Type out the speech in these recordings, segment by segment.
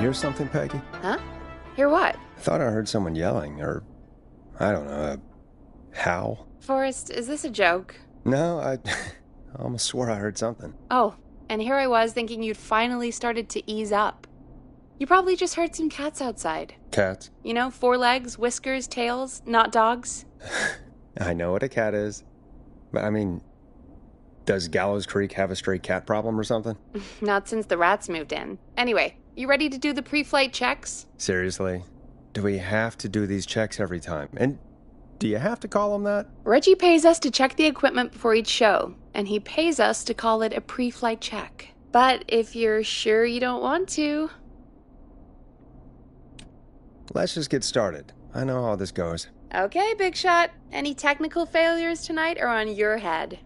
hear something, Peggy? Huh? Hear what? I thought I heard someone yelling, or, I don't know, a howl. Forrest, is this a joke? No, I almost swore I heard something. Oh, and here I was thinking you'd finally started to ease up. You probably just heard some cats outside. Cats? You know, 4 legs, whiskers, tails, not dogs. I know what a cat is. But I mean, does Gallows Creek have a stray cat problem or something? Not since the rats moved in. Anyway, you ready to do the pre-flight checks? Seriously? Do we have to do these checks every time? And do you have to call them that? Reggie pays us to check the equipment before each show, and he pays us to call it a pre-flight check. But if you're sure you don't want to... Let's just get started. I know how this goes. Okay, Big Shot. Any technical failures tonight are on your head.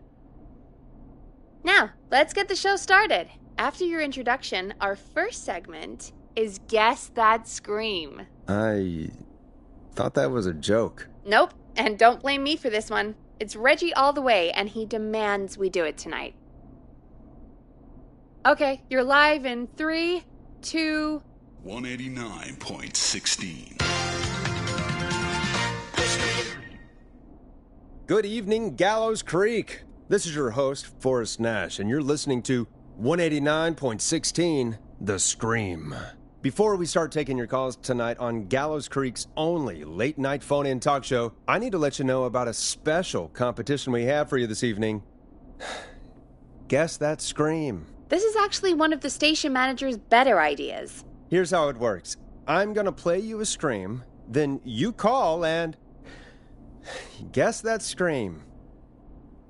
Now, let's get the show started. After your introduction, our first segment is Guess That Scream. I thought that was a joke. Nope, and don't blame me for this one. It's Reggie all the way, and he demands we do it tonight. Okay, you're live in 3, 2... 189.16. Good evening, Gallows Creek. This is your host, Forrest Nash, and you're listening to 189.16, The Scream. Before we start taking your calls tonight on Gallows Creek's only late-night phone-in talk show, I need to let you know about a special competition we have for you this evening. Guess That Scream. This is actually one of the station manager's better ideas. Here's how it works. I'm gonna play you a scream, then you call and guess that scream.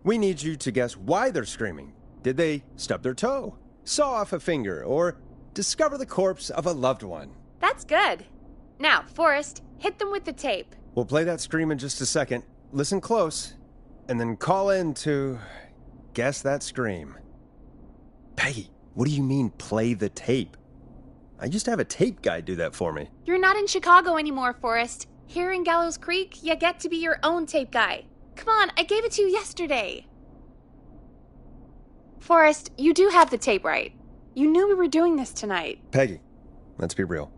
We need you to guess why they're screaming. Did they stub their toe, saw off a finger, or discover the corpse of a loved one? That's good. Now, Forrest, hit them with the tape. We'll play that scream in just a second. Listen close, and then call in to guess that scream. Peggy, what do you mean play the tape? I used to have a tape guy do that for me. You're not in Chicago anymore, Forrest. Here in Gallows Creek, you get to be your own tape guy. Come on, I gave it to you yesterday. Forrest, you do have the tape right. You knew we were doing this tonight. Peggy, let's be real.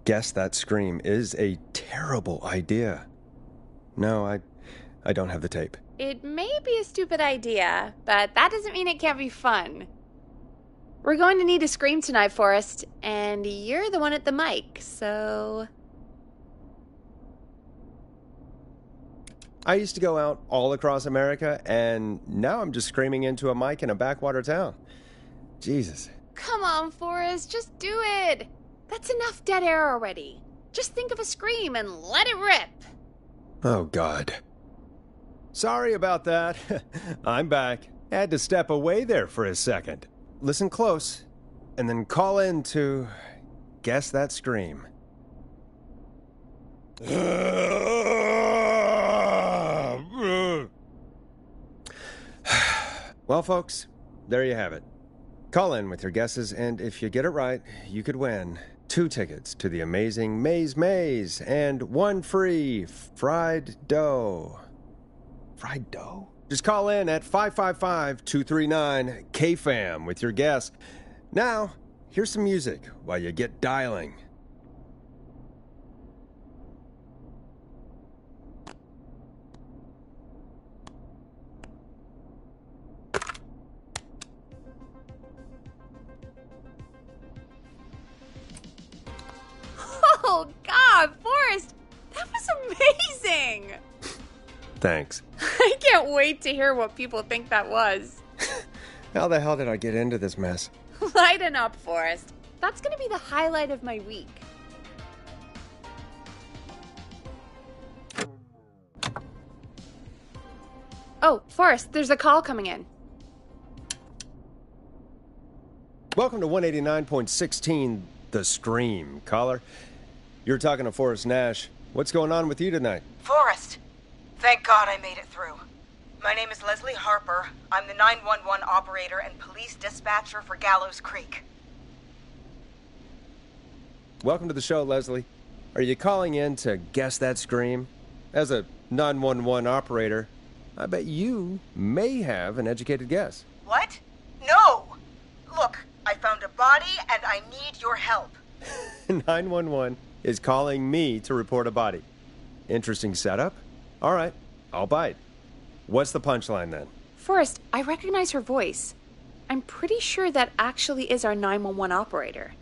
Guess That Scream is a terrible idea. No, I don't have the tape. It may be a stupid idea, but that doesn't mean it can't be fun. We're going to need a scream tonight, Forrest, and you're the one at the mic, so... I used to go out all across America, and now I'm just screaming into a mic in a backwater town. Jesus. Come on, Forrest, just do it. That's enough dead air already. Just think of a scream and let it rip. Oh, God. Sorry about that. I'm back. Had to step away there for a second. Listen close, and then call in to guess that scream. Well, folks, there you have it. Call in with your guesses, and if you get it right, you could win 2 tickets to the amazing Maze and 1 free fried dough. Fried dough? Just call in at 555-239-KFAM with your guess. Now, here's some music while you get dialing. Oh, God, Forrest, that was amazing. Thanks. I can't wait to hear what people think that was. How the hell did I get into this mess? Lighten up, Forrest. That's going to be the highlight of my week. Oh, Forrest, there's a call coming in. Welcome to 189.16, The Scream. Caller, you're talking to Forrest Nash. What's going on with you tonight? Forrest, thank God I made it through. My name is Leslie Harper. I'm the 911 operator and police dispatcher for Gallows Creek. Welcome to the show, Leslie. Are you calling in to guess that scream? As a 911 operator, I bet you may have an educated guess. What? No! Look, I found a body and I need your help. 911 is calling me to report a body. Interesting setup. All right, I'll bite. What's the punchline then? Forrest, I recognize her voice. I'm pretty sure that actually is our 911 operator.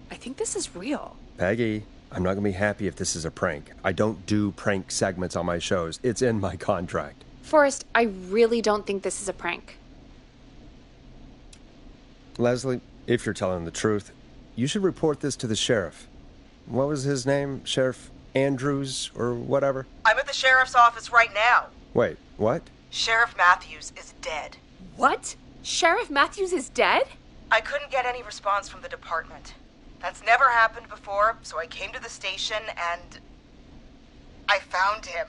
I think this is real. Peggy, I'm not going to be happy if this is a prank. I don't do prank segments on my shows. It's in my contract. Forrest, I really don't think this is a prank. Leslie, if you're telling the truth, you should report this to the sheriff. What was his name? Sheriff Andrews or whatever? I'm at the sheriff's office right now. Wait, what? Sheriff Matthews is dead. What? Sheriff Matthews is dead? I couldn't get any response from the department. That's never happened before, so I came to the station and I found him.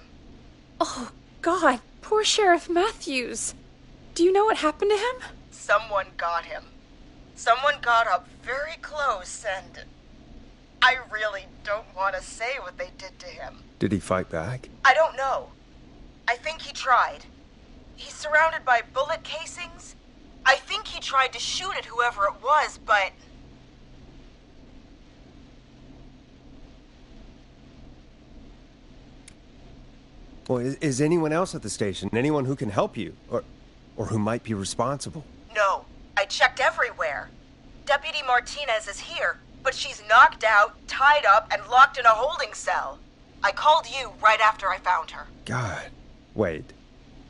Oh, God, poor Sheriff Matthews. Do you know what happened to him? Someone got him. Someone got up very close and I really don't want to say what they did to him. Did he fight back? I don't know. I think he tried. He's surrounded by bullet casings. I think he tried to shoot at whoever it was, but... Well, is anyone else at the station? Anyone who can help you? Or who might be responsible? No. I checked everywhere. Deputy Martinez is here, but she's knocked out, tied up, and locked in a holding cell. I called you right after I found her. God. Wait.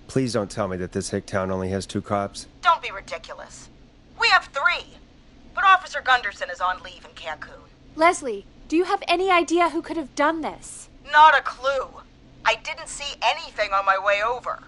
Please don't tell me that this hick town only has 2 cops. Don't be ridiculous. We have 3. But Officer Gunderson is on leave in Cancun. Leslie, do you have any idea who could have done this? Not a clue. I didn't see anything on my way over.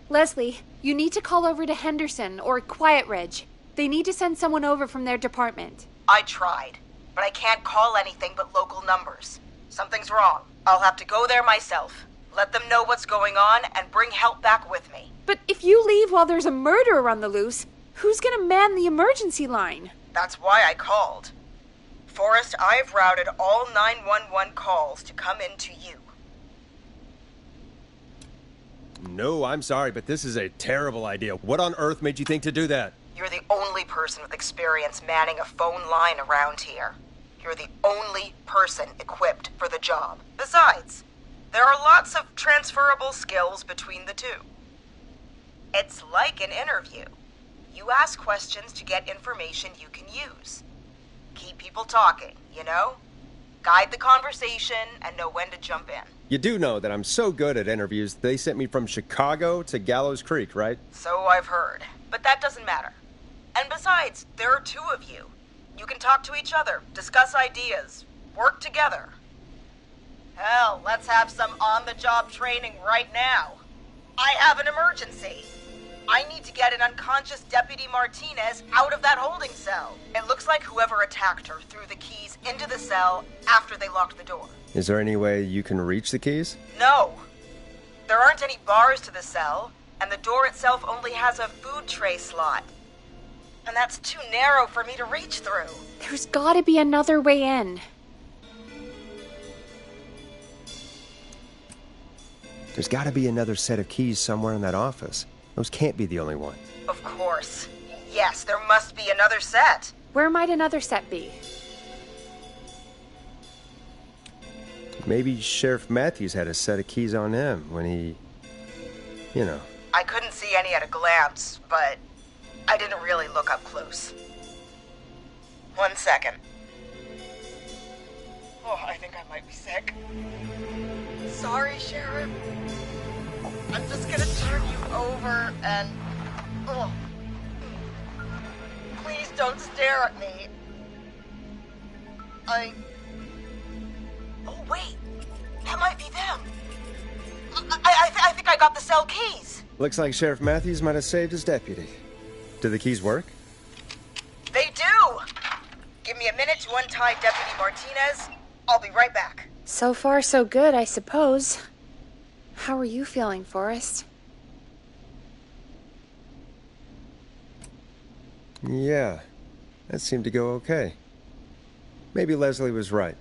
Leslie, you need to call over to Henderson or Quiet Ridge. They need to send someone over from their department. I tried, but I can't call anything but local numbers. Something's wrong. I'll have to go there myself. Let them know what's going on and bring help back with me. But if you leave while there's a murderer on the loose, who's gonna man the emergency line? That's why I called. Forrest, I've routed all 911 calls to come in to you. No, I'm sorry, but this is a terrible idea. What on earth made you think to do that? You're the only person with experience manning a phone line around here. You're the only person equipped for the job. Besides, there are lots of transferable skills between the two. It's like an interview. You ask questions to get information you can use. Keep people talking, you know? Guide the conversation and know when to jump in. You do know that I'm so good at interviews, they sent me from Chicago to Gallows Creek, right? So I've heard. But that doesn't matter. And besides, there are 2 of you. You can talk to each other, discuss ideas, work together. Hell, let's have some on-the-job training right now. I have an emergency. I need to get an unconscious Deputy Martinez out of that holding cell. It looks like whoever attacked her threw the keys into the cell after they locked the door. Is there any way you can reach the keys? No. There aren't any bars to the cell, and the door itself only has a food tray slot. And that's too narrow for me to reach through. There's gotta be another way in. There's gotta be another set of keys somewhere in that office. Those can't be the only one. Of course. Yes, there must be another set. Where might another set be? Maybe Sheriff Matthews had a set of keys on him when he... you know. I couldn't see any at a glance, but I didn't really look up close. 1 second. Oh, I think I might be sick. Sorry, Sheriff. I'm just gonna turn you over and... Oh. Please don't stare at me. Oh, wait. That might be them. I think I got the cell keys. Looks like Sheriff Matthews might have saved his deputy. Do the keys work? They do! Give me a minute to untie Deputy Martinez. I'll be right back. So far, so good, I suppose. How are you feeling, Forrest? Yeah, that seemed to go okay. Maybe Leslie was right.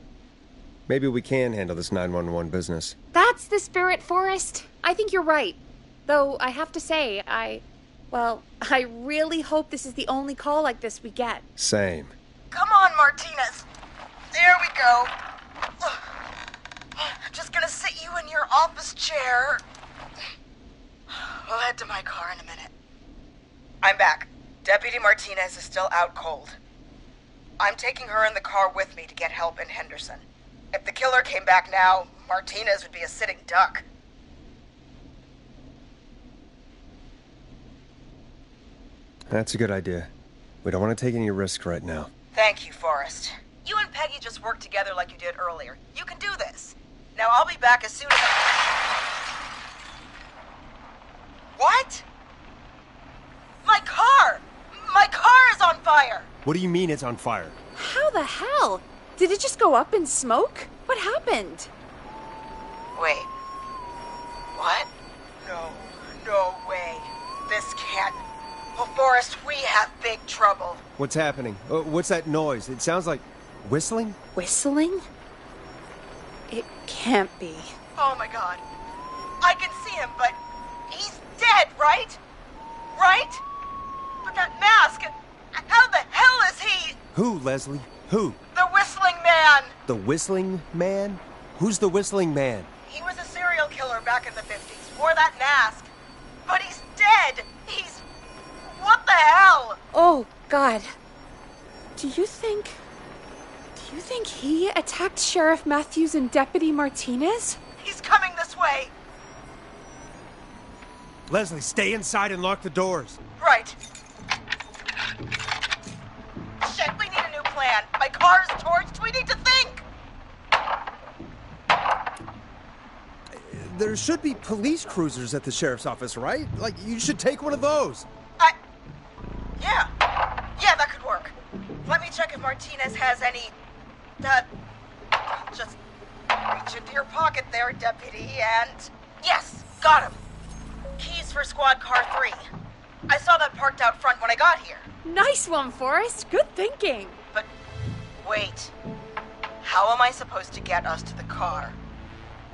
Maybe we can handle this 911 business. That's the spirit, Forrest. I think you're right. Though, I have to say, I really hope this is the only call like this we get. Same. Come on, Martinez. There we go. I'm just gonna sit you in your office chair. We'll head to my car in a minute. I'm back. Deputy Martinez is still out cold. I'm taking her in the car with me to get help in Henderson. If the killer came back now, Martinez would be a sitting duck. That's a good idea. We don't want to take any risks right now. Thank you, Forrest. You and Peggy just worked together like you did earlier. You can do this. Now I'll be back as soon as What? My car! My car is on fire! What do you mean it's on fire? How the hell? Did it just go up in smoke? What happened? Wait. What? No way. This can't... Oh, Forrest, we have big trouble. What's happening? What's that noise? It sounds like whistling? Whistling? It can't be. Oh my god. I can see him, but he's dead, right? Right? But that mask, how the hell is he? Who, Leslie? Who? The Whistling Man! The Whistling Man? Who's the Whistling Man? He was a serial killer back in the 50s, wore that mask. But he's dead! He's... What the hell? Oh, God. Do you think he attacked Sheriff Matthews and Deputy Martinez? He's coming this way. Leslie, stay inside and lock the doors. Right. Shit, we need a new plan. My car is torched. We need to think. There should be police cruisers at the sheriff's office, right? Like, you should take one of those. Yeah, that could work. Let me check if Martinez has any... just reach into your pocket there, Deputy, and... Yes, got him. Keys for Squad Car 3. I saw that parked out front when I got here. Nice one, Forrest. Good thinking. But, wait. How am I supposed to get us to the car?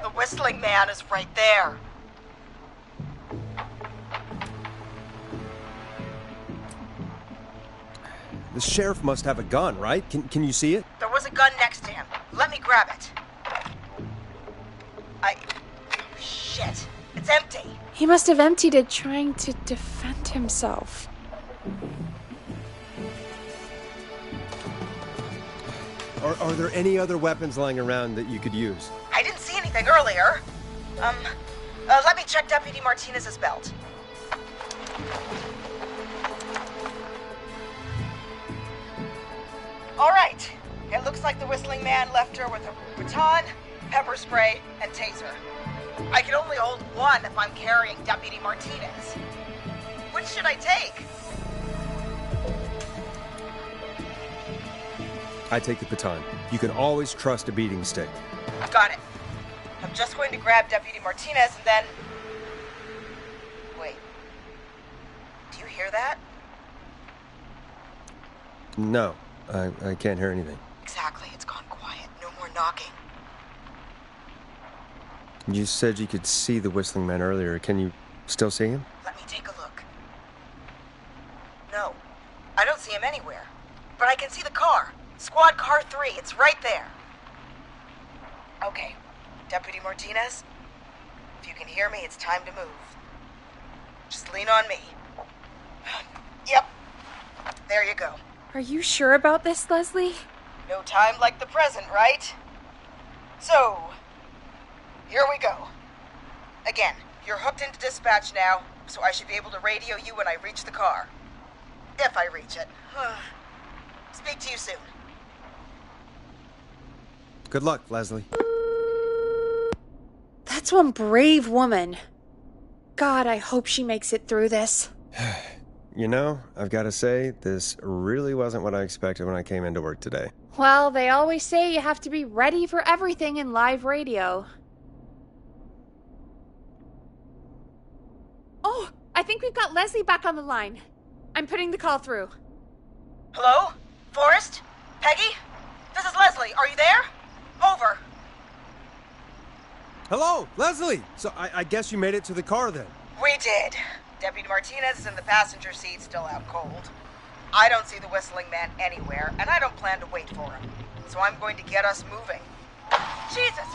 The Whistling Man is right there. The sheriff must have a gun, right? Can you see it? There was a gun next to him. Let me grab it. Oh, shit. It's empty. He must have emptied it trying to defend himself. Are there any other weapons lying around that you could use? I didn't see anything earlier. Let me check Deputy Martinez's belt. All right. It looks like the Whistling Man left her with a baton, pepper spray, and taser. I can only hold one if I'm carrying Deputy Martinez. Which should I take? I take the baton. You can always trust a beating stick. Got it. I'm just going to grab Deputy Martinez and then... Wait. Do you hear that? No, I can't hear anything. Exactly. It's gone quiet. No more knocking. You said you could see the Whistling Man earlier. Can you still see him? Let me take a look. No, I don't see him anywhere. But I can see the car. Squad Car 3. It's right there. Okay. Deputy Martinez, if you can hear me, it's time to move. Just lean on me. Yep. There you go. Are you sure about this, Leslie? No time like the present, right? So, here we go. Again, you're hooked into dispatch now, so I should be able to radio you when I reach the car. If I reach it. Speak to you soon. Good luck, Leslie. That's one brave woman. God, I hope she makes it through this. You know, I've got to say, this really wasn't what I expected when I came into work today. Well, they always say you have to be ready for everything in live radio. Oh, I think we've got Leslie back on the line. I'm putting the call through. Hello? Forrest? Peggy? This is Leslie. Are you there? Over. Hello, Leslie! So I guess you made it to the car then? We did. Deputy Martinez is in the passenger seat, still out cold. I don't see the Whistling Man anywhere, and I don't plan to wait for him. so I'm going to get us moving. Jesus!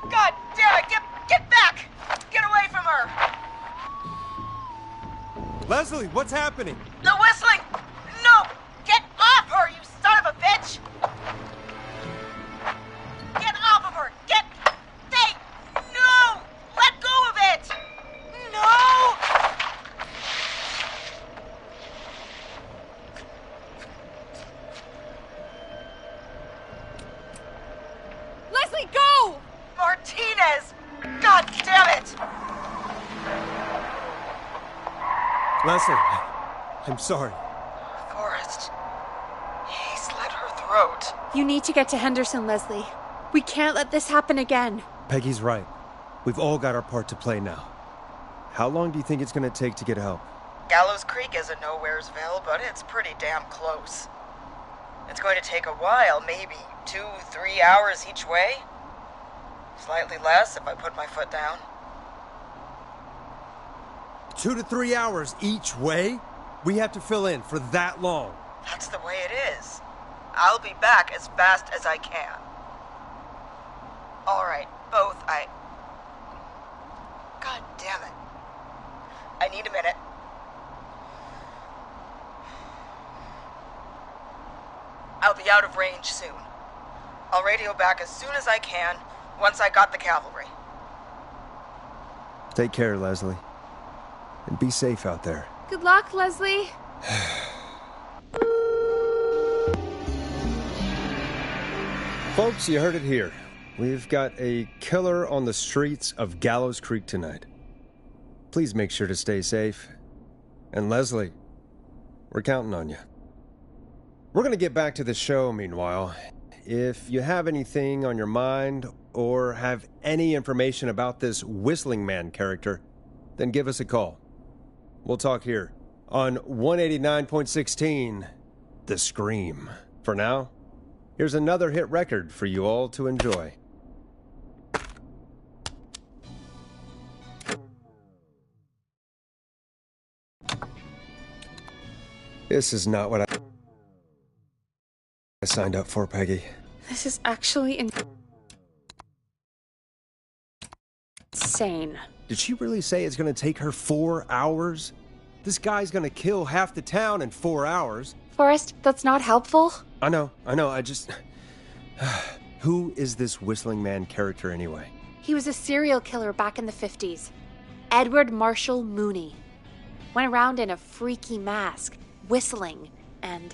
God damn it! Get back! Get away from her! Leslie, what's happening? The whistling! No! Get off her, you son of a bitch! Get off of her! Hey! No! Let go of it! No! Leslie, go! Martinez! God damn it! Leslie, I'm sorry. Forrest. He slit her throat. You need to get to Henderson, Leslie. We can't let this happen again. Peggy's right. We've all got our part to play now. How long do you think it's going to take to get help? Gallows Creek is a nowheresville, but it's pretty damn close. It's going to take a while, maybe 2-3 hours each way. Slightly less if I put my foot down. 2 to 3 hours each way? We have to fill in for that long. That's the way it is. I'll be back as fast as I can. All right, both. God damn it. I need a minute. I'll be out of range soon. I'll radio back as soon as I can, once I got the cavalry. Take care, Leslie. And be safe out there. Good luck, Leslie. Folks, you heard it here. We've got a killer on the streets of Gallows Creek tonight. Please make sure to stay safe. And Leslie, we're counting on you. We're going to get back to the show meanwhile. If you have anything on your mind or have any information about this Whistling Man character, then give us a call. We'll talk here on 189.16, The Scream. For now, here's another hit record for you all to enjoy. This is not what I signed up for, Peggy. This is actually insane. Did she really say it's going to take her 4 hours? This guy's going to kill half the town in 4 hours. Forrest, that's not helpful. I know, I just... Who is this Whistling Man character anyway? He was a serial killer back in the 50s. Edward Marshall Mooney. Went around in a freaky mask, whistling, and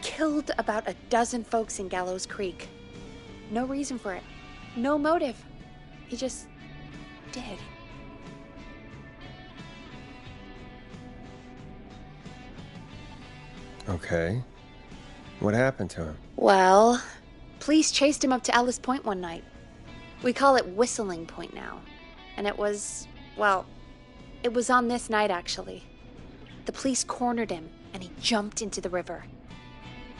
killed about a dozen folks in Gallows Creek. No reason for it. No motive. He just did. Okay. What happened to him? Well, police chased him up to Ellis Point one night. We call it Whistling Point now. And it was on this night, actually. The police cornered him, and he jumped into the river.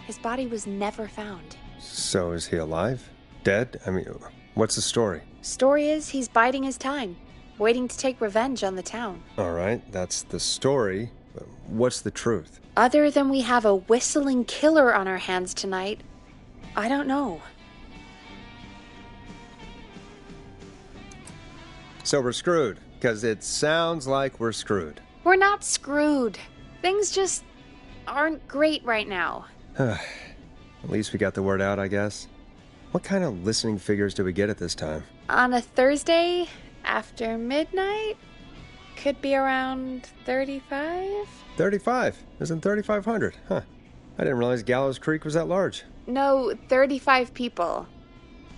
His body was never found. So is he alive? Dead? I mean, what's the story? Story is he's biding his time, waiting to take revenge on the town. All right, that's the story. What's the truth? Other than we have a whistling killer on our hands tonight, I don't know. So we're screwed, because it sounds like we're screwed. We're not screwed. Things just aren't great right now. At least we got the word out, I guess. What kind of listening figures do we get at this time? On a Thursday after midnight, could be around 35? 35. Isn't 3,500? Huh. I didn't realize Gallows Creek was that large. No, 35 people.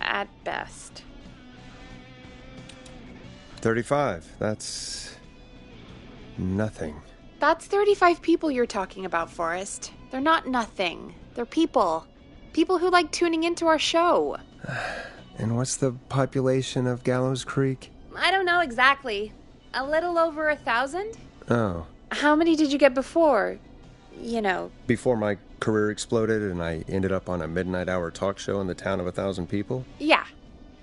At best. 35. That's... nothing. That's 35 people you're talking about, Forrest. They're not nothing. They're people. People who like tuning into our show. And what's the population of Gallows Creek? I don't know exactly. A little over 1,000? Oh. How many did you get before? You know. Before my career exploded and I ended up on a midnight hour talk show in the town of 1,000 people? Yeah.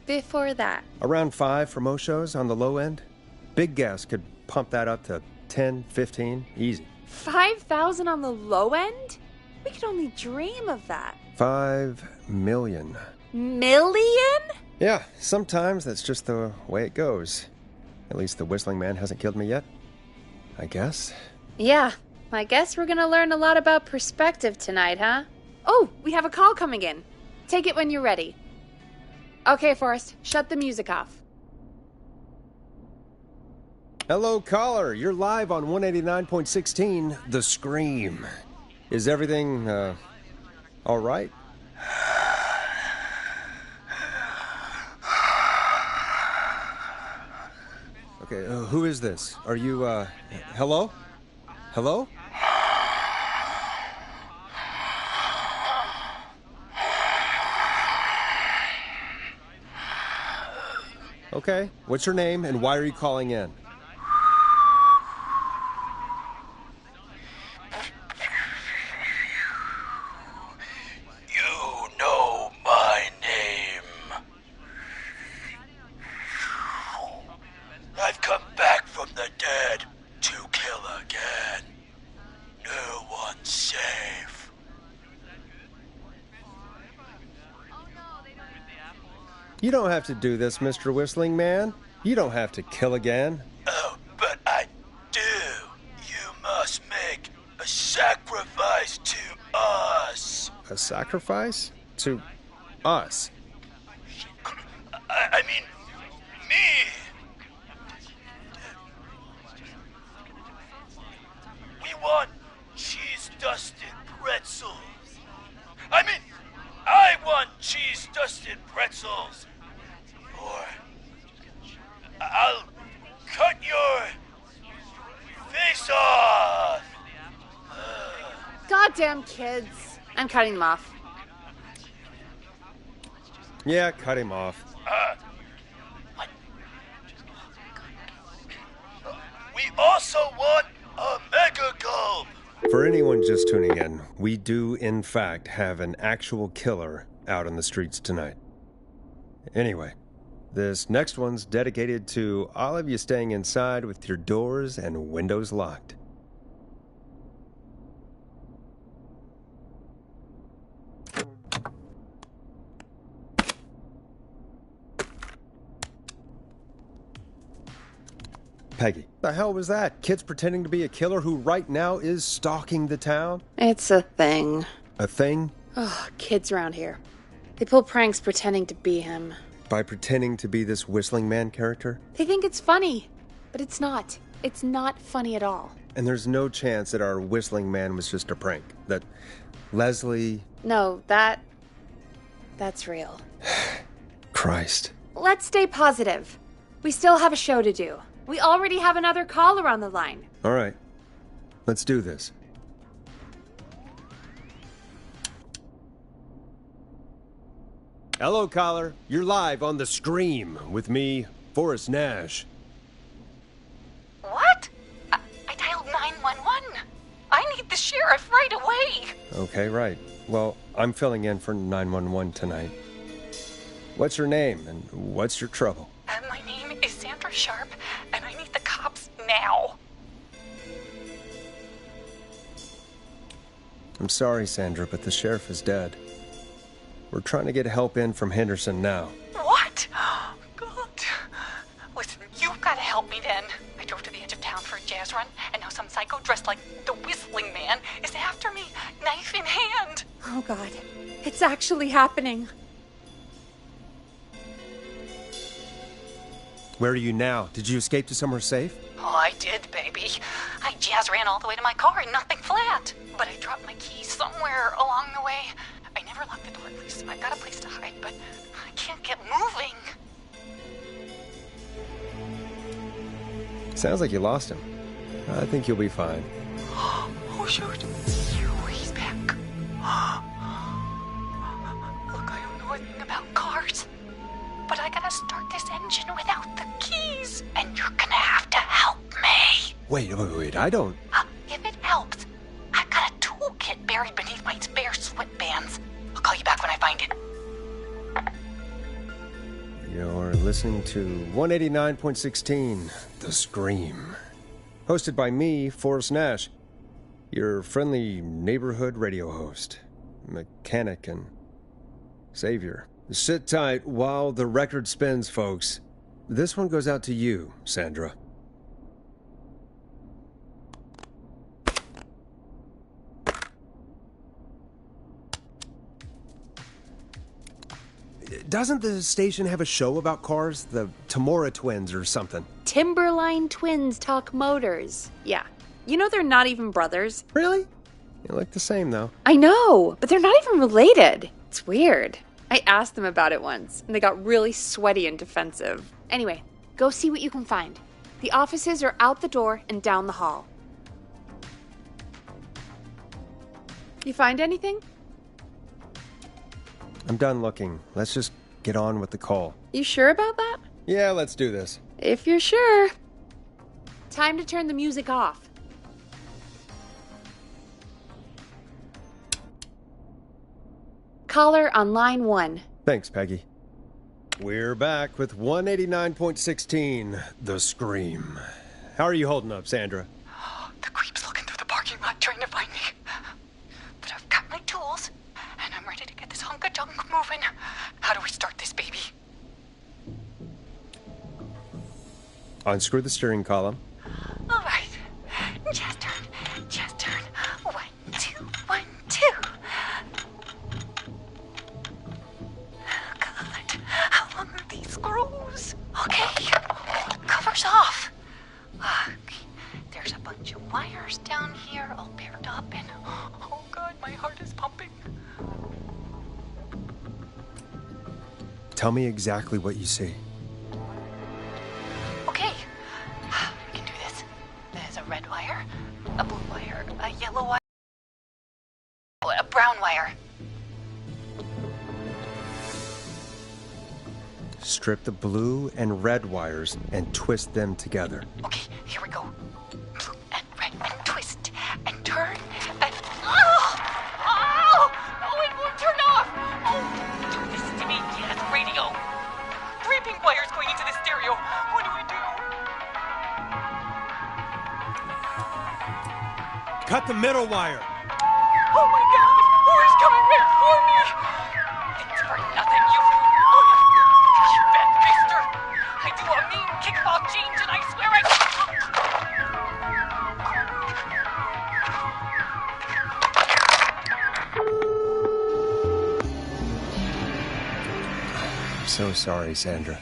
Before that. Around 5 for most shows on the low end. Big Gas could pump that up to 10, 15, easy. 5,000 on the low end? We could only dream of that. 5 million. Million? Yeah, sometimes that's just the way it goes. At least the Whistling Man hasn't killed me yet, I guess. Yeah, I guess we're gonna learn a lot about perspective tonight, huh? Oh, we have a call coming in. Take it when you're ready. Okay, Forrest, shut the music off. Hello, caller. You're live on 189.16, The Scream. Is everything, all right? Okay, who is this? Are you, hello? Hello? Okay, what's your name and why are you calling in? You know my name. I've come back from the dead to kill again. No one's safe. You don't have to do this, Mr. Whistling Man. You don't have to kill again. Oh, but I do. You must make a sacrifice to us. A sacrifice? To us? I mean, me. We want cheese-dusted pretzels. I want cheese-dusted pretzels. Or I'll cut your face off. Goddamn kids. I'm cutting them off. Yeah, cut him off. What? We also want a mega gulp. For anyone just tuning in, we do, in fact, have an actual killer out on the streets tonight. Anyway, this next one's dedicated to all of you staying inside with your doors and windows locked. Peggy, the hell was that? Kids pretending to be a killer who right now is stalking the town? It's a thing. A thing? Oh, kids around here. They pull pranks pretending to be him. By pretending to be this Whistling Man character? They think it's funny, but it's not. It's not funny at all. And there's no chance that our Whistling Man was just a prank. That Leslie... No, that's real. Christ. Let's stay positive. We still have a show to do. We already have another caller on the line. All right. Let's do this. Hello, caller. You're live on The Scream with me, Forrest Nash. What? I dialed 911. I need the sheriff right away. Okay, right. Well, I'm filling in for 911 tonight. What's your name and what's your trouble? My name is Sandra Sharp, and I need the cops now. I'm sorry, Sandra, but the sheriff is dead. We're trying to get help in from Henderson now. What? God. Listen, you've got to help me then. I drove to the edge of town for a jazz run, and now some psycho dressed like the Whistling Man is after me, knife in hand. Oh, God. It's actually happening. Where are you now? Did you escape to somewhere safe? Oh, I did, baby. I jazz ran all the way to my car and nothing flat. But I dropped my keys somewhere along the way. I never locked the door, please. I've got a place to hide, but I can't get moving. Sounds like you lost him. I think you'll be fine. Oh, shoot. He's back. Look, I don't know anything about cars, but I gotta start this engine without the keys, and you're gonna have to help me. Wait, I don't... If it helps, I've got a toolkit buried beneath my spare sweatbands. I'll call you back when I find it. You're listening to 189.16, The Scream. Hosted by me, Forrest Nash, your friendly neighborhood radio host. mechanic and savior. Sit tight while the record spins, folks. This one goes out to you, Sandra. Doesn't the station have a show about cars? The Tamora twins or something? Timberline twins talk motors. Yeah. You know they're not even brothers. Really? They look the same, though. I know, but they're not even related. It's weird. I asked them about it once, and they got really sweaty and defensive. Anyway, go see what you can find. The offices are out the door and down the hall. You find anything? I'm done looking. Let's just get on with the call. You sure about that? Yeah, let's do this. If you're sure. Time to turn the music off. Caller on line 1. Thanks, Peggy. We're back with 189.16, The Scream. How are you holding up, Sandra? The creep's looking through the parking lot trying to find me. But I've got my tools, and I'm ready to get this hunk of junk moving. How do we start this baby? Unscrew the steering column. All right. Just turn. 1, 2, 1, 2. God, how long are these screws? Okay. Cover's off. Okay. There's a bunch of wires down here all paired up, and oh God, my heart is pumping. Tell me exactly what you see. Okay, we can do this. There's a red wire, a blue wire, a yellow wire, a brown wire. Strip the blue and red wires and twist them together. Okay, here we go. Blue and red and twist and turn and... Oh, it won't turn off! Oh, don't listen to me. He has a radio. 3 pink wires going into the stereo. What do we do? Cut the middle wire. Oh my God! Who is coming back for me? Thanks for nothing, you bad mister. I do a mean kickball change and I swear I'm so sorry, Sandra.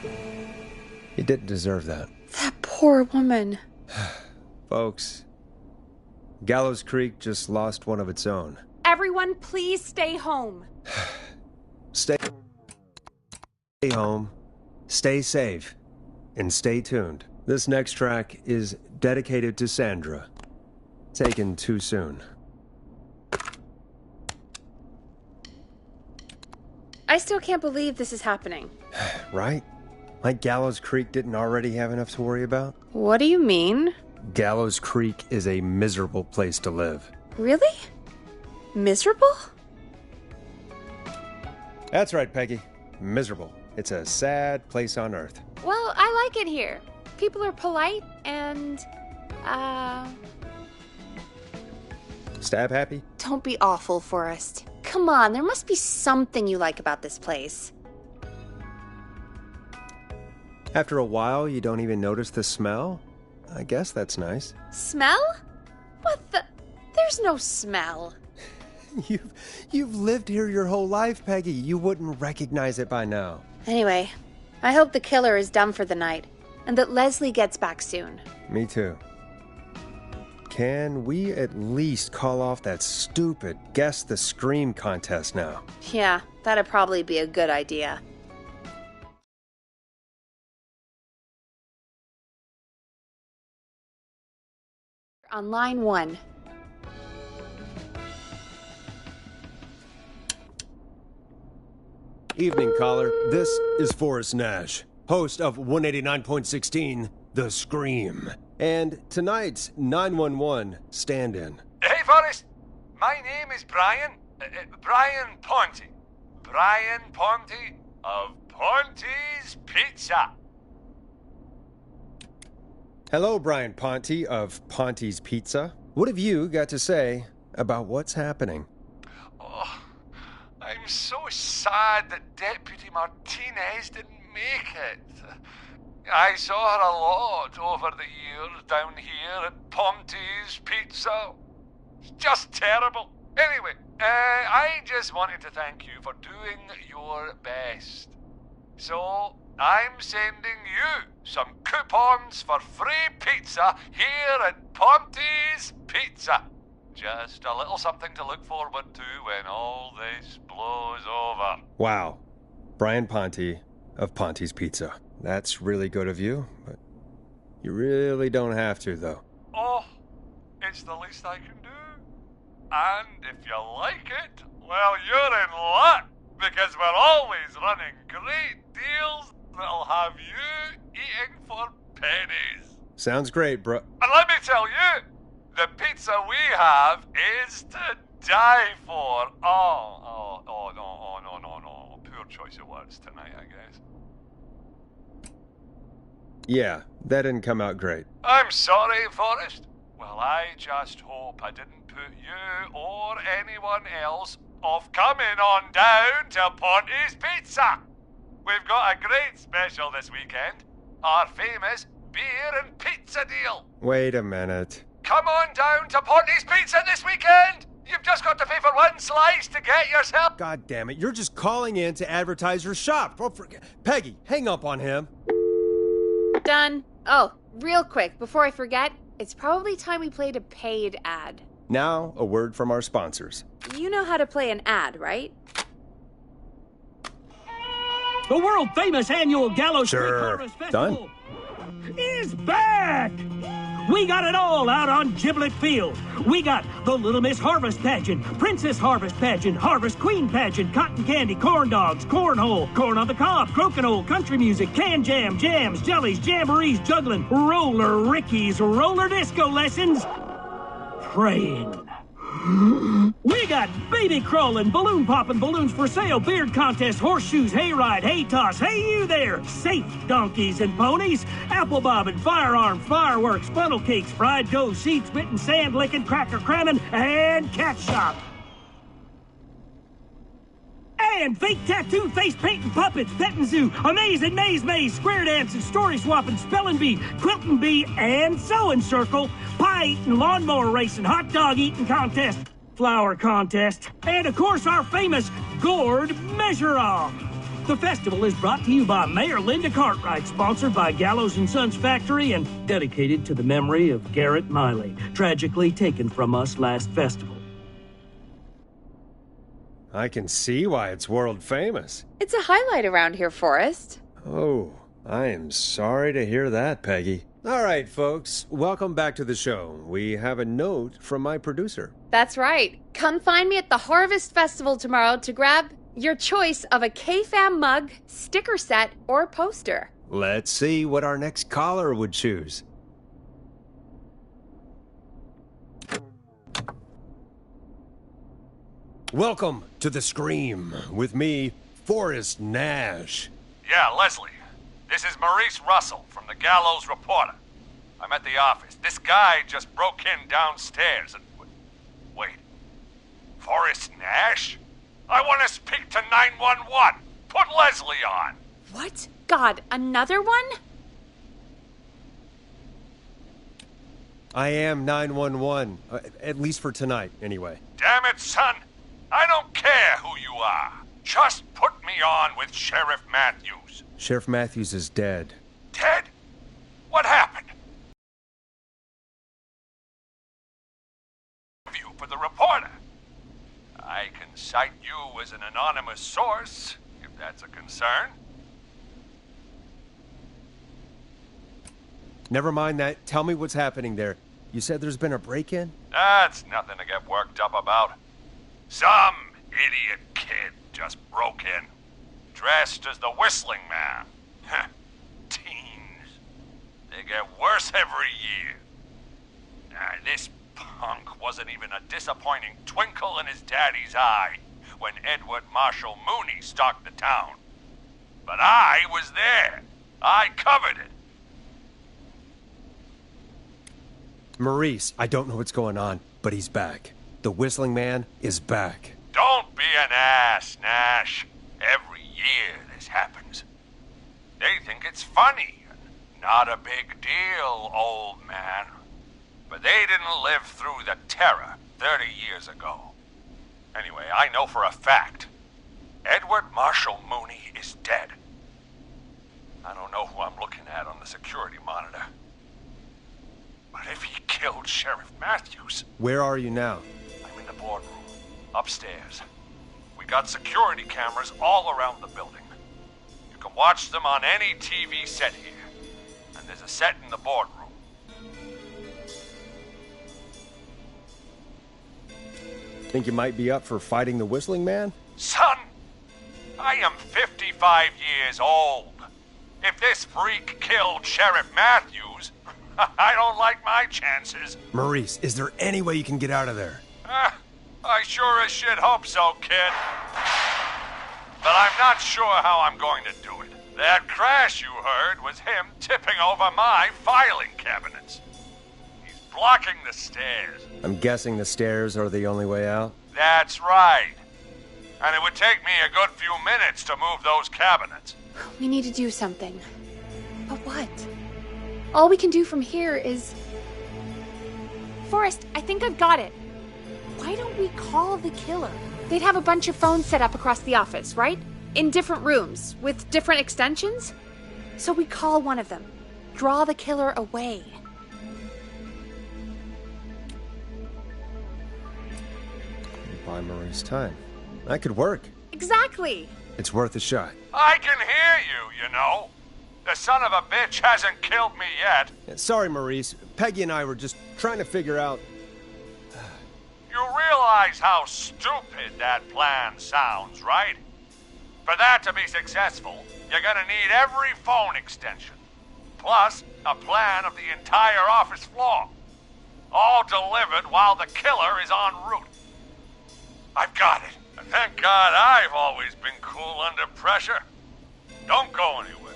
You didn't deserve that. That poor woman. Folks, Gallows Creek just lost one of its own. Everyone, please stay home. Stay home, stay safe, and stay tuned. This next track is dedicated to Sandra. Taken too soon. I still can't believe this is happening. Right? Like Gallows Creek didn't already have enough to worry about? What do you mean? Gallows Creek is a miserable place to live. Really? Miserable? That's right, Peggy. Miserable. It's a sad place on Earth. Well, I like it here. People are polite and, Stab happy? don't be awful, Forrest. Come on, there must be something you like about this place. After a while, you don't even notice the smell? I guess that's nice. Smell? What the? There's no smell. You've lived here your whole life, Peggy. You wouldn't recognize it by now. Anyway, I hope the killer is done for the night, and that Leslie gets back soon. Me too. Can we at least call off that stupid Guess the Scream contest now? Yeah, that'd probably be a good idea. On line 1. Evening, caller. This is Forrest Nash, host of 189.16, The Scream. And tonight's 911 stand-in. Hey, Forrest. My name is Brian. Brian Ponte. Brian Ponte of Ponte's Pizza. Hello, Brian Ponte of Ponte's Pizza. What have you got to say about what's happening? Oh, I'm so sad that Deputy Martinez didn't make it. I saw her a lot over the years down here at Ponte's Pizza. It's just terrible. Anyway, I just wanted to thank you for doing your best. So, I'm sending you some coupons for free pizza here at Ponte's Pizza. Just a little something to look forward to when all this blows over. Wow. Brian Ponte of Ponte's Pizza. That's really good of you, but you really don't have to, though. Oh, it's the least I can do. And if you like it, well, you're in luck, because we're always running great deals that'll have you eating for pennies. Sounds great, bro. And let me tell you, the pizza we have is to die for. No. Poor choice of words tonight, I guess. Yeah, that didn't come out great. I'm sorry, Forrest. Well, I just hope I didn't put you or anyone else off coming on down to Ponte's Pizza. We've got a great special this weekend. Our famous beer and pizza deal. Wait a minute. Come on down to Ponte's Pizza this weekend. You've just got to pay for one slice to get yourself... God damn it, you're just calling in to advertise your shop. Peggy, hang up on him. Done. Oh, real quick, before I forget, it's probably time we played a paid ad. Now, a word from our sponsors. You know how to play an ad, right? The world-famous annual Gallows Creek Sure. Harvest Festival is back! We got it all out on Giblet Field. We got the Little Miss Harvest Pageant, Princess Harvest Pageant, Harvest Queen Pageant, Cotton Candy, Corn Dogs, Cornhole, Corn on the Cob, Crokinole, Country Music, Can Jam, Jams, Jellies, Jamborees, Juggling, Roller Rickies, Roller Disco Lessons, Praying. We got baby crawling, balloon popping, balloons for sale, beard contest, horseshoes, hayride, hay toss, hey you there, safe donkeys and ponies, apple bobbing, firearm, fireworks, funnel cakes, fried dough, seed spitting, sand licking, cracker cramming, and cat shop. And fake tattoo, face painting, puppets, petting zoo, amazing maze, square dancing, story swapping, spelling bee, quilting bee, and sewing circle, pie eating, lawnmower racing, hot dog eating contest, flower contest, and of course our famous gourd measure-off. The festival is brought to you by Mayor Linda Cartwright, sponsored by Gallows & Sons Factory, and dedicated to the memory of Garrett Miley, tragically taken from us last festival. I can see why it's world famous. It's a highlight around here, Forrest. Oh, I am sorry to hear that, Peggy. All right, folks, welcome back to the show. We have a note from my producer. That's right. Come find me at the Harvest Festival tomorrow to grab your choice of a K-Fam mug, sticker set, or poster. Let's see what our next caller would choose. Welcome to The Scream with me, Forrest Nash. Yeah, Leslie. This is Maurice Russell from the Gallows Reporter. I'm at the office. This guy just broke in downstairs and... Wait. Forrest Nash? I want to speak to 911. Put Leslie on. What? God, another one? I am 911, at least for tonight, anyway. Damn it, son. I don't care who you are. Just put me on with Sheriff Matthews. Sheriff Matthews is dead. Dead? What happened? You for the reporter. I can cite you as an anonymous source, if that's a concern. Never mind that. Tell me what's happening there. You said there's been a break-in? That's nothing to get worked up about. Some idiot kid just broke in, dressed as the Whistling Man. Teens. They get worse every year. This punk wasn't even a disappointing twinkle in his daddy's eye when Edward Marshall Mooney stalked the town. But I was there. I covered it. Maurice, I don't know what's going on, but he's back. The Whistling Man is back. Don't be an ass, Nash. Every year this happens. They think it's funny and not a big deal, old man. But they didn't live through the terror 30 years ago. Anyway, I know for a fact Edward Marshall Mooney is dead. I don't know who I'm looking at on the security monitor. But if he killed Sheriff Matthews... Where are you now? I'm in the boardroom, upstairs. We got security cameras all around the building. You can watch them on any TV set here. And there's a set in the boardroom. Think you might be up for fighting the Whistling Man? Son, I am 55 years old. If this freak killed Sheriff Matthews, I don't like my chances. Maurice, is there any way you can get out of there? I sure as shit hope so, kid. But I'm not sure how I'm going to do it. That crash you heard was him tipping over my filing cabinets. He's blocking the stairs. I'm guessing the stairs are the only way out? That's right. And it would take me a good few minutes to move those cabinets. We need to do something. But what? All we can do from here is... Forrest, I think I've got it. Why don't we call the killer? They'd have a bunch of phones set up across the office, right? In different rooms, with different extensions? So we call one of them. Draw the killer away. Buy Maurice time. That could work. Exactly! It's worth a shot. I can hear you, you know. The son of a bitch hasn't killed me yet. Yeah, sorry, Maurice. Peggy and I were just trying to figure out... You realize how stupid that plan sounds, right? For that to be successful, you're gonna need every phone extension. Plus, a plan of the entire office floor. All delivered while the killer is en route. I've got it. And thank God I've always been cool under pressure. Don't go anywhere.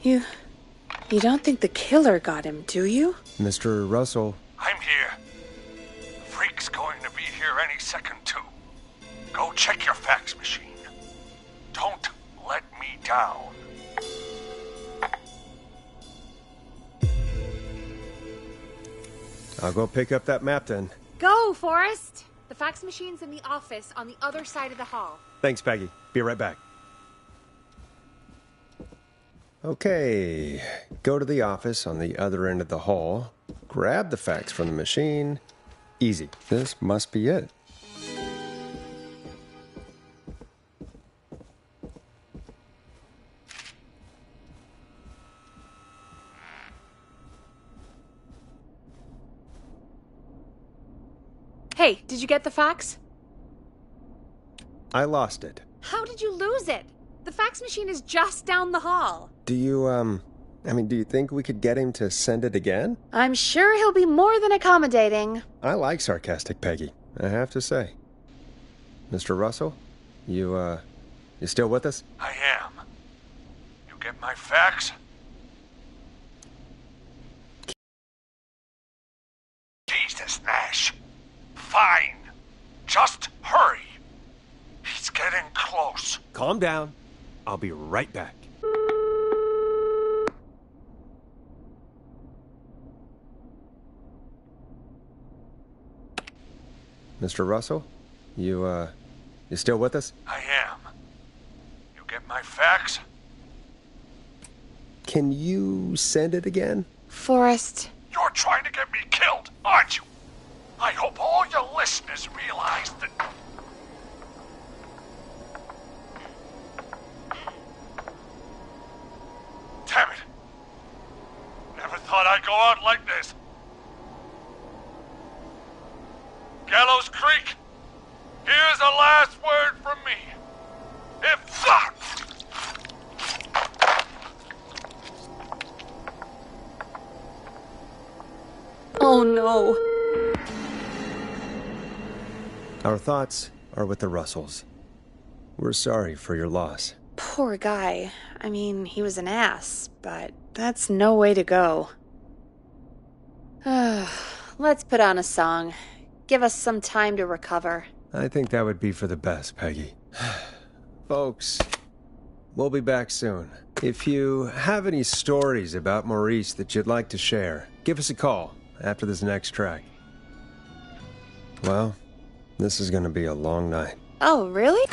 You don't think the killer got him, do you? Mr. Russell. I'm here. The freak's going to be here any second, too. Go check your fax machine. Don't let me down. I'll go pick up that map then. Go, Forrest! The fax machine's in the office on the other side of the hall. Thanks, Peggy. Be right back. Okay, go to the office on the other end of the hall, grab the fax from the machine. Easy. This must be it. Hey, did you get the fax? I lost it. How did you lose it? The fax machine is just down the hall. Do you think we could get him to send it again? I'm sure he'll be more than accommodating. I like sarcastic Peggy, I have to say. Mr. Russell, you still with us? I am. You get my fax? Jesus, Nash. Fine. Just hurry. He's getting close. Calm down. I'll be right back. Mr. Russell, you still with us? I am. You get my fax? Can you send it again? Forrest. You're trying to get me killed, aren't you? I hope all your listeners realize that... Damn it. Never thought I'd go out like this. Gallows Creek, here's a last word from me. If not... Oh no. Our thoughts are with the Russells. We're sorry for your loss. Poor guy. I mean, he was an ass, but that's no way to go. Let's put on a song. Give us some time to recover. I think that would be for the best, Peggy. Folks, we'll be back soon. If you have any stories about Maurice that you'd like to share, give us a call after this next track. Well, this is gonna be a long night. Oh, really?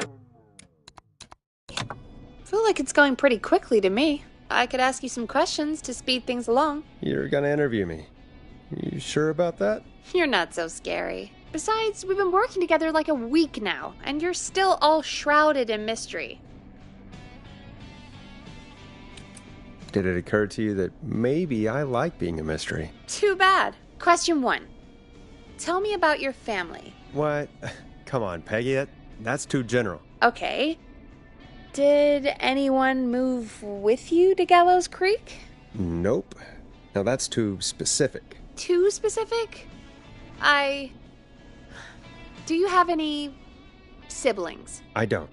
Feel like it's going pretty quickly to me. I could ask you some questions to speed things along. You're gonna interview me. You sure about that? You're not so scary. Besides, we've been working together like a week now, and you're still all shrouded in mystery. Did it occur to you that maybe I like being a mystery? Too bad. Question 1. Tell me about your family. What? Come on, Peggy, that's too general. Okay. Did anyone move with you to Gallows Creek? Nope. Now that's too specific. Too specific? Do you have any siblings? I don't.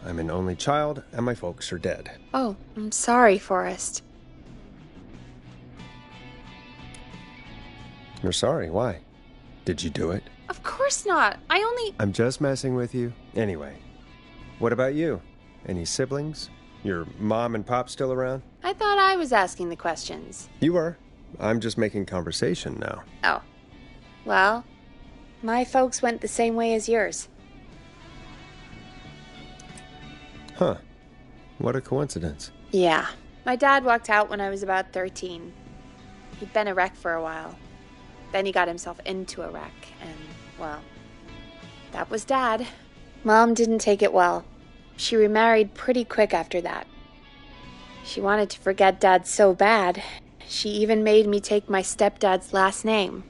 I'm an only child, and my folks are dead. Oh, I'm sorry, Forrest. You're sorry, why? Did you do it? Of course not. I'm just messing with you. Anyway, what about you? Any siblings? Your mom and pop still around? I thought I was asking the questions. You were. I'm just making conversation now. Oh. Well, my folks went the same way as yours. Huh. What a coincidence. Yeah. My dad walked out when I was about 13. He'd been a wreck for a while. Then he got himself into a wreck, and, well, that was Dad. Mom didn't take it well. She remarried pretty quick after that. She wanted to forget Dad so bad, she even made me take my stepdad's last name.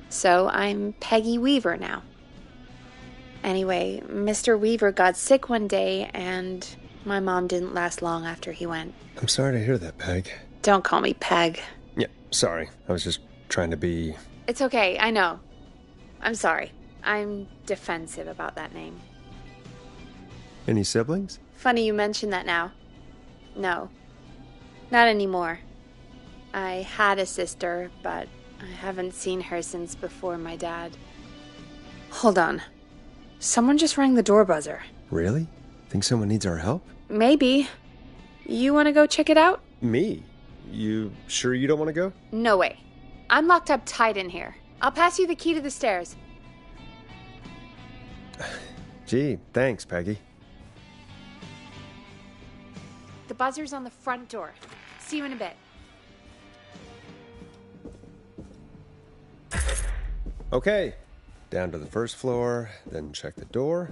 So I'm Peggy Weaver now. Anyway, Mr. Weaver got sick one day, and my mom didn't last long after he went. I'm sorry to hear that, Peg. Don't call me Peg. Yeah, sorry. I was just trying to be... It's okay, I know. I'm sorry. I'm defensive about that name. Any siblings? Funny you mention that now. No. Not anymore. I had a sister, but I haven't seen her since before my dad. Hold on. Someone just rang the door buzzer. Really? Think someone needs our help? Maybe. You want to go check it out? Me? You sure you don't want to go? No way. I'm locked up tight in here. I'll pass you the key to the stairs. Gee, thanks, Peggy. The buzzer's on the front door. See you in a bit. Okay. Down to the first floor, then check the door.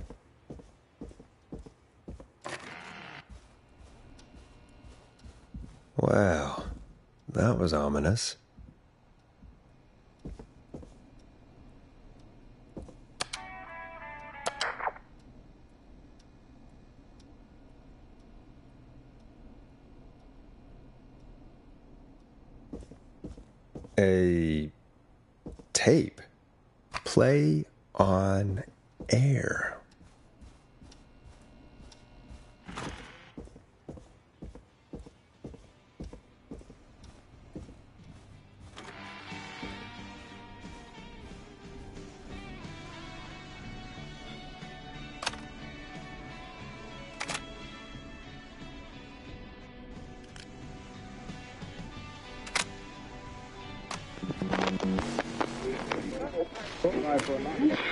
Wow. That was ominous. A tape. Play on air.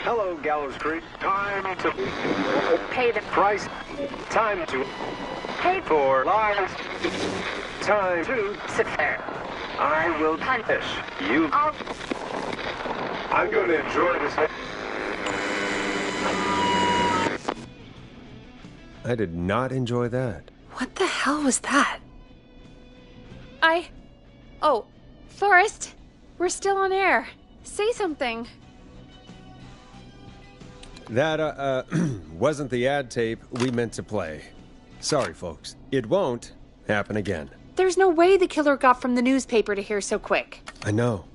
Hello, Gallows Creek. Time to Pay the price. Time to pay for lives. Time to sit there. I will punish you. I'm going to enjoy this. I did not enjoy that. What the hell was that? Oh, Forrest, we're still on air. Say something. That, wasn't the ad tape we meant to play. Sorry, folks. It won't happen again. There's no way the killer got from the newspaper to here so quick. I know.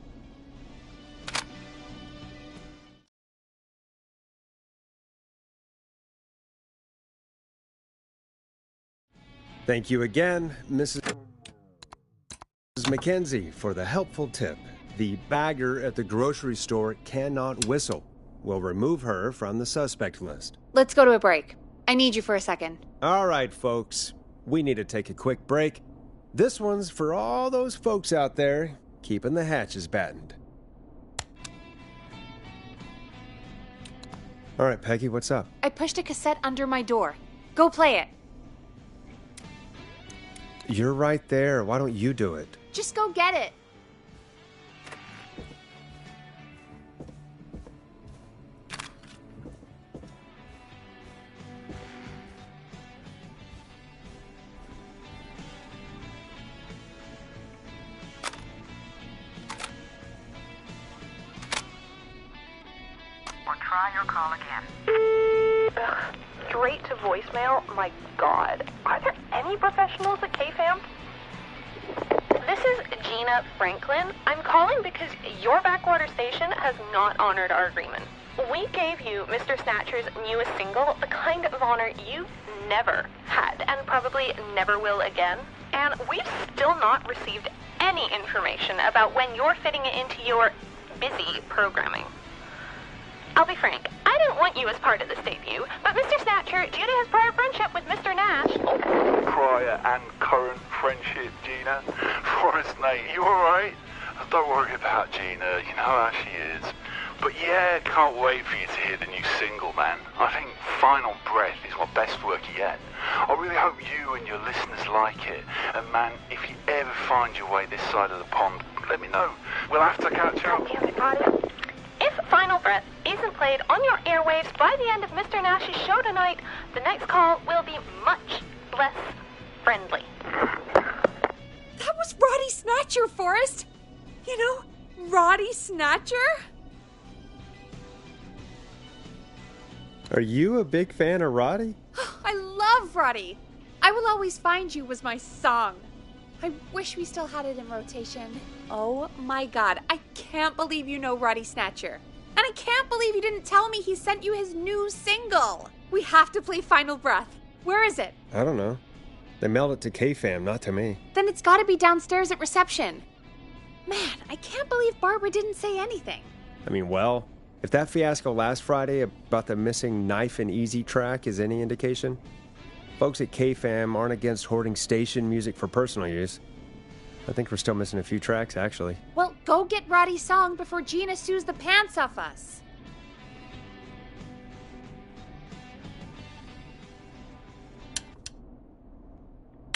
Thank you again, Mrs. Mackenzie, for the helpful tip. The bagger at the grocery store cannot whistle. We'll remove her from the suspect list. Let's go to a break. I need you for a second. All right, folks. We need to take a quick break. This one's for all those folks out there keeping the hatches battened. All right, Peggy, what's up? I pushed a cassette under my door. Go play it. You're right there. Why don't you do it? Just go get it. Or try your call again. Straight to voicemail? My God. Are there any professionals at KFAM? This is Gina Franklin. I'm calling because your backwater station has not honored our agreement. We gave you Mr. Snatcher's newest single, the kind of honor you've never had and probably never will again. And we've still not received any information about when you're fitting it into your busy programming. I'll be frank, I didn't want you as part of this debut, but Mr. Snatcher, due to his prior friendship with Mr. Nash... Prior and current friendship, Gina. Forrest, mate, you alright? Don't worry about Gina, you know how she is. But yeah, can't wait for you to hear the new single, man. I think Final Breath is my best work yet. I really hope you and your listeners like it. And man, if you ever find your way this side of the pond, let me know. We'll have to catch up. Damn it, Roddy. If Final Breath isn't played on your airwaves by the end of Mr. Nash's show tonight, the next call will be much less friendly. That was Roddy Snatcher, Forrest. You know, Roddy Snatcher? Are you a big fan of Roddy? I love Roddy. I Will Always Find You was my song. I wish we still had it in rotation. Oh my God, I can't believe you know Roddy Snatcher. And I can't believe you didn't tell me he sent you his new single. We have to play Final Breath. Where is it? I don't know. They mailed it to KFAM, not to me. Then it's gotta be downstairs at reception. Man, I can't believe Barbara didn't say anything. I mean, well, if that fiasco last Friday about the missing Knife and Easy track is any indication, folks at KFAM aren't against hoarding station music for personal use. I think we're still missing a few tracks, actually. Well, go get Roddy's song before Gina sues the pants off us.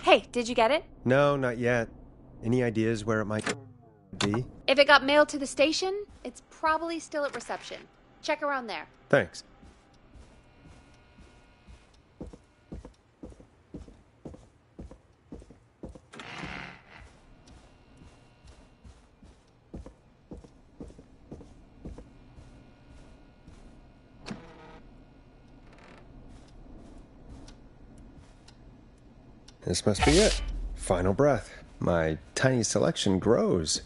Hey, did you get it? No, not yet. Any ideas where it might be? If it got mailed to the station, it's probably still at reception. Check around there. Thanks. This must be it. Final Breath. My tiny selection grows.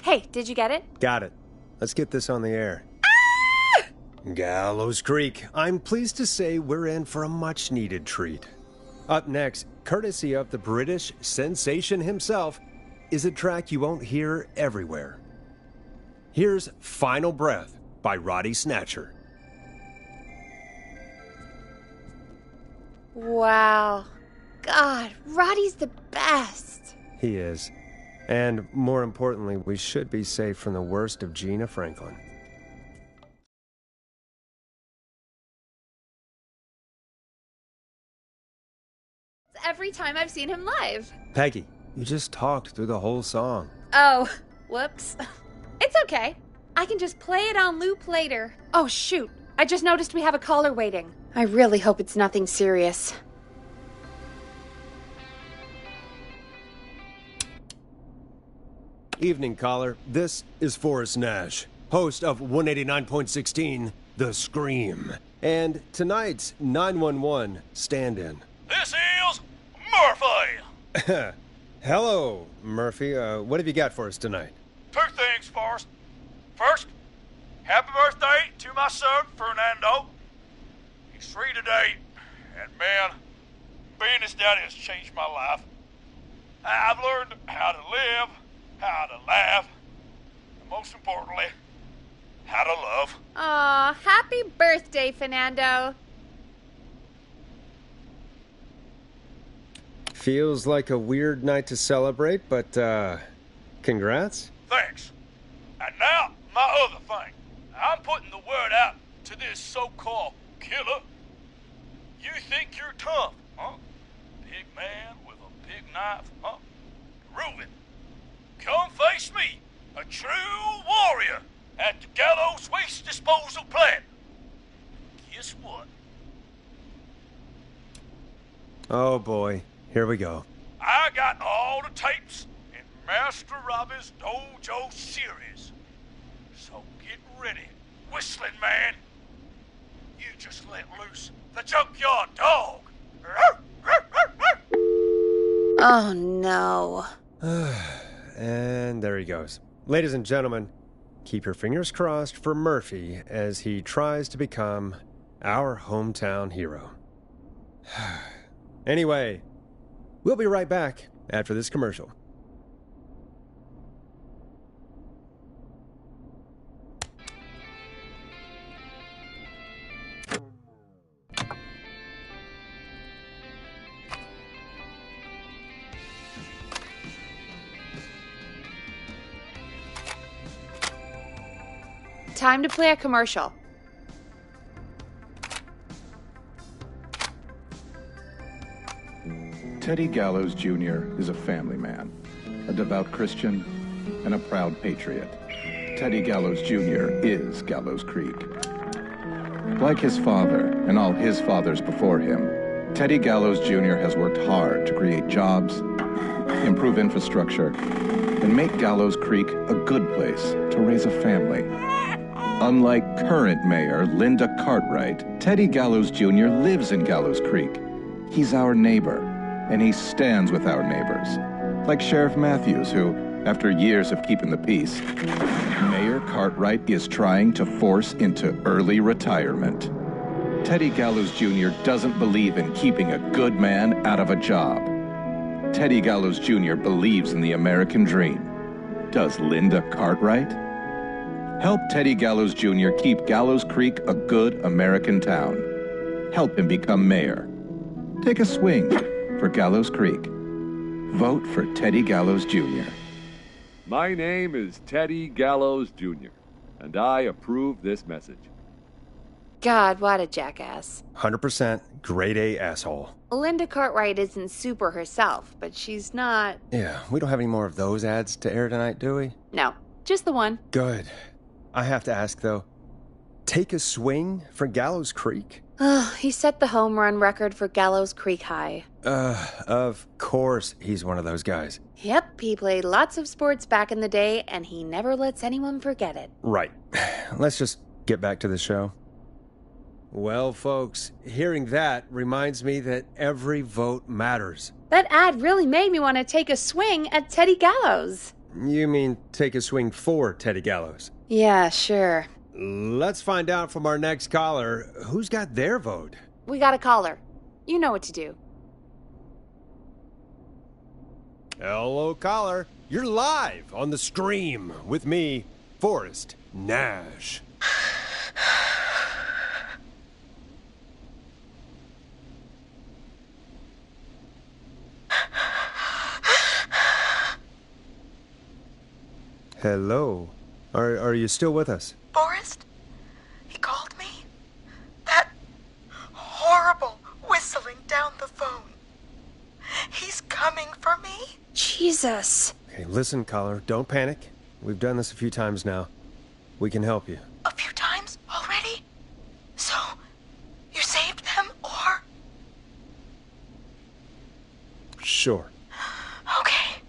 Hey, did you get it? Got it. Let's get this on the air. Gallows Creek. I'm pleased to say we're in for a much-needed treat. Up next, courtesy of the British sensation himself, is a track you won't hear everywhere. Here's Final Breath by Roddy Snatcher. Wow. God, Roddy's the best. He is. And more importantly, we should be safe from the worst of Gina Franklin. Every time I've seen him live. Peggy, you just talked through the whole song. Oh, whoops. It's okay. I can just play it on loop later. Oh, shoot. I just noticed we have a caller waiting. I really hope it's nothing serious. Evening, caller. This is Forrest Nash, host of 189.16, The Scream, and tonight's 911 stand-in. This is Murphy. Hello, Murphy. What have you got for us tonight? Two things, Forrest. First, happy birthday to my son, Fernando. He's 3 today, and man, being his daddy has changed my life. I've learned how to live, how to laugh, and most importantly, how to love. Aw, happy birthday, Fernando. Feels like a weird night to celebrate, but, congrats? Thanks. And now, my other thing. I'm putting the word out to this so-called killer. You think you're tough, huh? Big man with a big knife, huh? Prove it. Come face me, a true warrior, at the Gallows Waste Disposal Plant. Guess what? Oh boy, here we go. I got all the tapes in Master Robbie's Dojo series. So get ready, whistling man. You just let loose the junkyard dog. Oh, no. And there he goes. Ladies and gentlemen, keep your fingers crossed for Murphy as he tries to become our hometown hero. Anyway, we'll be right back after this commercial. Time to play a commercial. Teddy Gallows Jr. is a family man, a devout Christian, and a proud patriot. Teddy Gallows Jr. is Gallows Creek. Like his father and all his fathers before him, Teddy Gallows Jr. has worked hard to create jobs, improve infrastructure, and make Gallows Creek a good place to raise a family. Unlike current mayor Linda Cartwright, Teddy Gallows Jr. lives in Gallows Creek. He's our neighbor, and he stands with our neighbors. Like Sheriff Matthews, who, after years of keeping the peace, Mayor Cartwright is trying to force into early retirement. Teddy Gallows Jr. doesn't believe in keeping a good man out of a job. Teddy Gallows Jr. believes in the American dream. Does Linda Cartwright? Help Teddy Gallows Jr. keep Gallows Creek a good American town. Help him become mayor. Take a swing for Gallows Creek. Vote for Teddy Gallows Jr. My name is Teddy Gallows Jr., and I approve this message. God, what a jackass. 100% grade A asshole. Linda Cartwright isn't super herself, but she's not... Yeah, we don't have any more of those ads to air tonight, do we? No, just the one. Good. I have to ask, though, take a swing for Gallows Creek? He set the home run record for Gallows Creek High. Of course he's one of those guys. Yep, he played lots of sports back in the day, and he never lets anyone forget it. Right. Let's just get back to the show. Well, folks, hearing that reminds me that every vote matters. That ad really made me want to take a swing at Teddy Gallows. You mean take a swing for Teddy Gallows? Yeah, sure. Let's find out from our next caller who's got their vote. We got a caller. You know what to do. Hello, caller. You're live on the stream with me, Forrest Nash. Hello. Are you still with us? Forrest? He called me? That horrible whistling down the phone. He's coming for me? Jesus. Okay, listen, caller. Don't panic. We've done this a few times now. We can help you. A few times already? So, you saved them, or? Sure. Okay.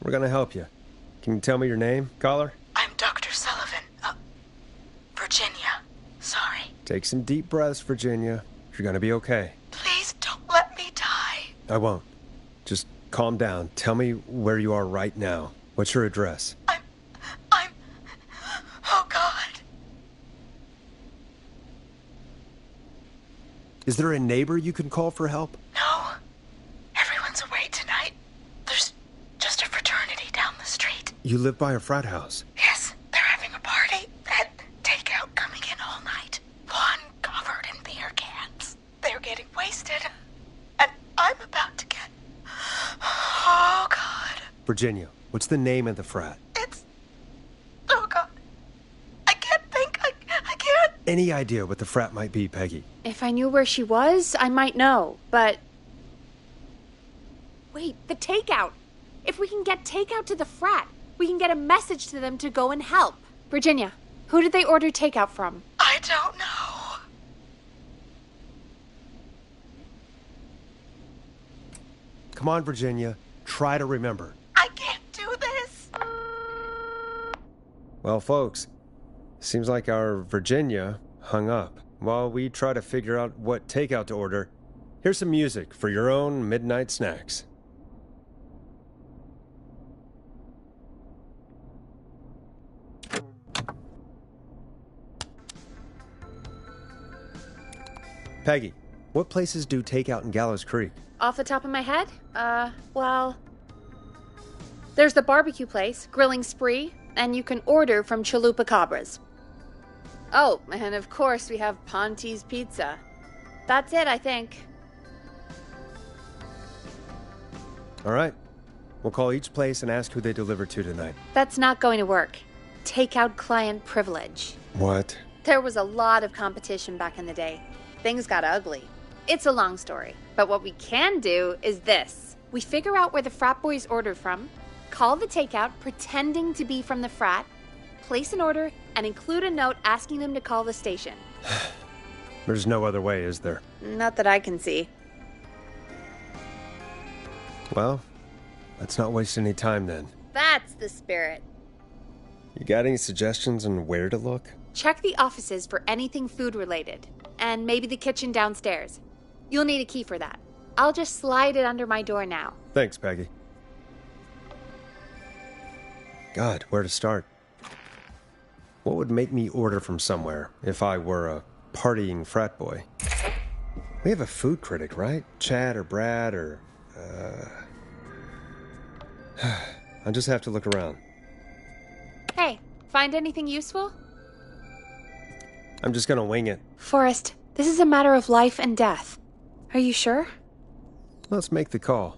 We're gonna help you. Can you tell me your name, caller? I'm Dr. Sullivan. Virginia. Sorry. Take some deep breaths, Virginia. You're gonna be okay. Please don't let me die. I won't. Just calm down. Tell me where you are right now. What's your address? Oh, God. Is there a neighbor you can call for help? No. Everyone's away tonight. There's just a fraternity down the street. You live by a frat house. Yes, they're having a party. And takeout coming in all night. Lawn covered in beer cans. They're getting wasted. And I'm about to get... Oh, God. Virginia, what's the name of the frat? Oh, God. I can't think. I can't. Any idea what the frat might be, Peggy? If I knew where she was, I might know, but... Wait, the takeout! If we can get takeout to the frat, we can get a message to them to go and help. Virginia, who did they order takeout from? I don't know. Come on, Virginia. Try to remember. I can't do this. Well, folks, seems like our Virginia hung up. While we try to figure out what takeout to order, here's some music for your own midnight snacks. Peggy, what places do takeout in Gallows Creek? Off the top of my head? Well... There's the barbecue place, Grilling Spree, and you can order from Chalupa Cabras. Oh, and of course we have Ponte's Pizza. That's it, I think. All right. We'll call each place and ask who they deliver to tonight. That's not going to work. Takeout client privilege. What? There was a lot of competition back in the day. Things got ugly. It's a long story. But what we can do is this. We figure out where the frat boys ordered from, call the takeout pretending to be from the frat, place an order, and include a note asking them to call the station. There's no other way, is there? Not that I can see. Well, let's not waste any time then. That's the spirit. You got any suggestions on where to look? Check the offices for anything food-related, and maybe the kitchen downstairs. You'll need a key for that. I'll just slide it under my door now. Thanks, Peggy. God, where to start? What would make me order from somewhere if I were a partying frat boy? We have a food critic, right? Chad or Brad or... I'll just have to look around. Hey, find anything useful? I'm just gonna wing it. Forrest, this is a matter of life and death. Are you sure? Let's make the call.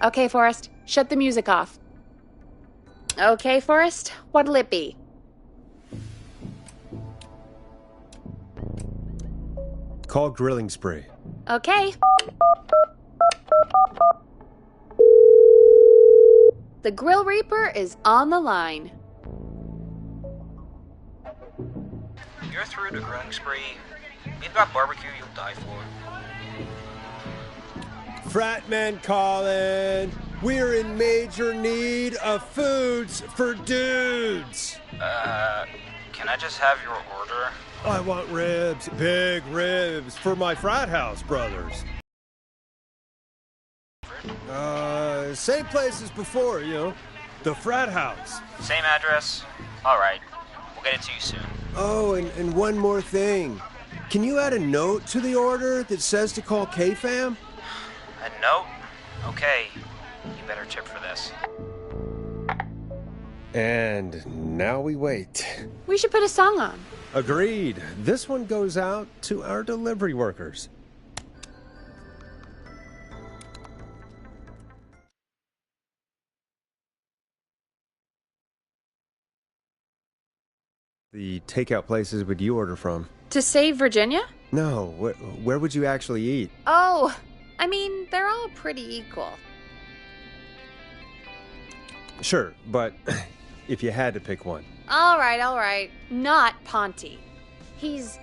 Okay, Forrest, shut the music off. Okay, Forrest, what'll it be? Call Grilling Spree. Okay. The Grill Reaper is on the line. You're through to Grilling Spree. We've got barbecue you'll die for. Fratmen calling. We're in major need of foods for dudes. Can I just have your order? I want ribs, big ribs, for my frat house brothers. Same place as before, you know, the frat house. Same address? Alright, we'll get it to you soon. Oh, and one more thing. Can you add a note to the order that says to call K-Fam? A note? Okay, you better tip for this. And now we wait. We should put a song on. Agreed. This one goes out to our delivery workers. The takeout places would you order from? To save Virginia? No, where would you actually eat? Oh, I mean, they're all pretty equal. Sure, but if you had to pick one. All right. Not Ponte. He's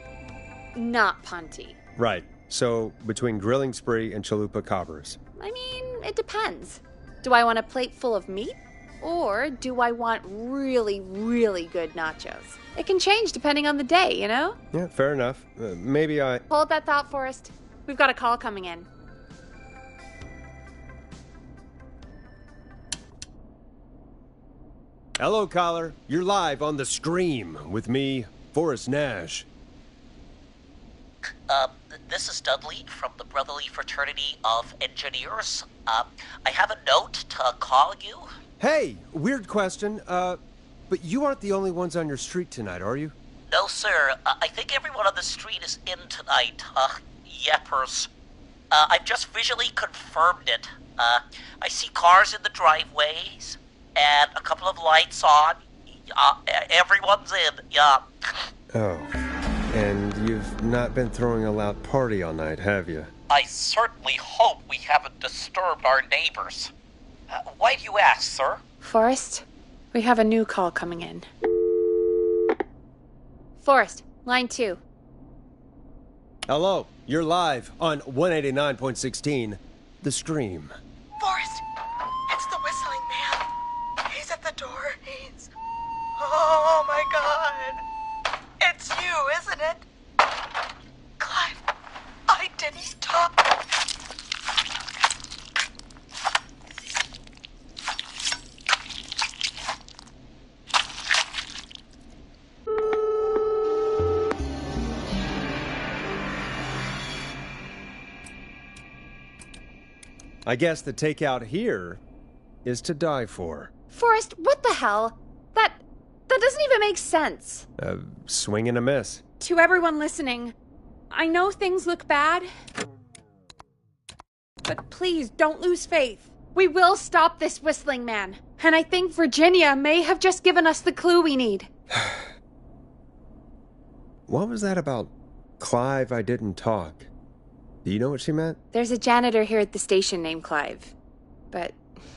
not Ponte. Right. So, between Grilling Spree and Chalupa Cabras. I mean, it depends. Do I want a plate full of meat? Or do I want really, really good nachos? It can change depending on the day, you know? Yeah, fair enough. Maybe I... Hold that thought, Forrest. We've got a call coming in. Hello, caller. You're live on The Scream with me, Forrest Nash. This is Dudley from the Brotherly Fraternity of Engineers. I have a note to call you. Hey, weird question. But you aren't the only ones on your street tonight, are you? No, sir. I think everyone on the street is in tonight. Yeppers. I've just visually confirmed it. I see cars in the driveways, and a couple of lights on. Everyone's in, yeah. Oh. And you've not been throwing a loud party all night, have you? I certainly hope we haven't disturbed our neighbors. Why do you ask, sir? Forrest, we have a new call coming in. Forrest, line 2. Hello, you're live on 189.16, The Scream. Forrest, it's the whistling man. He's at the door. He's... Oh, my God. It's you, isn't it? Clive, I didn't talk. I guess the takeout here is to die for. Forrest, what the hell? That doesn't even make sense. Swing and a miss. To everyone listening, I know things look bad, but please don't lose faith. We will stop this whistling man, and I think Virginia may have just given us the clue we need. What was that about Clive I didn't talk? Do you know what she meant? There's a janitor here at the station named Clive, but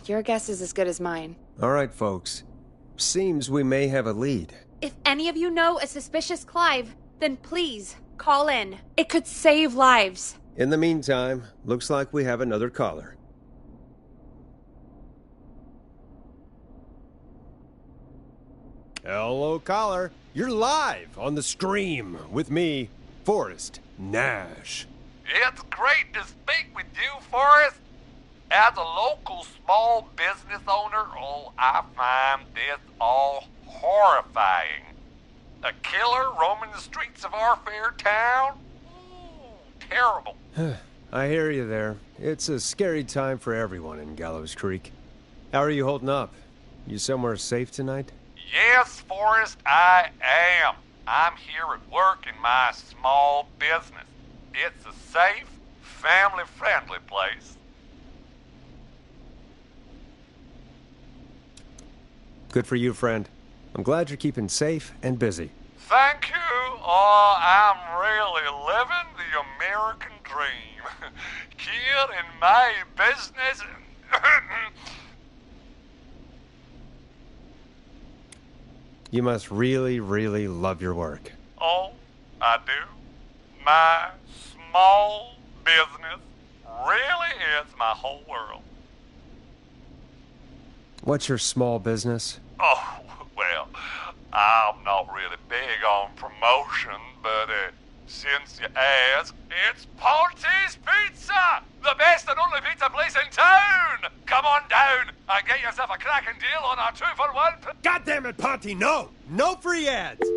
your guess is as good as mine. All right, folks. Seems we may have a lead. If any of you know a suspicious Clive, then please call in. It could save lives. In the meantime, looks like we have another caller. Hello, caller. You're live on The Scream with me, Forrest Nash. It's great to speak with you, Forrest. As a local small business owner, I find this all horrifying. A killer roaming the streets of our fair town? Ooh, terrible. I hear you there. It's a scary time for everyone in Gallows Creek. How are you holding up? You somewhere safe tonight? Yes, Forrest, I am. I'm here at work in my small business. It's a safe, family-friendly place. Good for you, friend. I'm glad you're keeping safe and busy. Thank you. I'm really living the American dream. Here in my business. You must really, really love your work. Oh, I do. My small business really is my whole world. What's your small business? Oh, well, I'm not really big on promotion, but since you ask, it's Ponty's Pizza! The best and only pizza place in town! Come on down and get yourself a cracking deal on our 2-for-1. God damn it, Ponty, no! No free ads!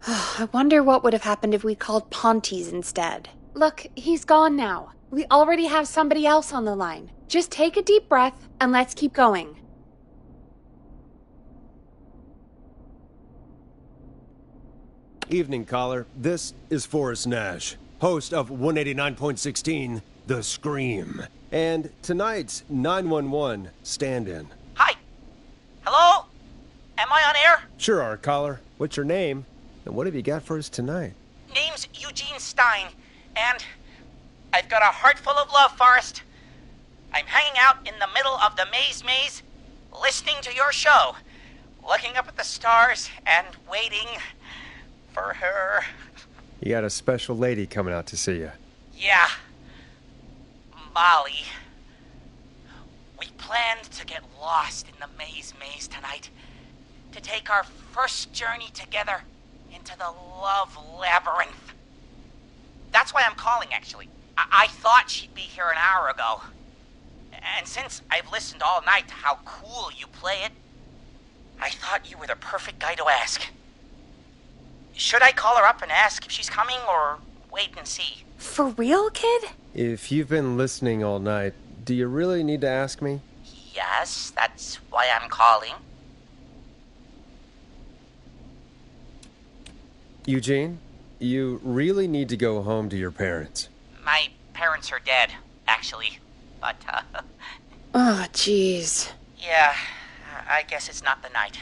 I wonder what would have happened if we called Ponty's instead. Look, he's gone now. We already have somebody else on the line. Just take a deep breath and let's keep going. Evening, caller. This is Forrest Nash, host of 189.16, The Scream. And tonight's 911 stand-in. Hi. Hello? Am I on air? Sure are, caller. What's your name? And what have you got for us tonight? Name's Eugene Stein, and I've got a heart full of love, Forrest. I'm hanging out in the middle of the maze, listening to your show, looking up at the stars and waiting for her. You got a special lady coming out to see you. Yeah. Molly. planned to get lost in the maze tonight. To take our first journey together into the love labyrinth. That's why I'm calling, actually. I thought she'd be here an hour ago. And since I've listened all night to how cool you play it, I thought you were the perfect guy to ask. Should I call her up and ask if she's coming, or wait and see? For real, kid? If you've been listening all night, do you really need to ask me? Yes, that's why I'm calling. Eugene, you really need to go home to your parents. My parents are dead, actually. But, Oh, jeez. yeah, I guess it's not the night.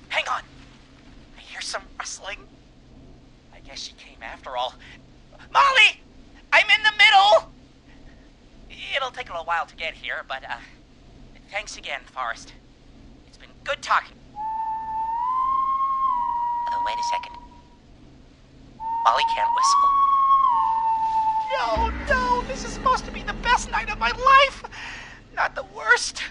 Hang on. I hear some rustling. I guess she came after all. Molly! I'm in the middle! It'll take a little while to get here, but, thanks again, Forrest. It's been good talking. Oh, wait a second. Molly can't whistle. No, this is supposed to be the best night of my life! Not the worst.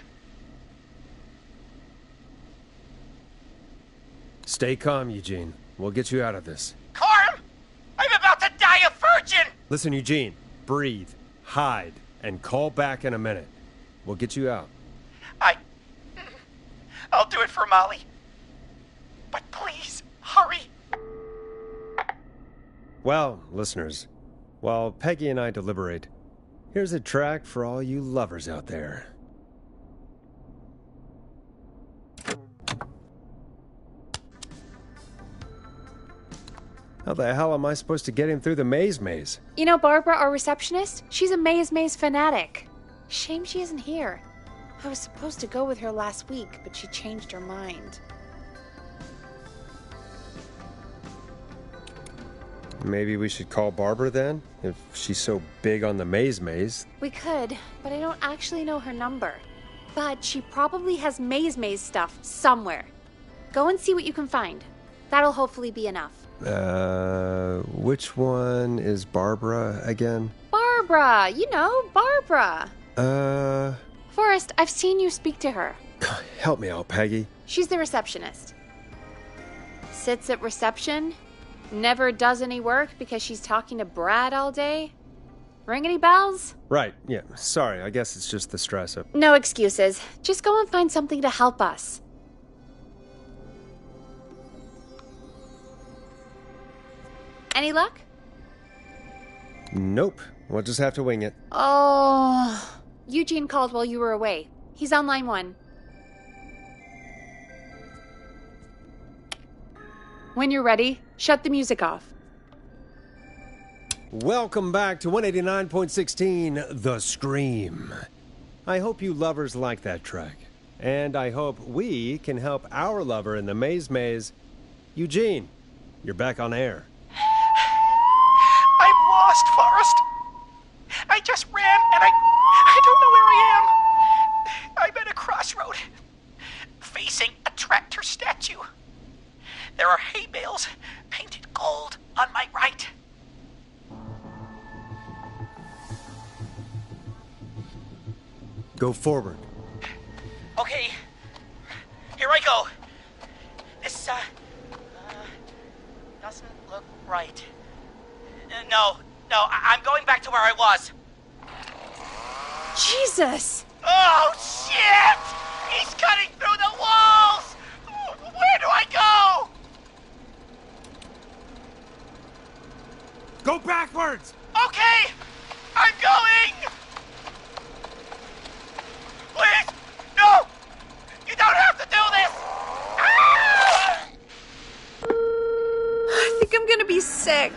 Stay calm, Eugene. We'll get you out of this. Carm! I'm about to die a virgin! Listen, Eugene, breathe, hide, and call back in a minute. We'll get you out. I'll do it for Molly. But please, hurry. Well, listeners, while Peggy and I deliberate, here's a track for all you lovers out there. How the hell am I supposed to get him through the maze? You know Barbara, our receptionist? She's a maze fanatic. Shame she isn't here. I was supposed to go with her last week, but she changed her mind. Maybe we should call Barbara then, if she's so big on the maze. We could, but I don't actually know her number. But she probably has maze stuff somewhere. Go and see what you can find. That'll hopefully be enough. Which one is Barbara again? Barbara! You know, Barbara! Forrest, I've seen you speak to her. Help me out, Peggy. She's the receptionist. Sits at reception, never does any work because she's talking to Brad all day. Ring any bells? Right, yeah, sorry, I guess it's just the stress of... No excuses. Just go and find something to help us. Any luck? Nope, we'll just have to wing it. Oh, Eugene called while you were away. He's on line 1. When you're ready, shut the music off. Welcome back to 189.16, The Scream. I hope you lovers like that track. And I hope we can help our lover in the maze. Eugene, you're back on air. I'm lost, Forrest. I just ran and I don't know where I am. I'm at a crossroad, facing a tractor statue. There are hay bales painted gold on my right. Go forward. Okay, here I go. This, doesn't look right. No, I'm going back to where I was. Jesus! Oh, shit! He's cutting through the walls! Where do I go? Go backwards! Okay, I'm going! Please, no! You don't have to do this! Ah! I think I'm gonna be sick.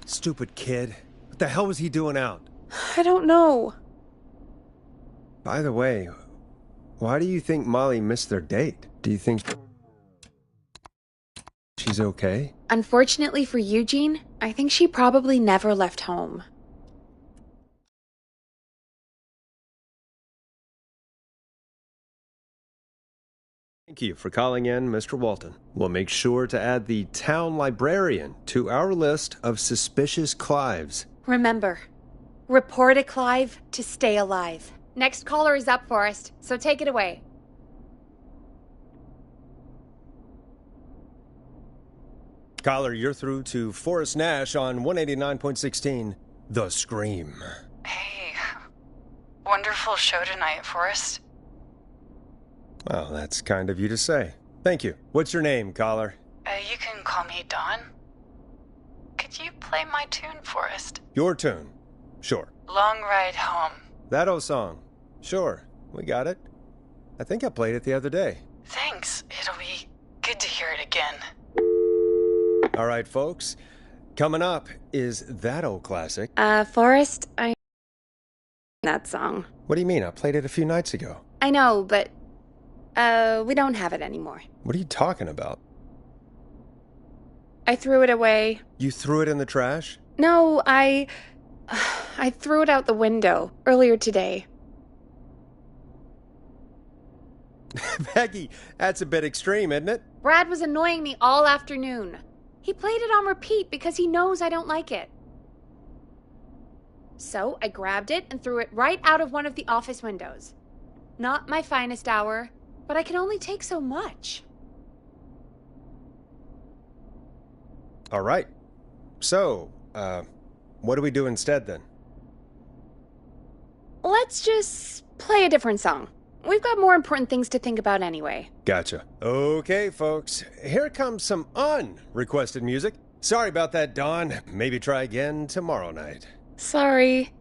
Stupid kid. What the hell was he doing out? I don't know. By the way, why do you think Molly missed their date? Do you think she's okay? Unfortunately for Eugene, I think she probably never left home. Thank you for calling in, Mr. Walton. We'll make sure to add the town librarian to our list of suspicious Clives. Remember, report a Clive to stay alive. Next caller is up, Forrest, so take it away. Caller, you're through to Forrest Nash on 189.16, The Scream. Hey, wonderful show tonight, Forrest. Well, that's kind of you to say. Thank you. What's your name, caller? You can call me Dawn. Could you play my tune, Forrest? Your tune. Sure. Long Ride Home. That old song. Sure. We got it. I think I played it the other day. Thanks. It'll be good to hear it again. All right, folks. Coming up is that old classic. Forrest, that song. What do you mean? I played it a few nights ago. I know, but, we don't have it anymore. What are you talking about? I threw it away. You threw it in the trash? No, I threw it out the window earlier today. Peggy, that's a bit extreme, isn't it? Brad was annoying me all afternoon. He played it on repeat because he knows I don't like it. So I grabbed it and threw it right out of one of the office windows. Not my finest hour, but I can only take so much. All right. So, what do we do instead then? Let's just play a different song. We've got more important things to think about anyway. Gotcha. Okay, folks. Here comes some unrequested music. Sorry about that, Dawn. Maybe try again tomorrow night. Sorry.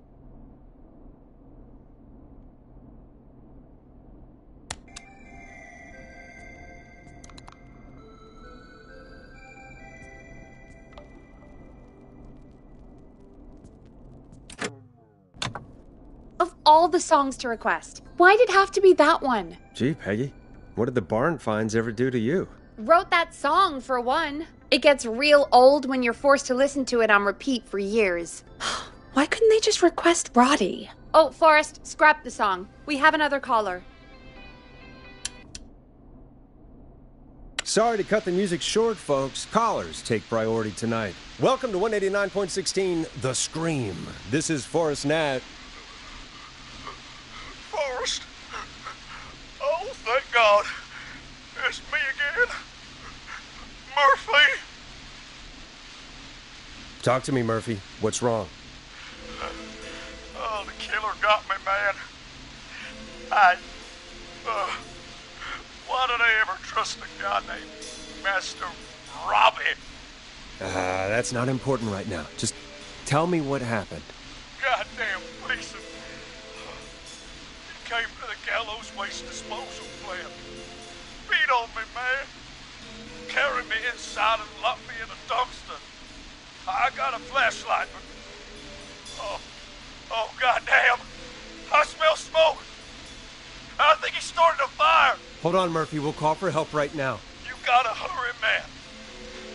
Of all the songs to request, why did it have to be that one? Gee, Peggy, what did the barn finds ever do to you? Wrote that song, for one. It gets real old when you're forced to listen to it on repeat for years. Why couldn't they just request Roddy? Oh, Forrest, scrap the song. We have another caller. Sorry to cut the music short, folks. Callers take priority tonight. Welcome to 189.16, The Scream. This is Forrest Nash. Forrest? Oh, thank God. It's me again. Murphy. Talk to me, Murphy. What's wrong? Oh, the killer got me, man. Why did I ever trust a guy named Master Robbie? That's not important right now. Just tell me what happened. Goddamn Mason. He came to the gallows waste disposal plant. Beat on me, man. Carried me inside and locked me in a dumpster. I got a flashlight, but... Oh, goddamn. I smell smoke. I think he started a fire. Hold on, Murphy. We'll call for help right now. You gotta hurry, man.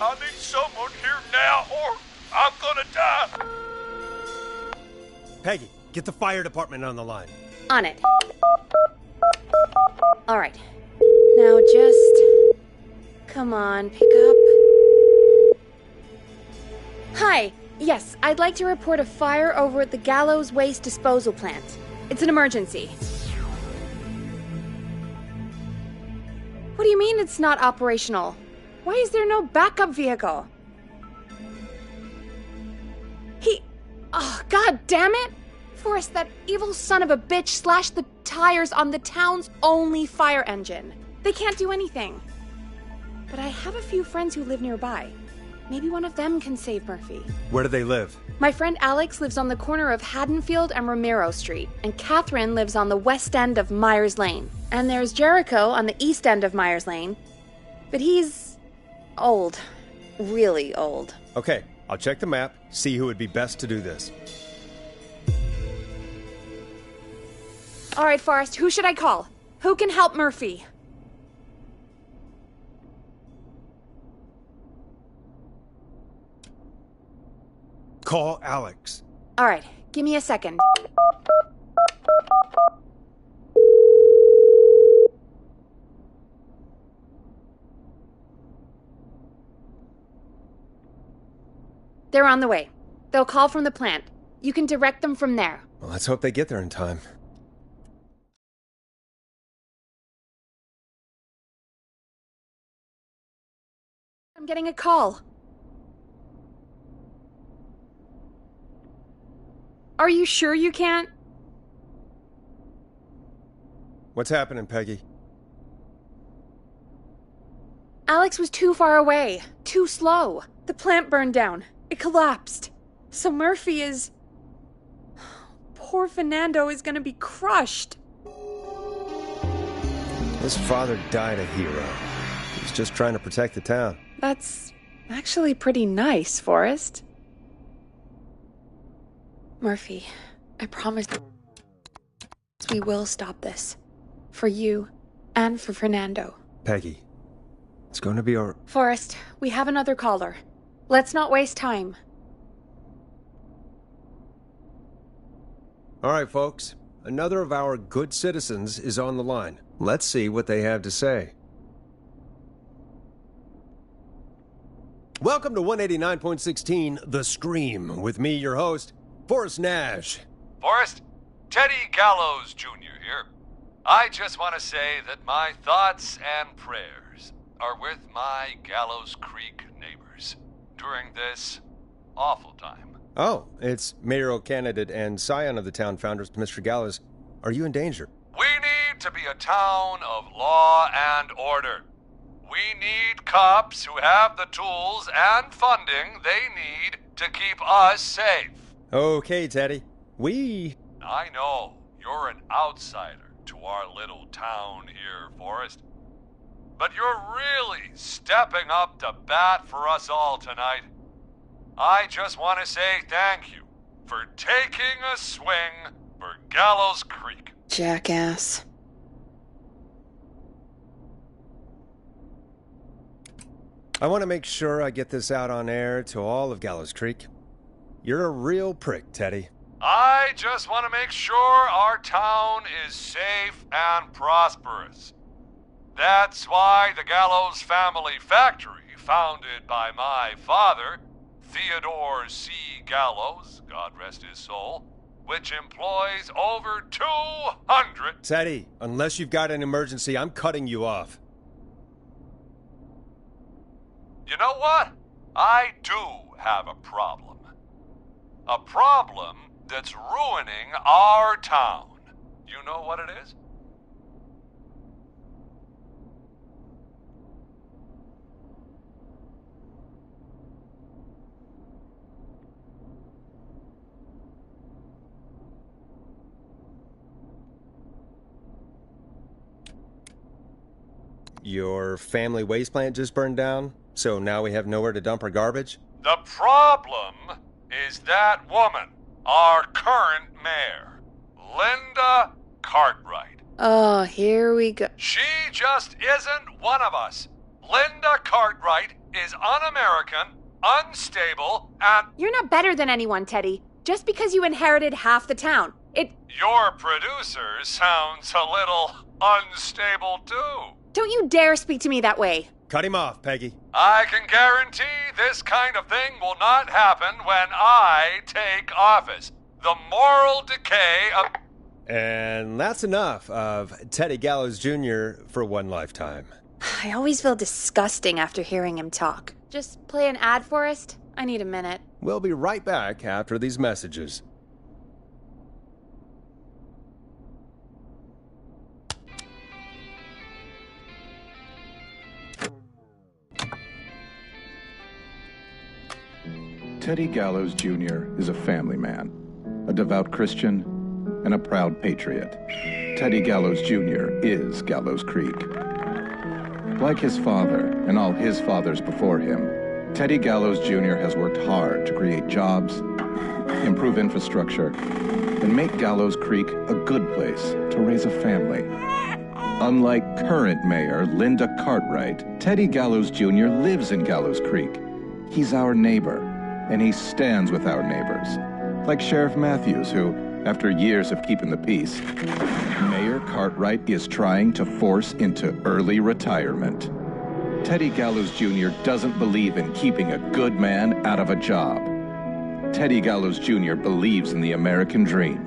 I need someone here now or I'm gonna die. Peggy, get the fire department on the line. On it. All right. Now just... Come on, pick up. Hi. Yes, I'd like to report a fire over at the Gallows Waste Disposal Plant. It's an emergency. What do you mean it's not operational? Why is there no backup vehicle? Oh, god damn it! Forrest, that evil son of a bitch slashed the tires on the town's only fire engine. They can't do anything. But I have a few friends who live nearby. Maybe one of them can save Murphy. Where do they live? My friend Alex lives on the corner of Haddonfield and Romero Street, and Catherine lives on the west end of Myers Lane. And there's Jericho on the east end of Myers Lane. But he's... old. Really old. Okay, I'll check the map, see who would be best to do this. All right, Forrest, who should I call? Who can help Murphy? Call Alex. All right, give me a second. They're on the way. They'll call from the plant. You can direct them from there. Well, let's hope they get there in time. I'm getting a call. Are you sure you can't? What's happening, Peggy? Alex was too far away. Too slow. The plant burned down. It collapsed. So Murphy is... Poor Fernando is gonna be crushed. His father died a hero. He was just trying to protect the town. That's actually pretty nice, Forrest. Murphy, I promise we will stop this. For you and for Fernando. Peggy, it's going to be all... Forrest, we have another caller. Let's not waste time. All right, folks. Another of our good citizens is on the line. Let's see what they have to say. Welcome to 189.16, The Scream, with me, your host, Forrest Nash. Forrest, Teddy Gallows Jr. here. I just want to say that my thoughts and prayers are with my Gallows Creek neighbors during this awful time. Oh, it's mayoral candidate and scion of the town founders, Mr. Gallows. Are you in danger? We need to be a town of law and order. We need cops who have the tools and funding they need to keep us safe. Okay, Teddy. I know you're an outsider to our little town here, Forrest. But you're really stepping up to bat for us all tonight. I just want to say thank you for taking a swing for Gallows Creek. Jackass. I want to make sure I get this out on air to all of Gallows Creek. You're a real prick, Teddy. I just want to make sure our town is safe and prosperous. That's why the Gallows Family Factory, founded by my father, Theodore C. Gallows, God rest his soul, which employs over 200... Teddy, unless you've got an emergency, I'm cutting you off. You know what? I do have a problem. A problem that's ruining our town. You know what it is? Your family waste plant just burned down, so now we have nowhere to dump our garbage? The problem is that woman, our current mayor, Linda Cartwright. Oh, here we go. She just isn't one of us. Linda Cartwright is un-American, unstable, and... You're not better than anyone, Teddy. Just because you inherited half the town. Your producer sounds a little unstable, too. Don't you dare speak to me that way. Cut him off, Peggy. I can guarantee this kind of thing will not happen when I take office. The moral decay of... And that's enough of Teddy Gallows Jr. for one lifetime. I always feel disgusting after hearing him talk. Just play an ad, Forrest. I need a minute. We'll be right back after these messages. Teddy Gallows Jr. is a family man, a devout Christian, and a proud patriot. Teddy Gallows Jr. is Gallows Creek. Like his father and all his fathers before him, Teddy Gallows Jr. has worked hard to create jobs, improve infrastructure, and make Gallows Creek a good place to raise a family. Unlike current mayor Linda Cartwright, Teddy Gallows Jr. lives in Gallows Creek. He's our neighbor, and he stands with our neighbors. Like Sheriff Matthews, who, after years of keeping the peace, Mayor Cartwright is trying to force into early retirement. Teddy Gallows Jr. doesn't believe in keeping a good man out of a job. Teddy Gallows Jr. believes in the American dream.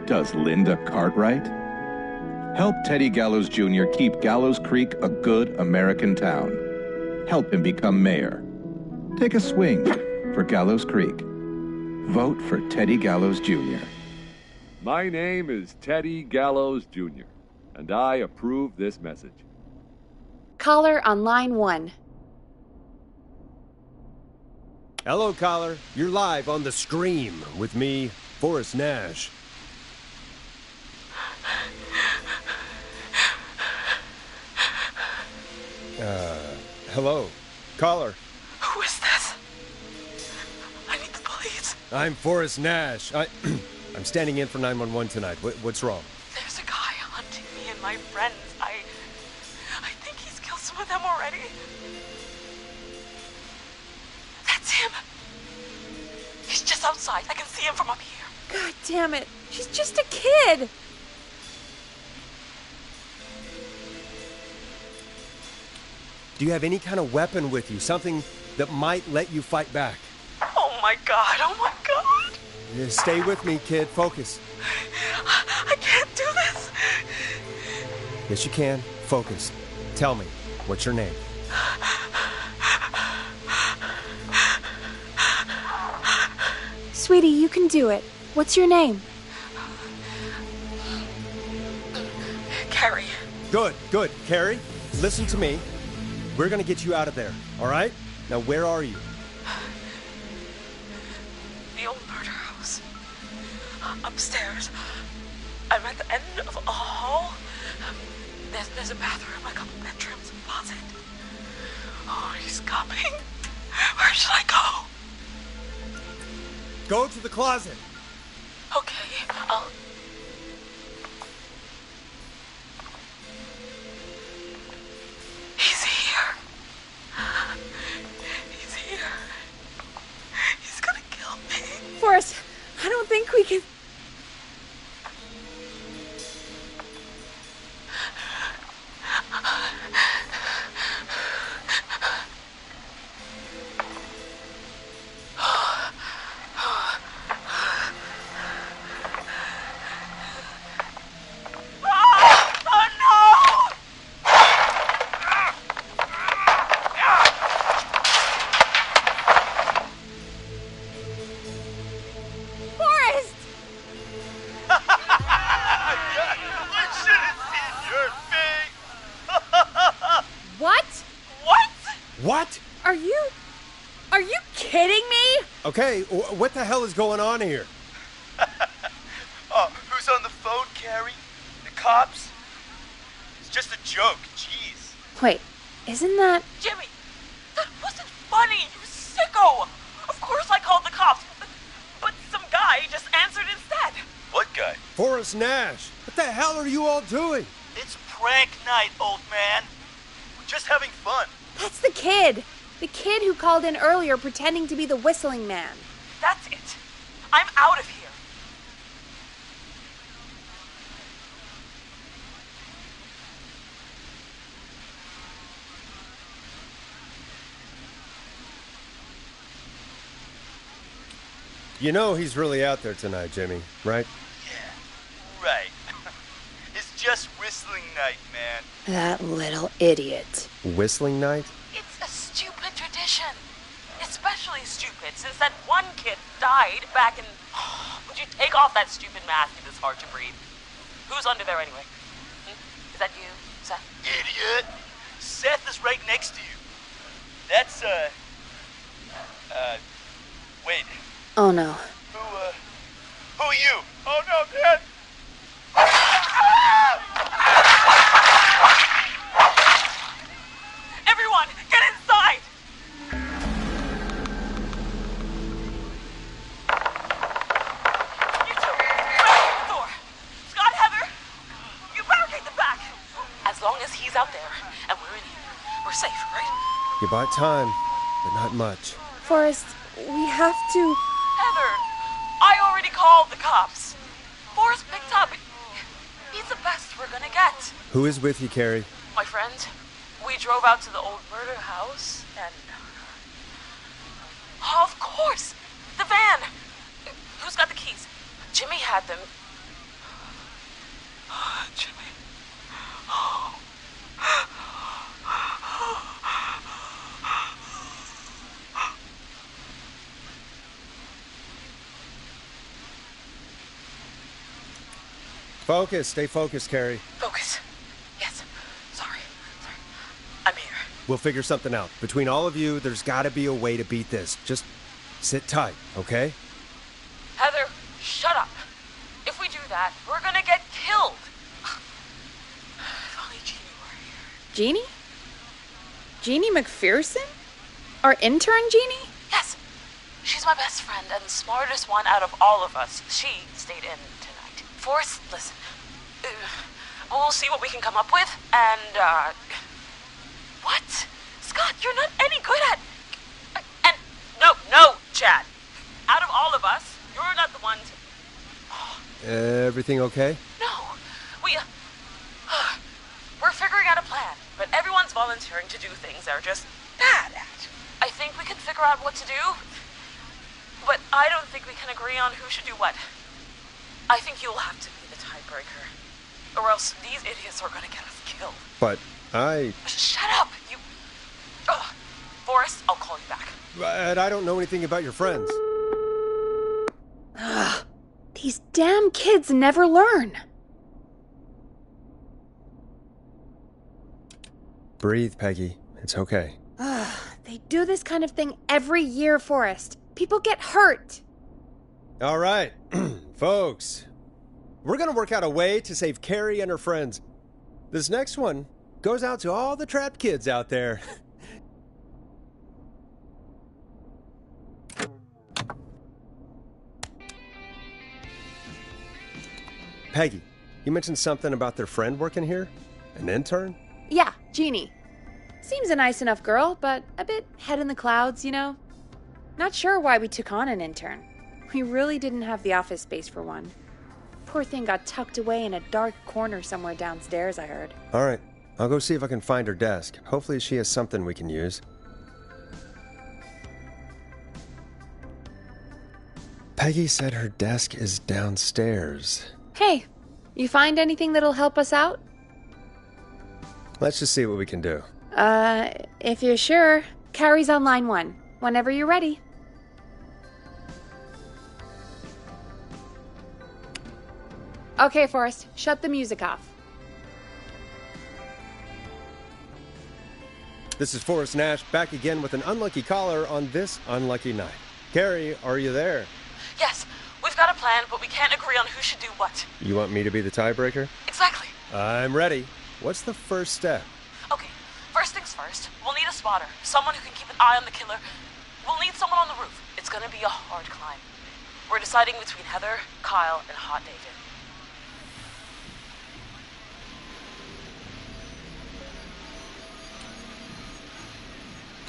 Does Linda Cartwright? Help Teddy Gallows Jr. keep Gallows Creek a good American town. Help him become mayor. Take a swing for Gallows Creek. Vote for Teddy Gallows Jr. My name is Teddy Gallows Jr., and I approve this message. Caller on line 1. Hello, caller. You're live on the Scream with me, Forrest Nash. Hello, caller. Who is this? I need the police. I'm Forrest Nash. I'm standing in for 911 tonight. What's wrong? There's a guy hunting me and my friends. I think he's killed some of them already. That's him. He's just outside. I can see him from up here. God damn it. She's just a kid. Do you have any kind of weapon with you? Something that might let you fight back? Oh my god. Oh my god. Yeah, stay with me, kid. Focus. I can't do this. Yes, you can. Focus. Tell me, what's your name? Sweetie, you can do it. What's your name? Carrie. Good. Carrie, listen to me. We're gonna get you out of there, all right? Now, where are you? The old murder house. Upstairs. I'm at the end of a hall. There's a bathroom, a couple bedrooms, a closet. Oh, he's coming. Where should I go? Go to the closet. Okay, I'll... He's here. He's here. He's gonna kill me. Forrest, I don't think we can... Are you kidding me? Okay, what the hell is going on here? Oh, who's on the phone, Carrie? The cops? It's just a joke, jeez. Wait, isn't that... Jimmy, that wasn't funny, you sicko! Of course I called the cops, but some guy just answered instead. What guy? Forrest Nash. What the hell are you all doing? It's prank night, old man. We're just having fun. That's the kid. The kid who called in earlier pretending to be the whistling man. That's it. I'm out of here. You know he's really out there tonight, Jimmy, right? Yeah, right. It's just whistling night, man. That little idiot. Whistling night? It's a stupid tradition. Especially stupid since that one kid died back in... Would you take off that stupid mask if it's hard to breathe? Who's under there anyway? Is that you, Seth? Idiot! Seth is right next to you. That's, wait. Oh, no. Who are you? Oh, no, man! Everyone, get inside! You two, barricade the door. Scott, Heather, you barricade the back. As long as he's out there and we're in here, we're safe, right? You bought time, but not much. Forrest, we have to... Heather, I already called the cops. Forrest picked up. He's the best we're gonna get. Who is with you, Carrie? My friend, we drove out to the old murder house and... Oh, of course! The van! Jimmy had them. Jimmy. Focus. Stay focused, Carrie. Focus. Yes. Sorry. I'm here. We'll figure something out. Between all of you, there's got to be a way to beat this. Just sit tight, okay? Heather, shut up. If we do that, we're gonna get killed. If only Jeannie were here. Jeannie? Jeannie McPherson? Our intern Jeannie? Yes. She's my best friend and the smartest one out of all of us. She stayed in tonight. Forrest, listen. We'll see what we can come up with, and, What? Scott, you're not any good at... And... No, Chad. Out of all of us, you're not the one to... Everything okay? No. We're figuring out a plan, but everyone's volunteering to do things they're just bad at. I think we can figure out what to do, but I don't think we can agree on who should do what. I think you'll have to be the tiebreaker, or else these idiots are gonna get us killed. But Shut up, you... Forrest, I'll call you back. But I don't know anything about your friends. Ugh, these damn kids never learn. Breathe, Peggy. It's okay. Ugh, they do this kind of thing every year, Forrest. People get hurt. All right, folks. We're gonna work out a way to save Carrie and her friends. This next one goes out to all the trapped kids out there. Peggy, you mentioned something about their friend working here? An intern? Yeah, Jeannie. Seems a nice enough girl, but a bit head in the clouds, you know? Not sure why we took on an intern. We really didn't have the office space for one. Poor thing got tucked away in a dark corner somewhere downstairs, I heard. All right, I'll go see if I can find her desk. Hopefully she has something we can use. Peggy said her desk is downstairs. Hey, you find anything that'll help us out? Let's just see what we can do. If you're sure, Carrie's on line 1. Whenever you're ready. Okay, Forrest, shut the music off. This is Forrest Nash, back again with an unlucky caller on this unlucky night. Carrie, are you there? Yes, we've got a plan, but we can't agree on who should do what. You want me to be the tiebreaker? Exactly. I'm ready. What's the first step? Okay, first things first, we'll need a spotter. Someone who can keep an eye on the killer. We'll need someone on the roof. It's gonna be a hard climb. We're deciding between Heather, Kyle, and Hot David.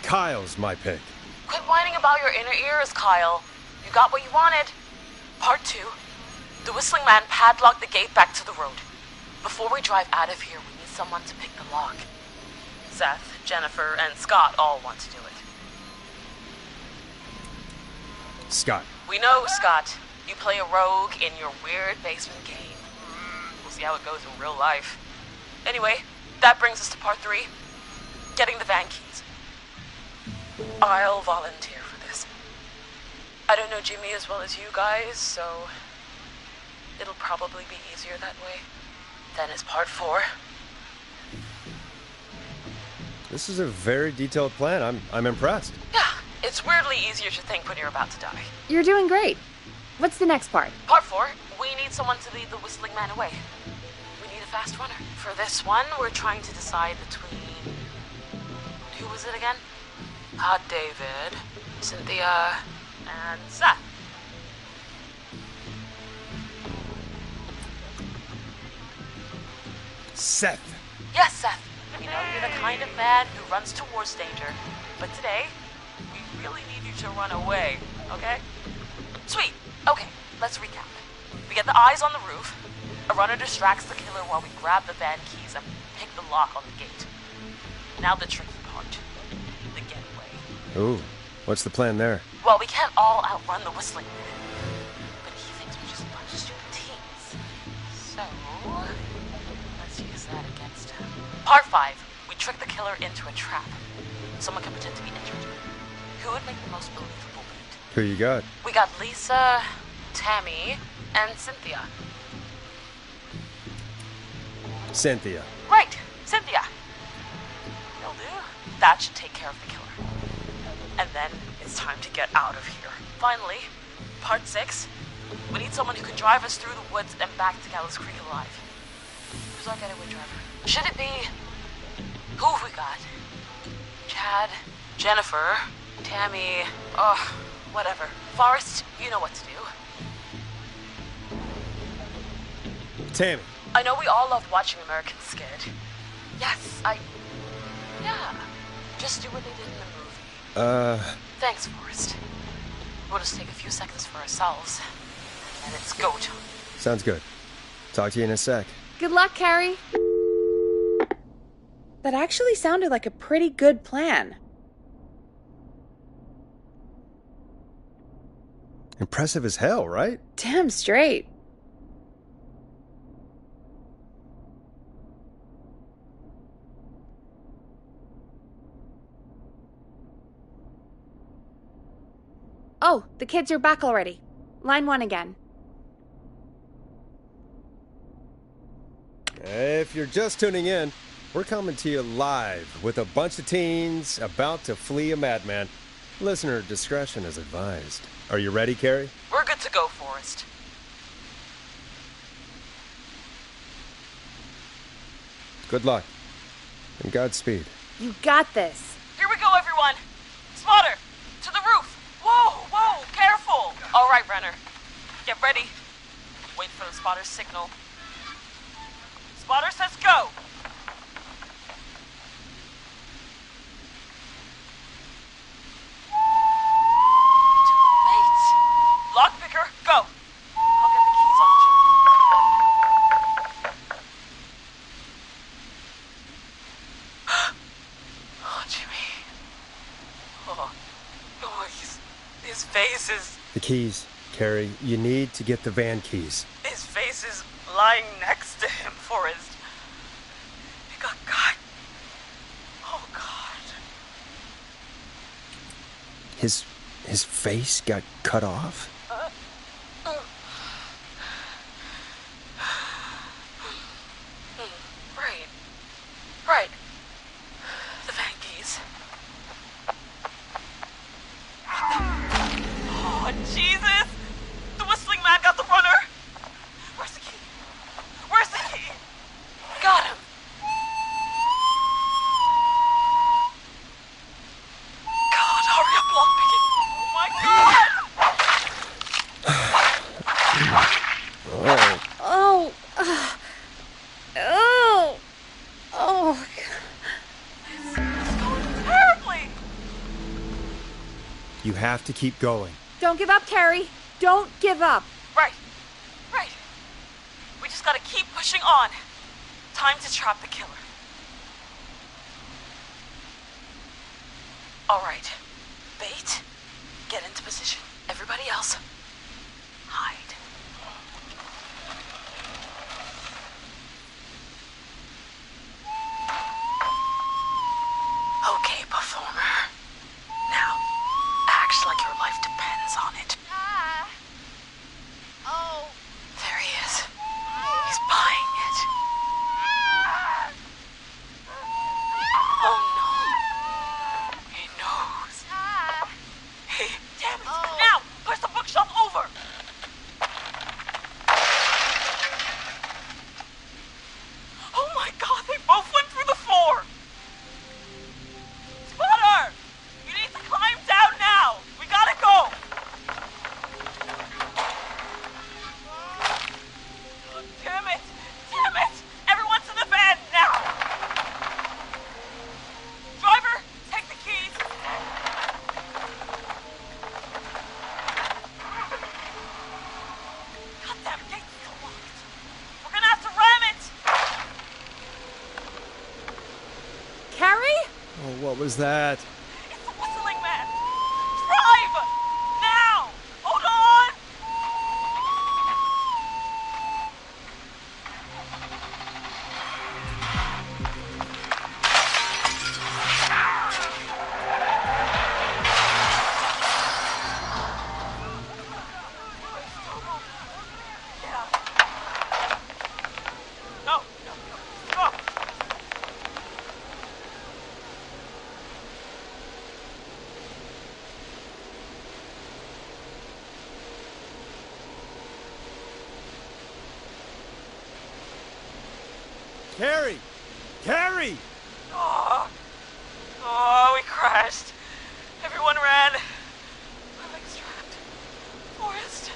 Kyle's my pick. Quit whining about your inner ears, Kyle. You got what you wanted. Part 2. The Whistling Man padlocked the gate back to the road. Before we drive out of here, we need someone to pick the lock. Seth, Jennifer, and Scott all want to do it. Scott. We know, Scott. You play a rogue in your weird basement game. We'll see how it goes in real life. Anyway, that brings us to part 3. Getting the van keys. I'll volunteer for this. I don't know Jimmy as well as you guys, so it'll probably be easier that way. Then is part 4. This is a very detailed plan. I'm impressed. Yeah, it's weirdly easier to think when you're about to die. You're doing great. What's the next part? Part 4, we need someone to lead the Whistling Man away. We need a fast runner. For this one, we're trying to decide between... Who was it again? Hot David, Cynthia, and Seth. Seth. Yes, Seth. We know you're the kind of man who runs towards danger. But today, we really need you to run away, okay? Sweet. Okay, let's recap. We get the eyes on the roof. A runner distracts the killer while we grab the van keys and pick the lock on the gate. Now the tricky part. The getaway. Ooh, what's the plan there? Well, we can't all outrun the Whistling Man. But he thinks we're just a bunch of Let's use that against him. Part 5. We trick the killer into a trap. Someone can pretend to be injured. Who would make the most believable lead? Who you got? We got Lisa, Tammy, and Cynthia. Cynthia. Right, Cynthia. Will do. That should take care of the killer. And then it's time to get out of here. Finally, part 6. We need someone who can drive us through the woods and back to Gallows Creek alive. Who's our getaway driver? Should it be... Who have we got? Chad, Jennifer, Tammy, whatever. Forrest, you know what to do. Tammy. I know we all loved watching American Skid. Yes, yeah. Just do what they did in the movie. Thanks, Forrest. We'll just take a few seconds for ourselves. And it's go time. Sounds good. Talk to you in a sec. Good luck, Carrie. That actually sounded like a pretty good plan. Impressive as hell, right? Damn straight. Oh, the kids are back already. Line 1 again. If you're just tuning in, we're coming to you live with a bunch of teens about to flee a madman. Listener discretion is advised. Are you ready, Carrie? We're good to go, Forrest. Good luck. And Godspeed. You got this. Here we go, everyone. Spotter, to the roof. Whoa, careful. All right, Renner. Get ready. Wait for the spotter's signal. Spotter says go. Wait. Lockpicker, go. I'll get the keys off Jimmy. Oh, Jimmy. Oh, his face is... The keys, Carrie. You need to get the van keys. His face is lying next to him, Forrest. He got cut. Oh, God. His face got cut off? Right. The van keys. Oh, Jesus! The whistling man got the runner! Where's the key? Where's the key? Got him! God, hurry up, lockpicking! Oh my God! Oh. This is going terribly! You have to keep going. Don't give up, Carrie. Don't give up. Right. We just gotta keep pushing on. Time to trap the killer. All right. Bait. Get into position. Everybody else, hide. Okay, performer. Now, act like your life depends on it. There he is. He's buying it. Oh no. He knows. Hey, damn it. Now, push the bookshelf over. Oh my God, they both went through the floor. Spotter! You need to climb down now. We gotta go. Damn it! Everyone's in the van now! Driver, take the keys! Goddamn gate's still locked. We're gonna have to ram it! Carrie? Oh, what was that? It's the whistling man! Drive! Now! Hold on! Carrie! Carrie! Oh, we crashed. Everyone ran. My leg's trapped. Forrest.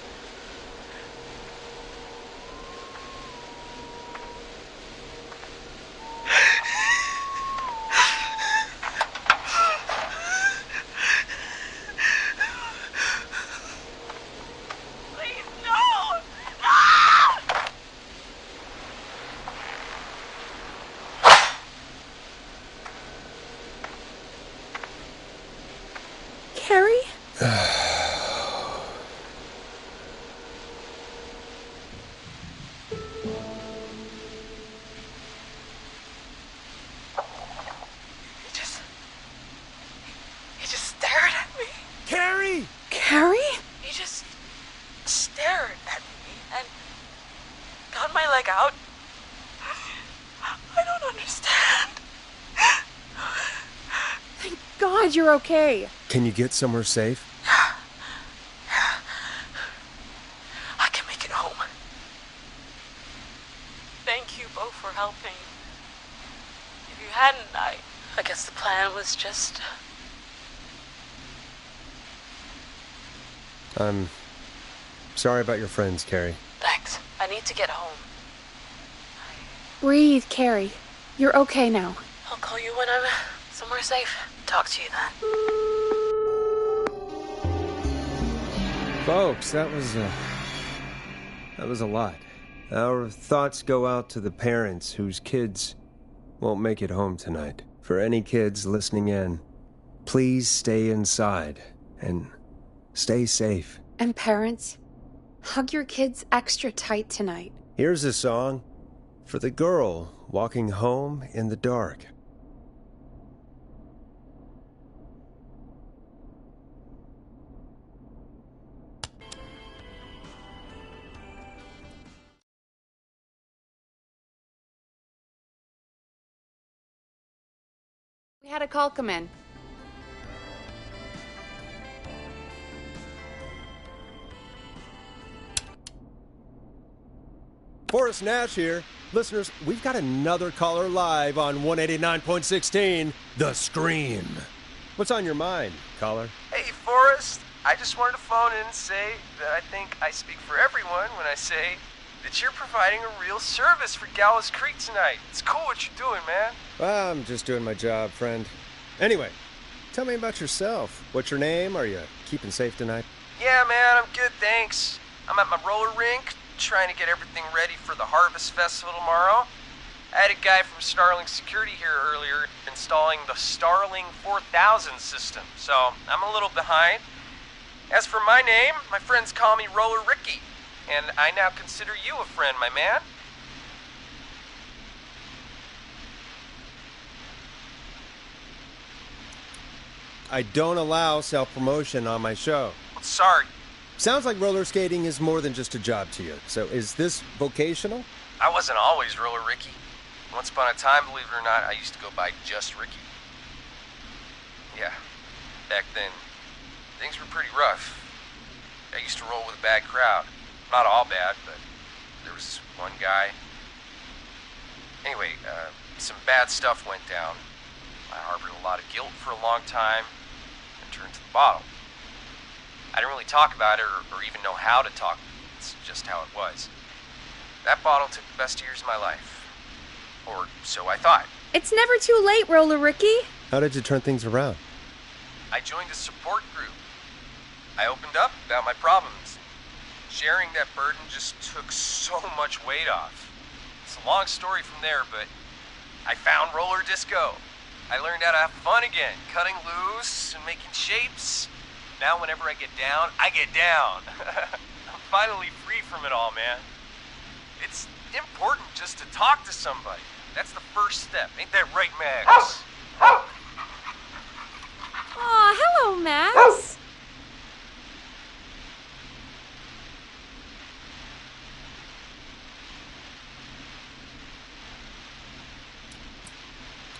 Please, no! No! Carrie? He just stared at me. Carrie! Carrie? He just stared at me and got my leg out. I don't understand. Thank God you're okay. Can you get somewhere safe? I can make it home. Thank you both for helping. If you hadn't, I guess the plan was just... I'm sorry about your friends, Carrie. Thanks. I need to get home. Breathe, Carrie. You're okay now. I'll call you when I'm somewhere safe. Talk to you then. Folks, that was a lot. Our thoughts go out to the parents whose kids won't make it home tonight. For any kids listening in, please stay inside and stay safe. And parents, hug your kids extra tight tonight. Here's a song for the girl walking home in the dark. We had a call come in. Forrest Nash here. Listeners, we've got another caller live on 189.16, The Scream. What's on your mind, caller? Hey, Forrest. I just wanted to phone in and say that I think I speak for everyone when I say that you're providing a real service for Gallows Creek tonight. It's cool what you're doing, man. Well, I'm just doing my job, friend. Anyway, tell me about yourself. What's your name? Are you keeping safe tonight? Yeah, man, I'm good, thanks. I'm at my roller rink, trying to get everything ready for the Harvest Festival tomorrow. I had a guy from Starling Security here earlier installing the Starling 4000 system, so I'm a little behind. As for my name, my friends call me Roller Ricky, and I now consider you a friend, my man. I don't allow self-promotion on my show. Sorry. Sounds like roller skating is more than just a job to you. So is this vocational? I wasn't always Roller Ricky. Once upon a time, believe it or not, I used to go by just Ricky. Yeah, back then, things were pretty rough. I used to roll with a bad crowd. Not all bad, but there was one guy. Anyway, some bad stuff went down. I harbored a lot of guilt for a long time and turned to the bottle. I didn't really talk about it or even know how to talk. It's just how it was. That bottle took the best years of my life. Or so I thought. It's never too late, Roller Ricky. How did you turn things around? I joined a support group. I opened up about my problems. Sharing that burden just took so much weight off. It's a long story from there, but I found roller disco. I learned how to have fun again, cutting loose and making shapes. Now whenever I get down, I get down. I'm finally free from it all, man. It's important just to talk to somebody. That's the first step. Ain't that right, Max? Aw, hello, Max.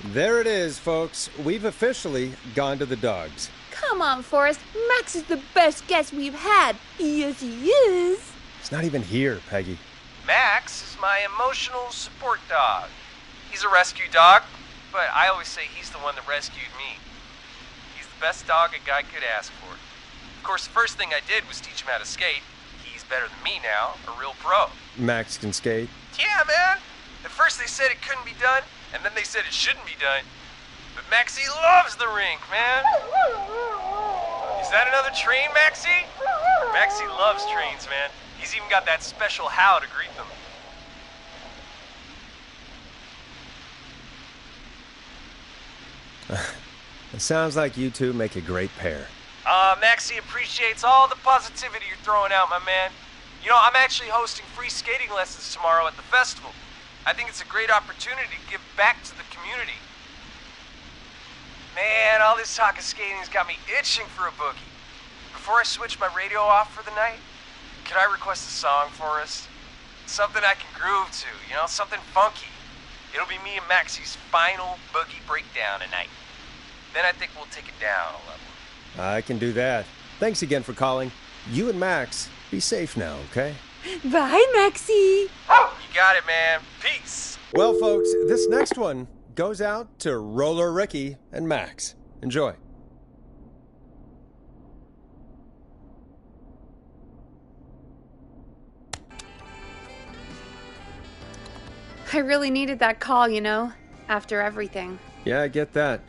There it is, folks. We've officially gone to the dogs. Come on, Forrest. Max is the best guest we've had. Yes, he is. He's not even here, Peggy. Max is my emotional support dog. He's a rescue dog, but I always say he's the one that rescued me. He's the best dog a guy could ask for. Of course, the first thing I did was teach him how to skate. He's better than me now, a real pro. Max can skate? Yeah, man. At first they said it couldn't be done, and then they said it shouldn't be done. But Maxie loves the rink, man. Is that another train, Maxie? Maxie loves trains, man. He's even got that special howl to greet them. It sounds like you two make a great pair. Maxie appreciates all the positivity you're throwing out, my man. You know, I'm actually hosting free skating lessons tomorrow at the festival. I think it's a great opportunity to give back to the community. Man, all this talk of skating's got me itching for a boogie. Before I switch my radio off for the night, could I request a song for us? Something I can groove to, you know, something funky. It'll be me and Maxie's final boogie breakdown tonight. Then I think we'll take it down a level. I can do that. Thanks again for calling. You and Max, be safe now, okay? Bye, Maxie. You got it, man. Peace. Well, folks, this next one goes out to Roller Ricky and Max. Enjoy. I really needed that call, you know, after everything. Yeah, I get that.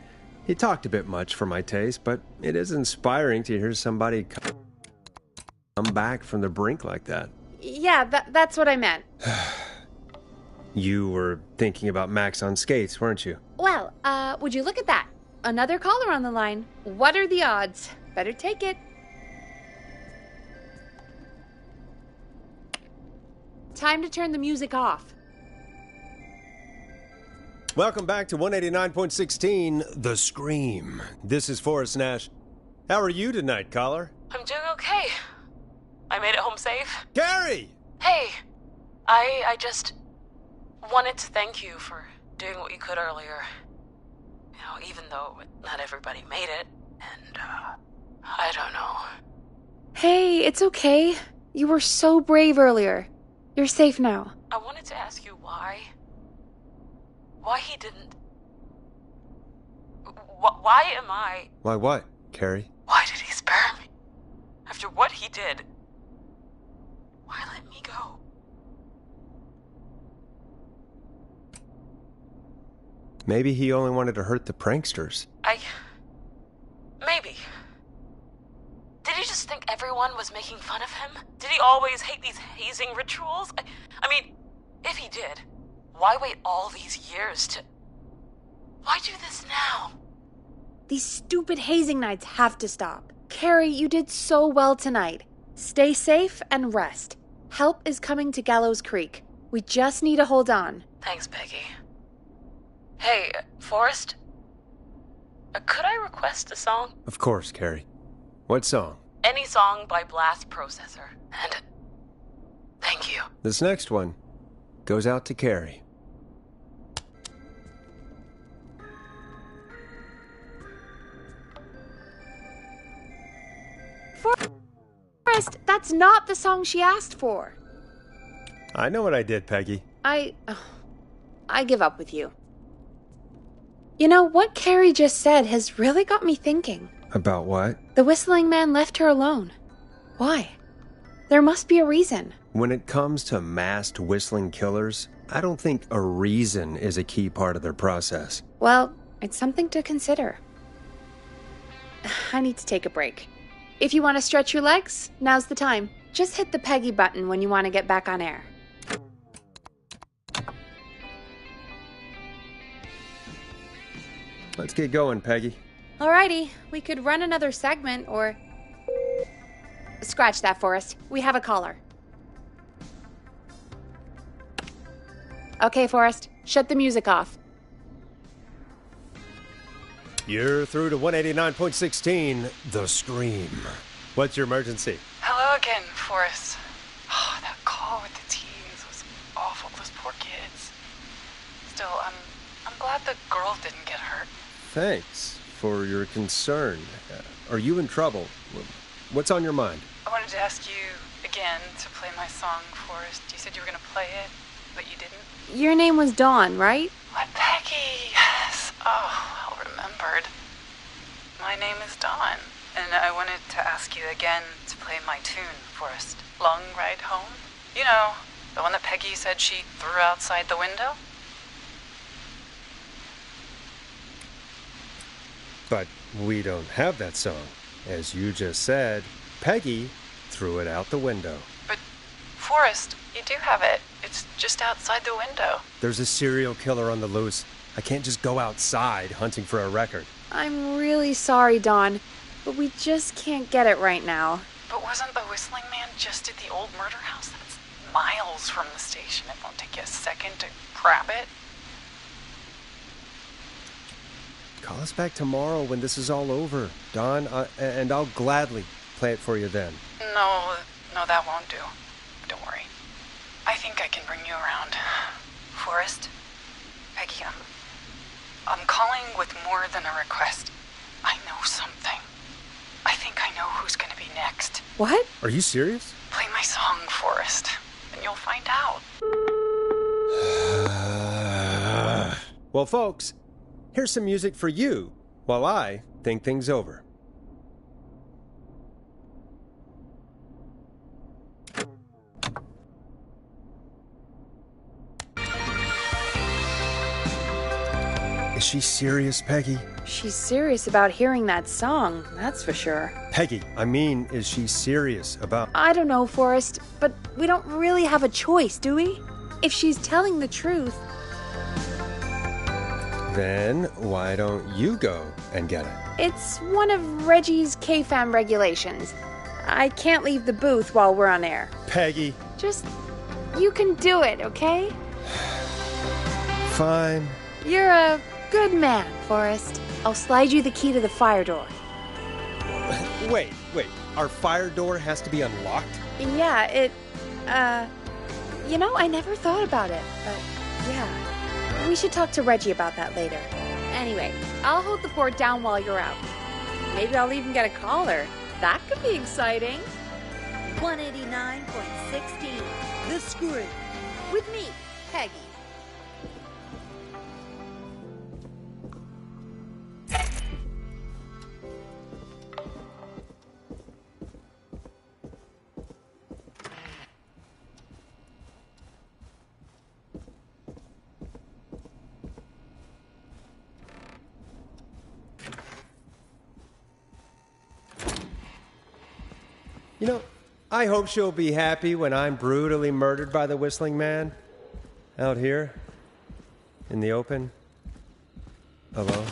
He talked a bit much for my taste, but it is inspiring to hear somebody come back from the brink like that. Yeah, that's what I meant. You were thinking about Max on skates, weren't you? Well, would you look at that? Another caller on the line. What are the odds? Better take it. Time to turn the music off. Welcome back to 189.16, The Scream. This is Forrest Nash. How are you tonight, caller? I'm doing okay. I made it home safe. Gary! Hey, I just wanted to thank you for doing what you could earlier. You know, even though not everybody made it, and, I don't know. Hey, it's okay. You were so brave earlier. You're safe now. I wanted to ask you why he didn't... Why am I... Why what, Carrie? Why did he spare me? After what he did, why let me go? Maybe he only wanted to hurt the pranksters. Maybe. Did he just think everyone was making fun of him? Did he always hate these hazing rituals? I mean, if he did, why wait all these years to... Why do this now? These stupid hazing nights have to stop. Carrie, you did so well tonight. Stay safe and rest. Help is coming to Gallows Creek. We just need to hold on. Thanks, Peggy. Hey, Forrest? Could I request a song? Of course, Carrie. What song? Any song by Blast Processor. And thank you. This next one goes out to Carrie. Forrest, that's not the song she asked for. I know what I did, Peggy. I give up with you. You know, what Carrie just said has really got me thinking. About what? The whistling man left her alone. Why? There must be a reason. When it comes to masked whistling killers, I don't think a reason is a key part of their process. Well, it's something to consider. I need to take a break. If you want to stretch your legs, now's the time. Just hit the Peggy button when you want to get back on air. Let's get going, Peggy. Alrighty, we could run another segment or... Scratch that, Forrest. We have a caller. Okay, Forrest, shut the music off. You're through to 189.16, The Scream. What's your emergency? Hello again, Forrest. Oh, that call with the teens was awful, those poor kids. Still, I'm glad the girl didn't get hurt. Thanks for your concern. Are you in trouble? What's on your mind? I wanted to ask you again to play my song, Forrest. You said you were going to play it. but you didn't? Your name was Dawn, right? What, Peggy? Yes. Oh, well remembered. My name is Dawn, and I wanted to ask you again to play my tune, Forrest. Long Ride Home? You know, the one that Peggy said she threw outside the window? But we don't have that song. As you just said, Peggy threw it out the window. But, Forrest, you do have it. It's just outside the window. There's a serial killer on the loose. I can't just go outside hunting for a record. I'm really sorry, Dawn, but we just can't get it right now. But wasn't the Whistling Man just at the old murder house? That's miles from the station. It won't take you a second to grab it. Call us back tomorrow when this is all over, Dawn, and I'll gladly play it for you then. No, that won't do. Don't worry. I think I can bring you around. Forrest? Peggy, I'm calling with more than a request. I know something. I think I know who's gonna be next. What? Are you serious? Play my song, Forrest, and you'll find out. Well, folks, here's some music for you while I think things over. Is she serious, Peggy? She's serious about hearing that song, that's for sure. Peggy, I mean, is she serious about... I don't know, Forrest, but we don't really have a choice, do we? If she's telling the truth... Then why don't you go and get it? It's one of Reggie's K-Fam regulations. I can't leave the booth while we're on air. Peggy. Just... you can do it, okay? Fine. You're a good man, Forrest. I'll slide you the key to the fire door. Wait. Our fire door has to be unlocked? Yeah, you know, I never thought about it, but yeah. We should talk to Reggie about that later. Anyway, I'll hold the fort down while you're out. Maybe I'll even get a caller. That could be exciting. 189.16, The Screw. With me, Peggy. You know, I hope she'll be happy when I'm brutally murdered by the Whistling Man. Out here, in the open, alone.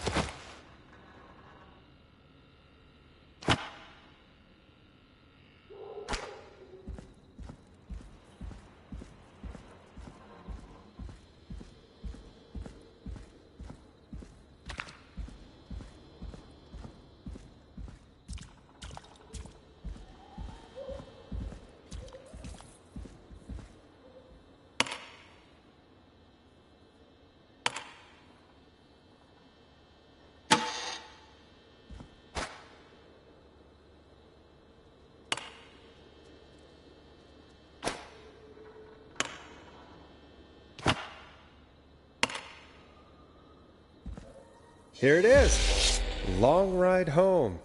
Here it is. Long Ride Home.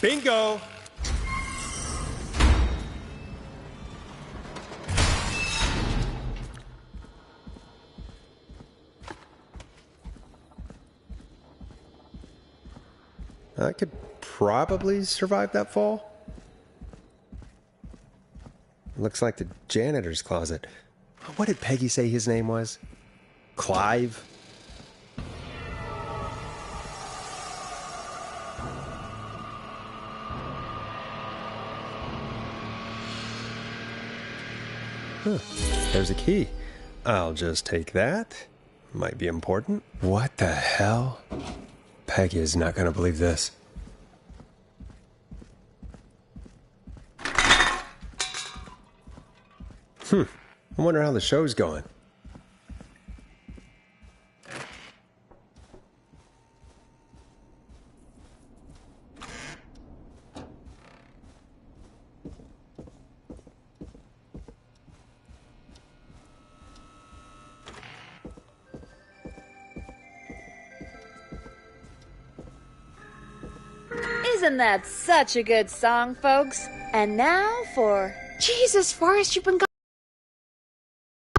Bingo! I could probably survive that fall. Looks like the janitor's closet. What did Peggy say his name was? Clive? Huh. There's a key. I'll just take that. Might be important. What the hell? Peggy is not going to believe this. I wonder how the show's going. Isn't that such a good song, folks? And now for... Jesus, Forrest, you've been gone.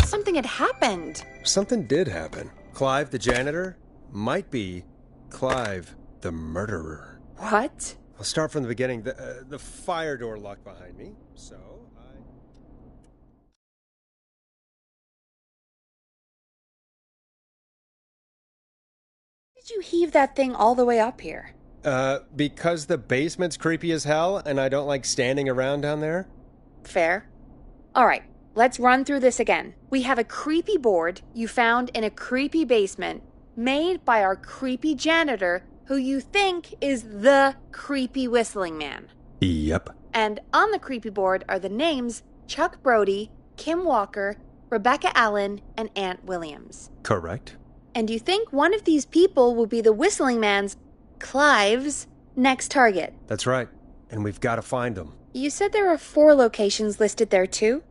Something had happened. Something did happen. Clive, the janitor, might be Clive, the murderer. What? I'll start from the beginning. The fire door locked behind me, so Did you heave that thing all the way up here? because the basement's creepy as hell and I don't like standing around down there? Fair. All right, let's run through this again. We have a creepy board you found in a creepy basement made by our creepy janitor who you think is the creepy whistling man. Yep. And on the creepy board are the names Chuck Brody, Kim Walker, Rebecca Allen, and Aunt Williams. Correct. And you think one of these people will be the whistling man's, Clive's, next target. That's right. And we've got to find them. You said there are 4 locations listed there too?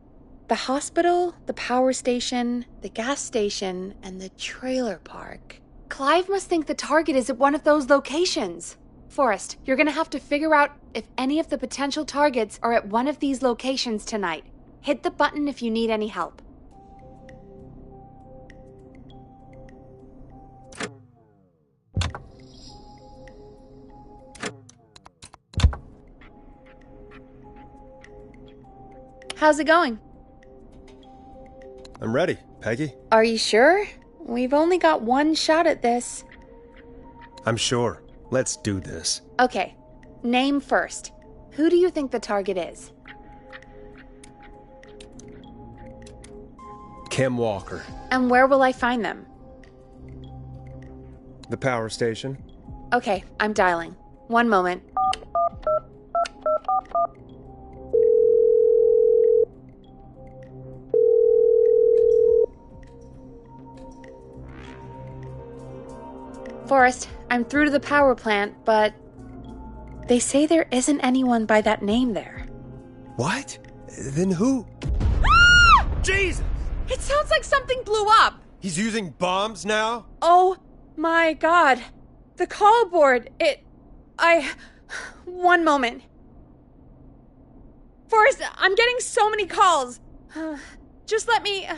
The hospital, the power station, the gas station, and the trailer park. Clive must think the target is at one of those locations. Forrest, you're gonna have to figure out if any of the potential targets are at one of these locations tonight. Hit the button if you need any help. How's it going? I'm ready, Peggy. Are you sure? We've only got one shot at this. I'm sure. Let's do this. Okay, name first. Who do you think the target is? Kim Walker. And where will I find them? The power station. Okay, I'm dialing. One moment. Forrest, I'm through to the power plant, but they say there isn't anyone by that name there. What? Then who? Jesus! It sounds like something blew up! He's using bombs now? Oh my god. The call board, One moment. Forrest, I'm getting so many calls. Just let me...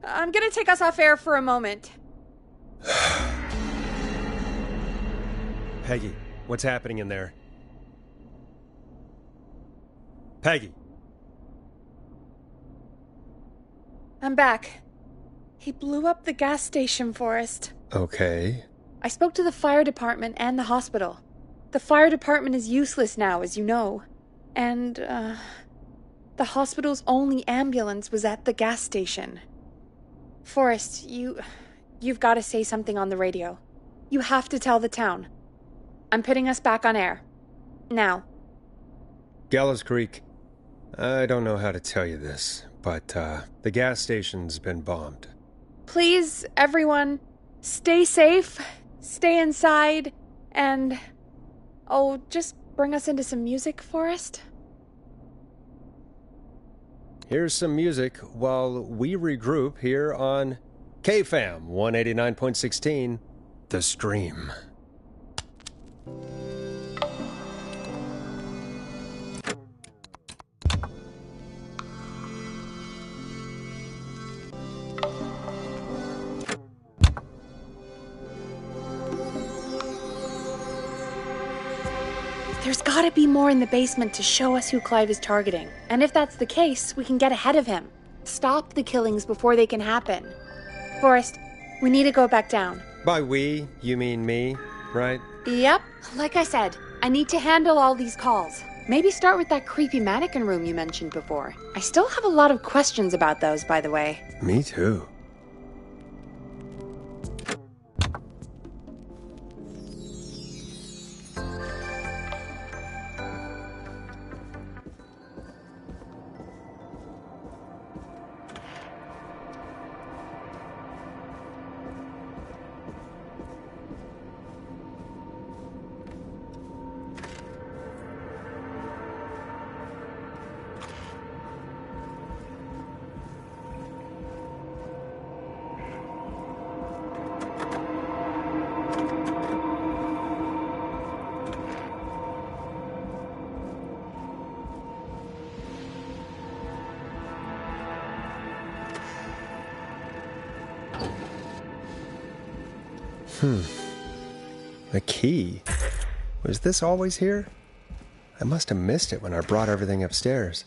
I'm gonna take us off air for a moment. Peggy, what's happening in there? Peggy. I'm back. He blew up the gas station, Forrest. Okay. I spoke to the fire department and the hospital. The fire department is useless now, as you know. And, the hospital's only ambulance was at the gas station. Forrest, you've got to say something on the radio. You have to tell the town. I'm putting us back on air. Now. Gallows Creek. I don't know how to tell you this, but, the gas station's been bombed. Please, everyone, stay safe, stay inside, and... Oh, just bring us into some music, Forrest. Here's some music while we regroup here on KFAM 189.16, The Stream. There's gotta be more in the basement to show us who Clive is targeting. And if that's the case, we can get ahead of him. Stop the killings before they can happen. Forrest, we need to go back down. By we, you mean me, right? Yep. Like I said, I need to handle all these calls. Maybe start with that creepy mannequin room you mentioned before. I still have a lot of questions about those, by the way. Me too. The key. Was this always here? I must have missed it when I brought everything upstairs.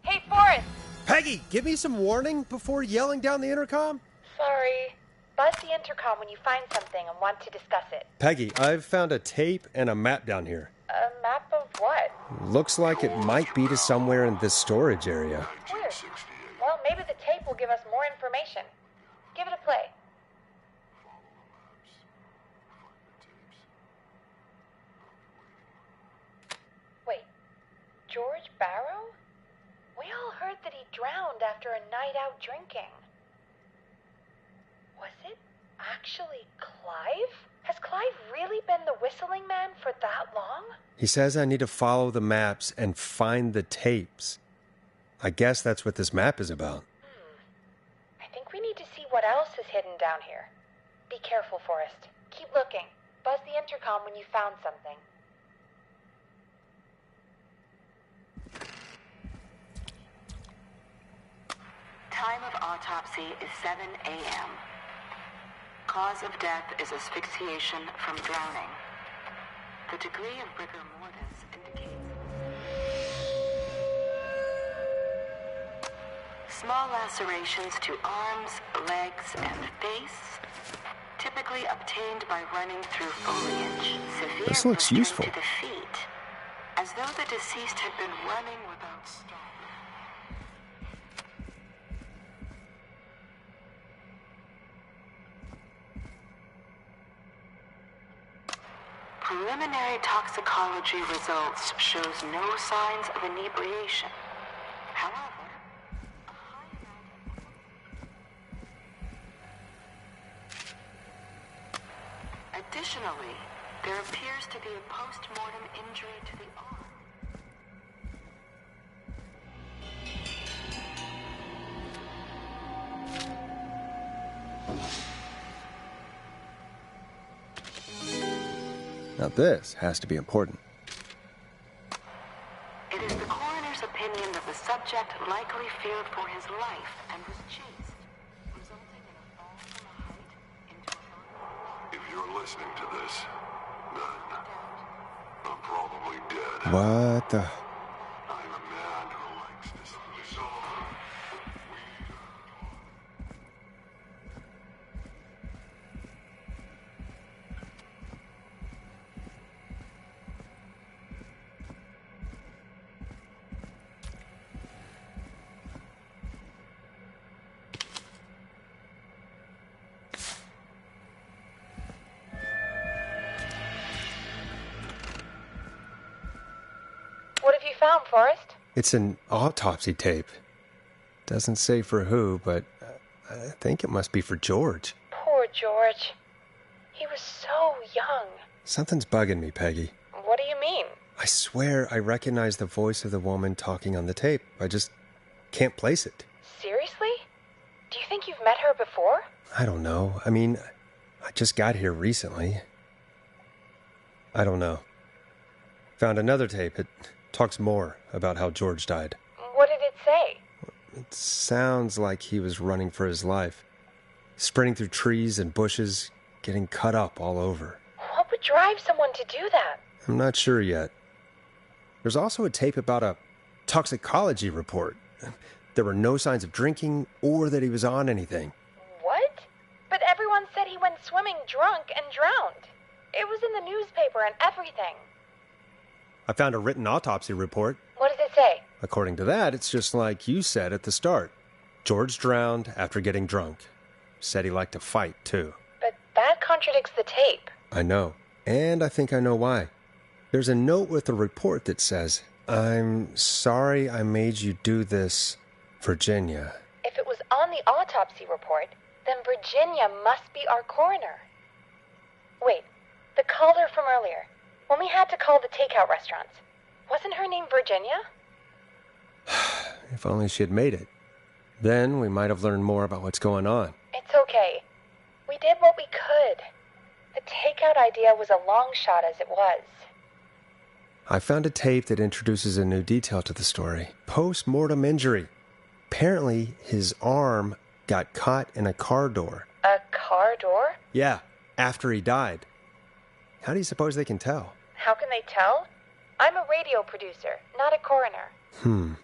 Hey, Forrest! Peggy, give me some warning before yelling down the intercom. Sorry. Buzz the intercom when you find something and want to discuss it. Peggy, I've found a tape and a map down here. A map of what? Looks like it might be to somewhere in this storage area. Weird. Well, maybe the tape will give us more information. Give it a play. Wait, George Barrow? We all heard that he drowned after a night out drinking. Was it actually Clive? Has Clive really been the whistling man for that long? He says I need to follow the maps and find the tapes. I guess that's what this map is about. I think we need to see what else is hidden down here. Be careful, Forrest. Keep looking. Buzz the intercom when you found something. Time of autopsy is 7 a.m. Cause of death is asphyxiation from drowning. The degree of rigor mortis indicates small lacerations to arms, legs, and face, typically obtained by running through foliage. Severe This looks blistering useful. to the feet, as though the deceased had been running without stopping. Preliminary toxicology results shows no signs of inebriation. However, additionally, there appears to be a post-mortem injury to the arm. Now this has to be important. It is the coroner's opinion that the subject likely feared for his life and was chased, resulting in a fall from a height into a... If you're listening to this, then I'm probably dead. What the... I'm a man who likes this resolve. What have you found, Forrest? It's an autopsy tape. Doesn't say for who, but I think it must be for George. Poor George. He was so young. Something's bugging me, Peggy. What do you mean? I swear I recognize the voice of the woman talking on the tape. I just can't place it. Seriously? Do you think you've met her before? I don't know. I mean, I just got here recently. I don't know. Found another tape. It talks more about how George died. What did it say? It sounds like he was running for his life. Sprinting through trees and bushes, getting cut up all over. What would drive someone to do that? I'm not sure yet. There's also a tape about a toxicology report. There were no signs of drinking or that he was on anything. What? But everyone said he went swimming drunk and drowned. It was in the newspaper and everything. I found a written autopsy report. What does it say? According to that, it's just like you said at the start. George drowned after getting drunk. Said he liked to fight, too. But that contradicts the tape. I know. And I think I know why. There's a note with the report that says, "I'm sorry I made you do this, Virginia." If it was on the autopsy report, then Virginia must be our coroner. Wait, the caller from earlier, when we had to call the takeout restaurants, wasn't her name Virginia? If only she had made it. Then we might have learned more about what's going on. It's okay. We did what we could. The takeout idea was a long shot as it was. I found a tape that introduces a new detail to the story. Post-mortem injury. Apparently, his arm got caught in a car door. A car door? Yeah, after he died. How do you suppose they can tell? How can they tell? I'm a radio producer, not a coroner.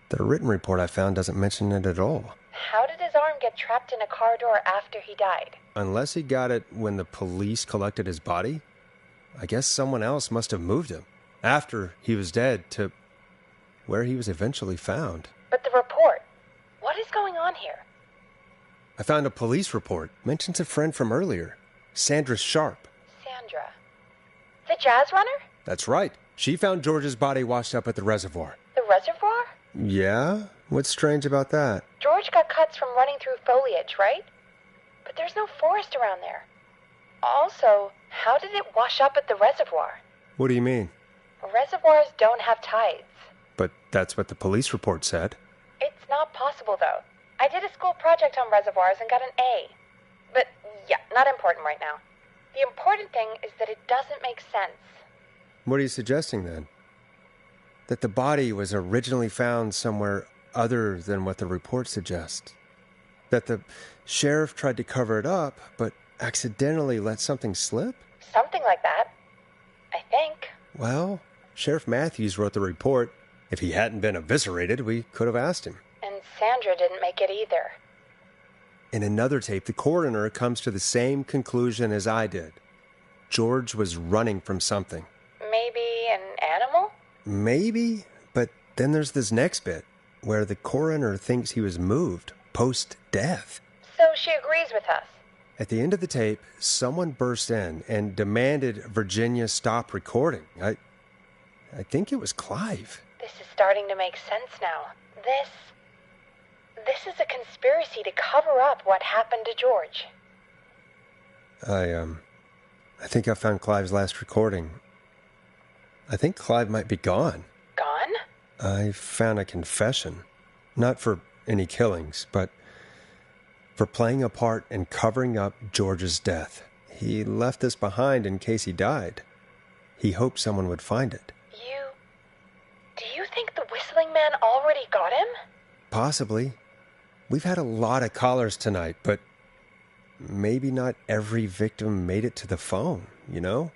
The written report I found doesn't mention it at all. How did his arm get trapped in a car door after he died? Unless he got it when the police collected his body, I guess someone else must have moved him after he was dead to where he was eventually found. But the report, what is going on here? I found a police report. Mentions a friend from earlier, Sandra Sharp. Sandra? The jazz runner? That's right. She found George's body washed up at the reservoir. The reservoir? Yeah? What's strange about that? George got cuts from running through foliage, right? But there's no forest around there. Also, how did it wash up at the reservoir? What do you mean? Reservoirs don't have tides. But that's what the police report said. It's not possible, though. I did a school project on reservoirs and got an A. But, yeah, not important right now. The important thing is that it doesn't make sense. What are you suggesting, then? That the body was originally found somewhere other than what the report suggests? That the sheriff tried to cover it up, but accidentally let something slip? Something like that. I think. Well, Sheriff Matthews wrote the report. If he hadn't been eviscerated, we could have asked him. And Sandra didn't make it either. In another tape, the coroner comes to the same conclusion as I did. George was running from something. Maybe an animal? Maybe, but then there's this next bit, where the coroner thinks he was moved post-death. So she agrees with us. At the end of the tape, someone burst in and demanded Virginia stop recording. I think it was Clive. This is starting to make sense now. This is a conspiracy to cover up what happened to George. I think I found Clive's last recording. I think Clive might be gone. Gone? I found a confession. Not for any killings, but for playing a part in covering up George's death. He left this behind in case he died. He hoped someone would find it. Do you think the whistling man already got him? Possibly. We've had a lot of callers tonight, but maybe not every victim made it to the phone, you know?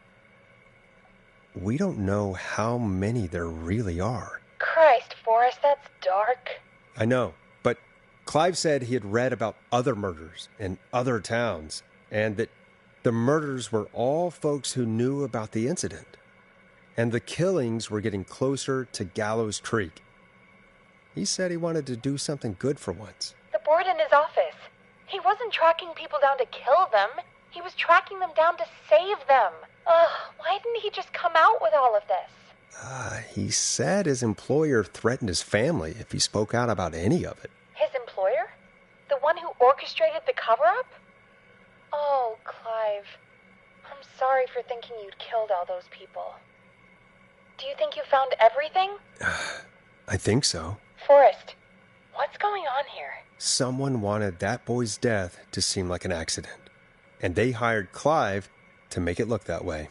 We don't know how many there really are. Christ, Forrest, that's dark. I know, but Clive said he had read about other murders in other towns, and that the murders were all folks who knew about the incident. And the killings were getting closer to Gallows Creek. He said he wanted to do something good for once. The board in his office. He wasn't tracking people down to kill them. He was tracking them down to save them. Ugh, why didn't he just come out with all of this? He said his employer threatened his family if he spoke out about any of it. His employer? The one who orchestrated the cover-up? Oh, Clive. I'm sorry for thinking you'd killed all those people. Do you think you found everything? I think so. Forrest, what's going on here? Someone wanted that boy's death to seem like an accident, and they hired Clive to make it look that way.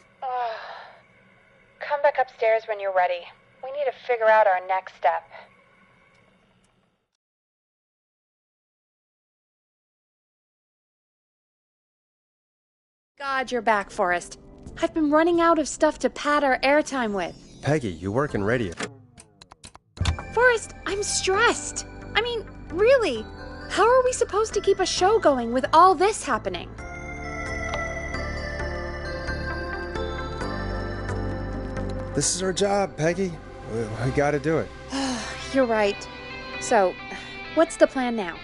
Come back upstairs when you're ready. We need to figure out our next step. God, you're back, Forrest. I've been running out of stuff to pad our airtime with. Peggy, you work in radio. Forrest, I'm stressed. I mean, really, how are we supposed to keep a show going with all this happening? This is our job, Peggy. We gotta do it. You're right. So, what's the plan now?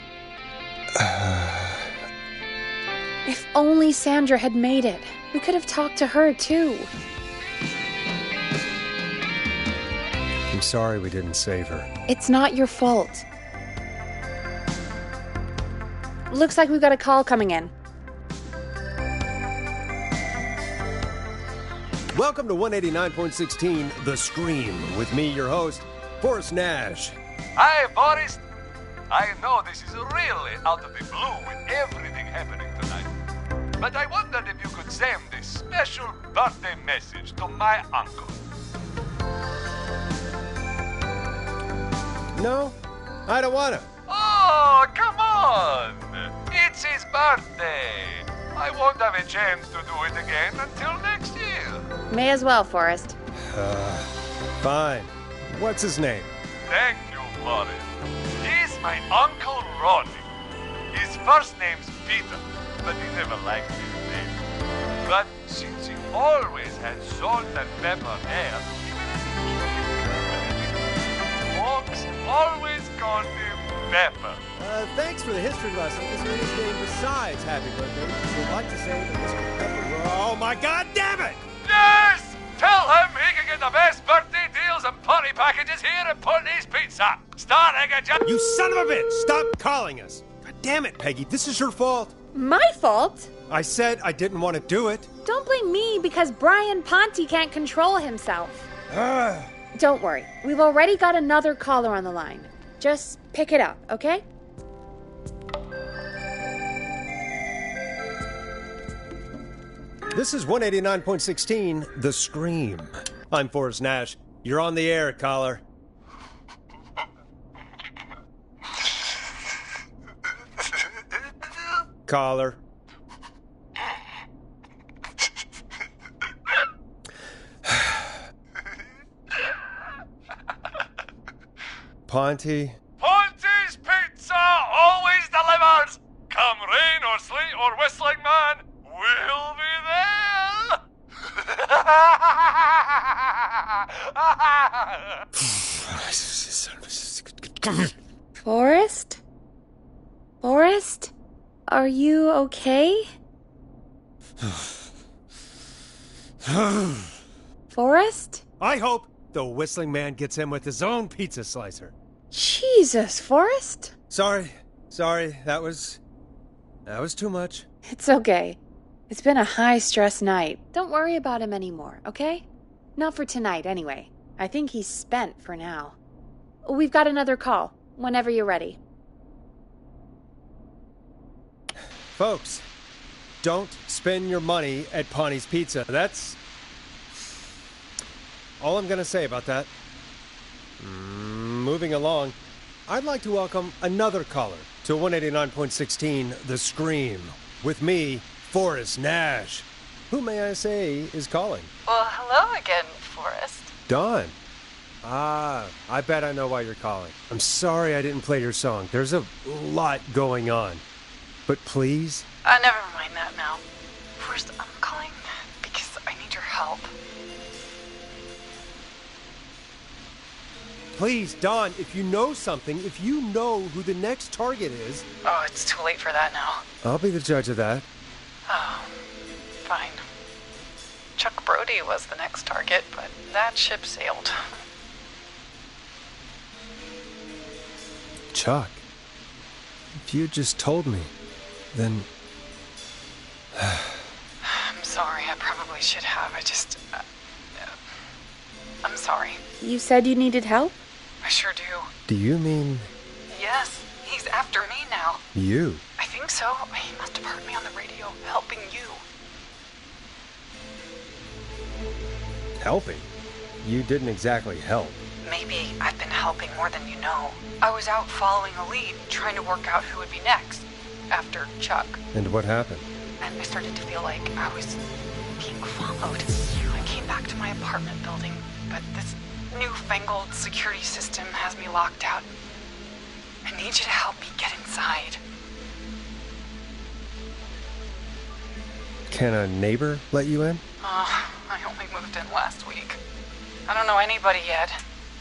If only Sandra had made it. We could have talked to her, too. I'm sorry we didn't save her. It's not your fault. Looks like we've got a call coming in. Welcome to 189.16, The Scream, with me, your host, Forrest Nash. Hi, Forrest. I know this is really out of the blue with everything happening tonight. But I wondered if you could send this special birthday message to my uncle. No, I don't want to. Oh, come on! It's his birthday. I won't have a chance to do it again until next year. May as well, Forrest. Fine. What's his name? Thank you, Forrest. He's my Uncle Ronnie. His first name's Peter, but he never liked his name. But since he always had salt and pepper hair, folks always called him Pepper. Thanks for the history lesson. Is there anything besides happy birthday you would like to say to Mr. Pepper? Oh my God damn it! Yes! Tell him he can get the best birthday deals and party packages here at Putney's Pizza. Starting at just... You son of a bitch! Stop calling us! God damn it, Peggy, this is your fault. My fault? I said I didn't want to do it. Don't blame me because Brian Ponte can't control himself. Don't worry, we've already got another caller on the line. Just pick it up, okay? This is 189.16, The Scream. I'm Forrest Nash. You're on the air, caller. Caller. Ponte. Ponte's Pizza always delivers. Come rain or sleet or whistling man, we'll be there. Forrest? Forrest? Are you okay? Forrest? I hope the whistling man gets him with his own pizza slicer. Jesus, Forrest? Sorry. That was too much. It's okay. It's been a high-stress night. Don't worry about him anymore, okay? Not for tonight, anyway. I think he's spent for now. We've got another call, whenever you're ready. Folks, don't spend your money at Ponte's Pizza. That's all I'm going to say about that. Moving along, I'd like to welcome another caller to 189.16, The Scream, with me, Forrest Nash. Who, may I say, is calling? Well, hello again, Forrest. Dawn. I bet I know why you're calling. I'm sorry I didn't play your song. There's a lot going on. But please? Never mind that now. First, I'm calling because I need your help. Please, Dawn, if you know something, if you know who the next target is... Oh, it's too late for that now. I'll be the judge of that. Oh, fine. Chuck Brody was the next target, but that ship sailed. Chuck, if you just told me, then... I'm sorry, I probably should have. I'm sorry. You said you needed help? I sure do. Do you mean... Yes, he's after me now. You? I think so. He must have heard me on the radio, helping you. Helping? You didn't exactly help. Maybe I've been helping more than you know. I was out following a lead, trying to work out who would be next, after Chuck. And what happened? And I started to feel like I was being followed. I came back to my apartment building, but this newfangled security system has me locked out. I need you to help me get inside. Can a neighbor let you in? I only moved in last week. I don't know anybody yet.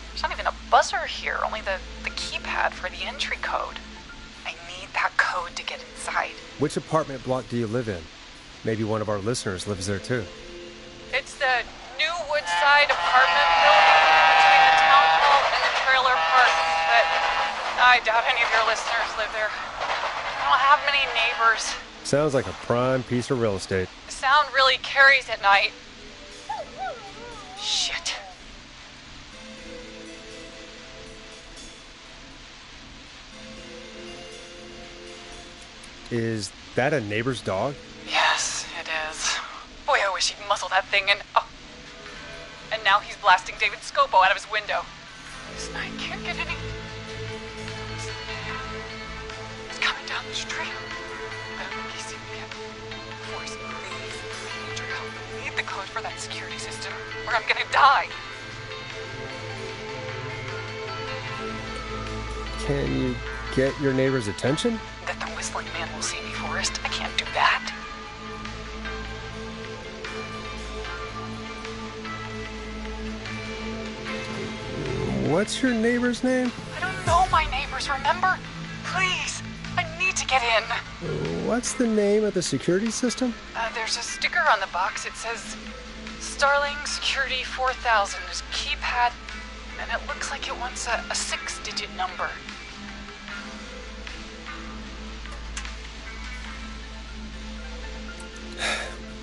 There's not even a buzzer here, only the keypad for the entry code. I need that code to get inside. Which apartment block do you live in? Maybe one of our listeners lives there too. It's the new Woodside apartment building between the town hall and the trailer park, but I doubt any of your listeners live there. I don't have many neighbors. Sounds like a prime piece of real estate. The sound really carries at night. Shit. Is that a neighbor's dog? Yes, it is. Boy, I wish he'd muzzle that thing and... Oh. And now he's blasting David Scopo out of his window. This night can't get any for that security system, or I'm gonna die. Can you get your neighbor's attention? That the whistling man will see me, Forrest. I can't do that. What's your neighbor's name? I don't know my neighbors, remember? Please, I need to get in. What's the name of the security system? There's a sticker on the box. It says Starling Security 4000 is keypad, and it looks like it wants a 6-digit number.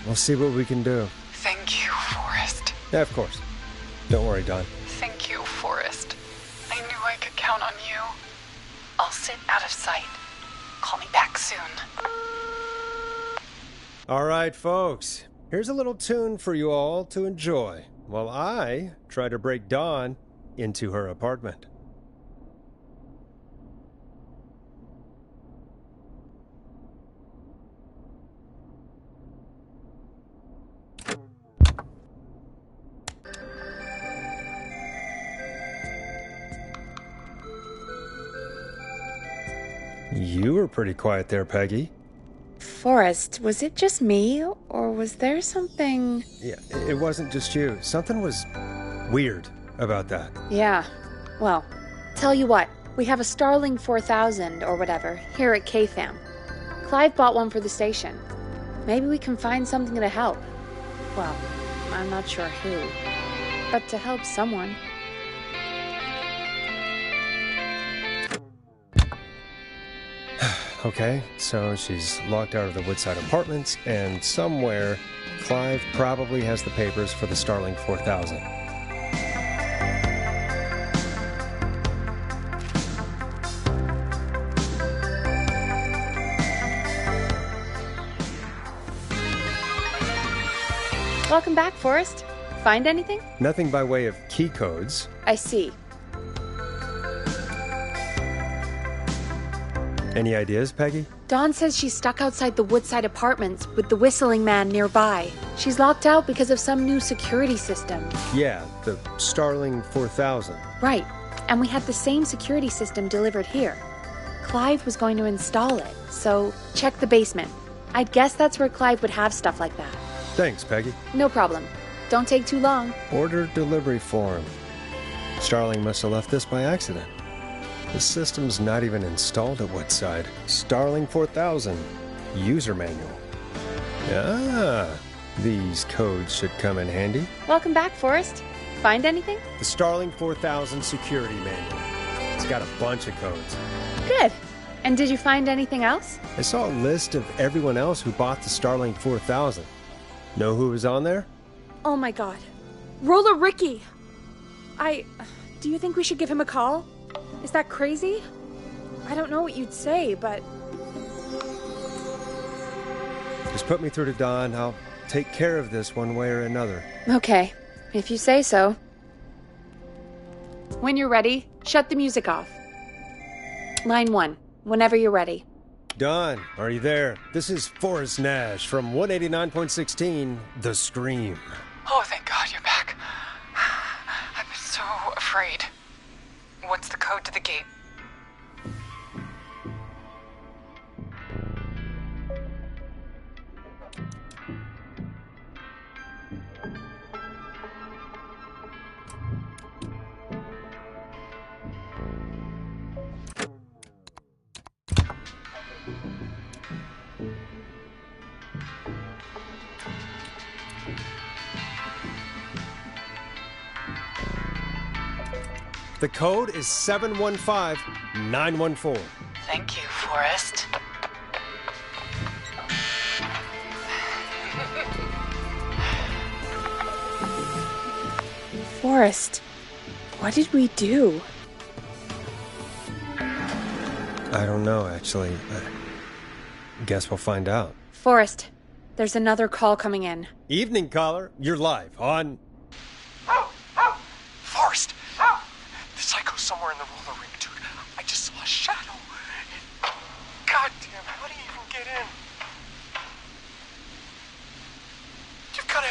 We'll see what we can do. Thank you, Forrest. Yeah, of course. Don't worry, Don. Thank you, Forrest. I knew I could count on you. I'll sit out of sight. Call me back soon. All right, folks. Here's a little tune for you all to enjoy while I try to break Dawn into her apartment. You were pretty quiet there, Peggy. Forrest, was it just me, or was there something... Yeah, it wasn't just you. Something was weird about that. Yeah, well, tell you what, we have a Starling 4000, or whatever, here at KFAM. Clive bought one for the station. Maybe we can find something to help. Well, I'm not sure who, but to help someone. Okay, so she's locked out of the Woodside Apartments, and somewhere, Clive probably has the papers for the Starling 4000. Welcome back, Forrest. Find anything? Nothing by way of key codes. I see. Any ideas, Peggy? Dawn says she's stuck outside the Woodside Apartments with the whistling man nearby. She's locked out because of some new security system. Yeah, the Starling 4000. Right, and we had the same security system delivered here. Clive was going to install it, so check the basement. I'd guess that's where Clive would have stuff like that. Thanks, Peggy. No problem. Don't take too long. Order delivery form. Starling must have left this by accident. The system's not even installed at Woodside. Starling 4000. User manual. Ah, these codes should come in handy. Welcome back, Forrest. Find anything? The Starling 4000 security manual. It's got a bunch of codes. Good. And did you find anything else? I saw a list of everyone else who bought the Starling 4000. Know who was on there? Oh my god. Roller Ricky! Do you think we should give him a call? Is that crazy? I don't know what you'd say, but... Just put me through to Don. I'll take care of this one way or another. Okay, if you say so. When you're ready, shut the music off. Line 1, whenever you're ready. Don, are you there? This is Forrest Nash from 189.16, The Scream. Oh, thank God you're back. I've been so afraid. What's the code to the gate? The code is 715914. Thank you, Forrest. Forrest, what did we do? I don't know, actually. Guess we'll find out. Forrest, there's another call coming in. Evening, caller. You're live on... Forrest! The psycho's somewhere in the roller ring, dude. I just saw a shadow. Goddamn, how do you even get in? You've got to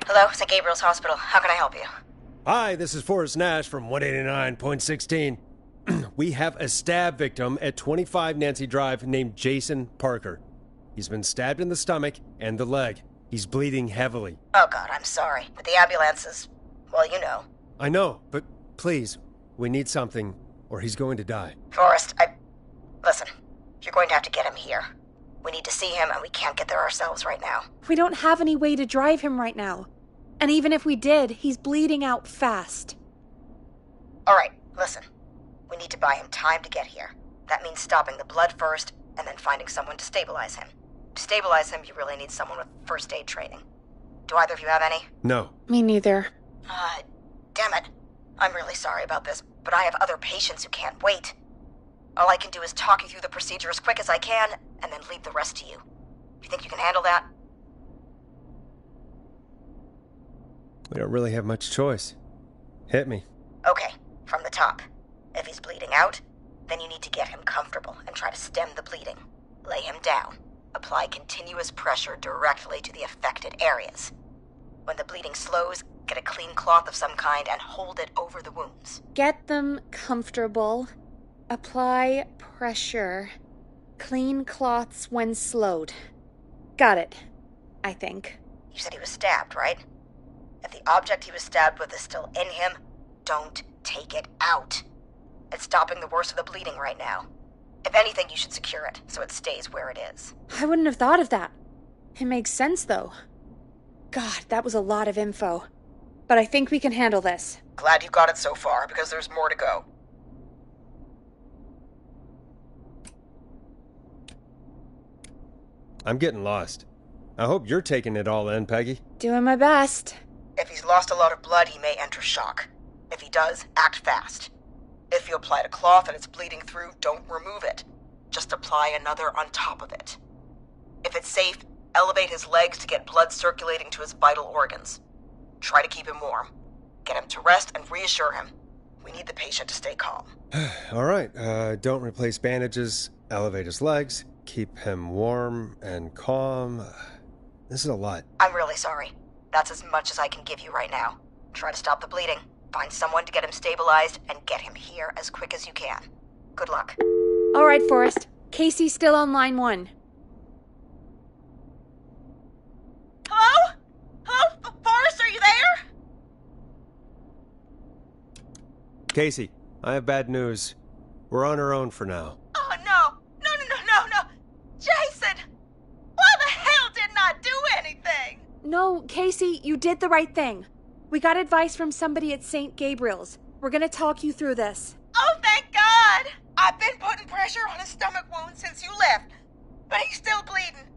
Hello, St. Gabriel's Hospital. How can I help you? Hi, this is Forrest Nash from 189.16. We have a stab victim at 25 Nancy Drive named Jason Parker. He's been stabbed in the stomach and the leg. He's bleeding heavily. Oh, God, I'm sorry. But the ambulance is, well, you know. I know, but please, we need something, or he's going to die. Forrest, Listen, you're going to have to get him here. We need to see him, and we can't get there ourselves right now. We don't have any way to drive him right now. And even if we did, he's bleeding out fast. All right, listen. We need to buy him time to get here. That means stopping the blood first, and then finding someone to stabilize him. To stabilize him, you really need someone with first aid training. Do either of you have any? No. Me neither. Damn it. I'm really sorry about this, but I have other patients who can't wait. All I can do is talk you through the procedure as quick as I can, and then leave the rest to you. You think you can handle that? We don't really have much choice. Hit me. Okay, from the top. If he's bleeding out, then you need to get him comfortable and try to stem the bleeding. Lay him down. Apply continuous pressure directly to the affected areas. When the bleeding slows, get a clean cloth of some kind and hold it over the wounds. Get them comfortable. Apply pressure. Clean cloths when slowed. Got it, I think. You said he was stabbed, right? If the object he was stabbed with is still in him, don't take it out. It's stopping the worst of the bleeding right now. If anything, you should secure it so it stays where it is. I wouldn't have thought of that. It makes sense, though. God, that was a lot of info. But I think we can handle this. Glad you got it so far, because there's more to go. I'm getting lost. I hope you're taking it all in, Peggy. Doing my best. If he's lost a lot of blood, he may enter shock. If he does, act fast. If you applied a cloth and it's bleeding through, don't remove it. Just apply another on top of it. If it's safe, elevate his legs to get blood circulating to his vital organs. Try to keep him warm. Get him to rest and reassure him. We need the patient to stay calm. All right, don't replace bandages, elevate his legs, keep him warm and calm. This is a lot. I'm really sorry. That's as much as I can give you right now. Try to stop the bleeding. Find someone to get him stabilized and get him here as quick as you can. Good luck. All right, Forrest. Casey's still on line 1. Hello? Hello? Forrest, are you there? Casey, I have bad news. We're on our own for now. Oh, no. No. Jason! Why the hell didn't I do anything? No, Casey, you did the right thing. We got advice from somebody at St. Gabriel's. We're gonna talk you through this. Oh, thank God! I've been putting pressure on his stomach wound since you left, but he's still bleeding.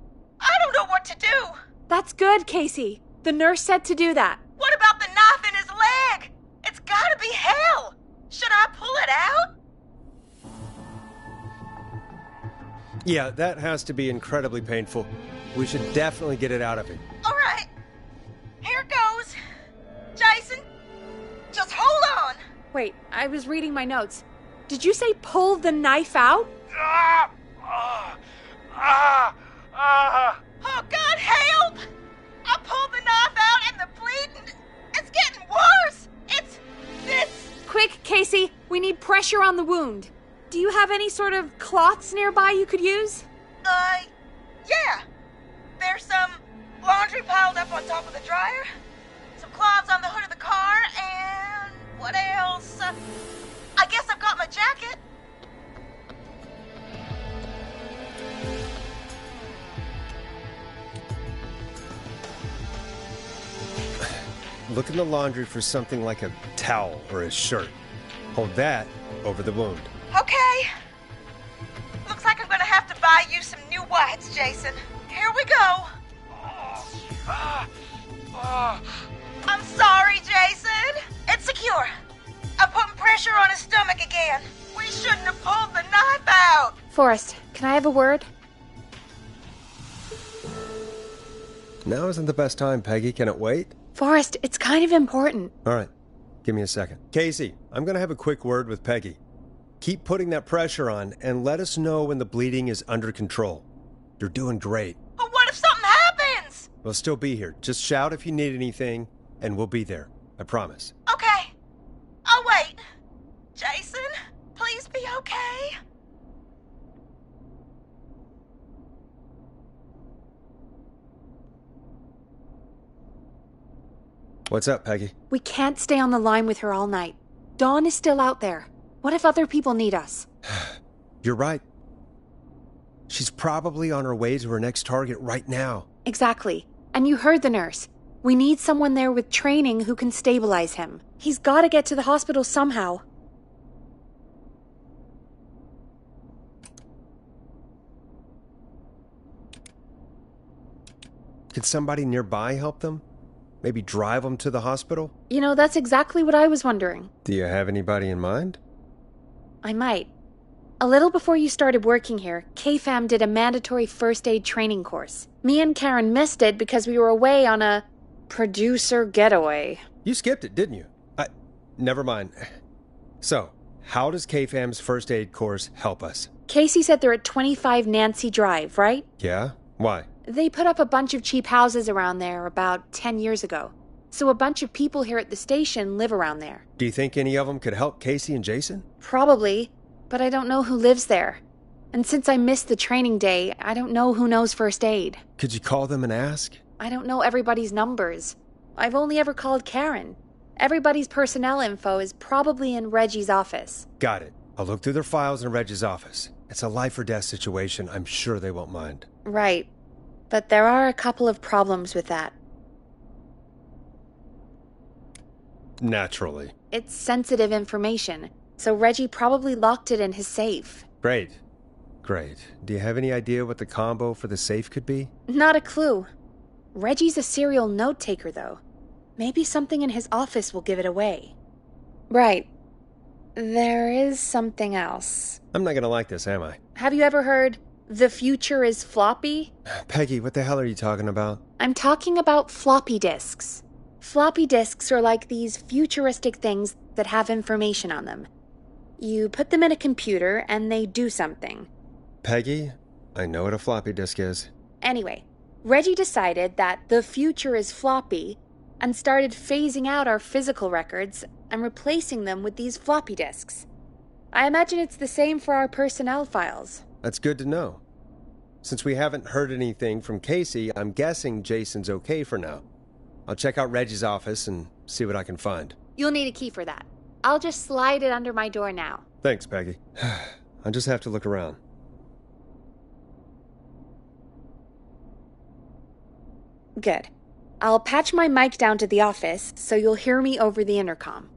I don't know what to do. That's good, Casey. The nurse said to do that. What about the knife in his leg? It's gotta be hell. Should I pull it out? Yeah, that has to be incredibly painful. We should definitely get it out of him. All right. Here it goes. Jason, just hold on. Wait, I was reading my notes. Did you say pull the knife out? Oh, God, help! I pulled the knife out and the bleeding, it's getting worse. It's this. Quick, Casey, we need pressure on the wound. Do you have any sort of cloths nearby you could use? Yeah. There's some laundry piled up on top of the dryer, some cloths on the hood of the car, and what else? I guess I've got my jacket. Look in the laundry for something like a towel or a shirt. Hold that over the wound. Okay. Looks like I'm gonna have to buy you some new whites, Jason. Here we go. I'm sorry, Jason. It's secure. I'm putting pressure on his stomach again. We shouldn't have pulled the knife out. Forrest, can I have a word? Now isn't the best time, Peggy. Can it wait? Forrest, it's kind of important. All right. Give me a second. Casey, I'm going to have a quick word with Peggy. Keep putting that pressure on and let us know when the bleeding is under control. You're doing great. But what if something happens? We'll still be here. Just shout if you need anything, and we'll be there. I promise. Okay. Oh, wait. Jason, please be okay. What's up, Peggy? We can't stay on the line with her all night. Dawn is still out there. What if other people need us? You're right. She's probably on her way to her next target right now. Exactly. And you heard the nurse. We need someone there with training who can stabilize him. He's got to get to the hospital somehow. Could somebody nearby help them? Maybe drive them to the hospital? You know, that's exactly what I was wondering. Do you have anybody in mind? I might. A little before you started working here, KFAM did a mandatory first aid training course. Me and Karen missed it because we were away on a producer getaway. You skipped it, didn't you? Never mind. So, how does KFAM's first aid course help us? Casey said they're at 25 Nancy Drive, right? Yeah? Why? They put up a bunch of cheap houses around there about 10 years ago. So a bunch of people here at the station live around there. Do you think any of them could help Casey and Jason? Probably, but I don't know who lives there. And since I missed the training day, I don't know who knows first aid. Could you call them and ask? I don't know everybody's numbers. I've only ever called Karen. Everybody's personnel info is probably in Reggie's office. Got it. I'll look through their files in Reggie's office. It's a life or death situation. I'm sure they won't mind. Right. But there are a couple of problems with that. Naturally. It's sensitive information, so Reggie probably locked it in his safe. Great. Do you have any idea what the combo for the safe could be? Not a clue. Reggie's a serial note-taker, though. Maybe something in his office will give it away. Right. There is something else. I'm not gonna like this, am I? Have you ever heard, the future is floppy? Peggy, what the hell are you talking about? I'm talking about floppy disks. Floppy disks are like these futuristic things that have information on them. You put them in a computer and they do something. Peggy, I know what a floppy disk is. Anyway, Reggie decided that the future is floppy and started phasing out our physical records and replacing them with these floppy disks. I imagine it's the same for our personnel files. That's good to know. Since we haven't heard anything from Casey, I'm guessing Jason's okay for now. I'll check out Reggie's office and see what I can find. You'll need a key for that. I'll just slide it under my door now. Thanks, Peggy. I just have to look around. Good. I'll patch my mic down to the office so you'll hear me over the intercom.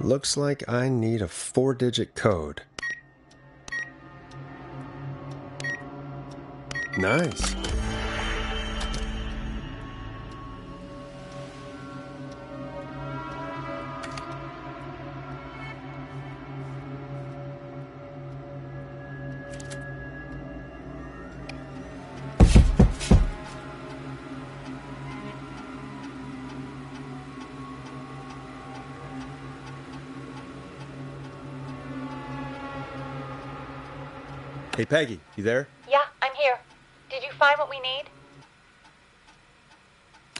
Looks like I need a 4-digit code. Nice. Hey, Peggy, you there? Yeah, I'm here. Did you find what we need?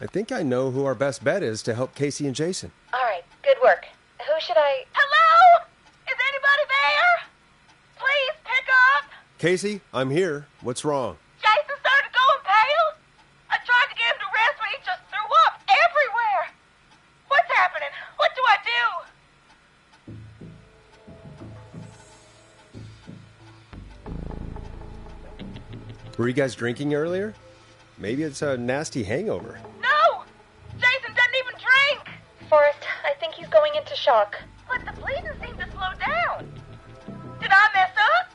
I think I know who our best bet is to help Casey and Jason. All right, good work. Who should I... Hello? Is anybody there? Please pick up. Casey, I'm here. What's wrong? Jason started going pale. I tried to get him to rest, but he just threw up everywhere. What's happening? What do I do? Were you guys drinking earlier? Maybe it's a nasty hangover. No! Jason doesn't even drink! Forrest, I think he's going into shock. But the bleeding seemed to slow down. Did I mess up?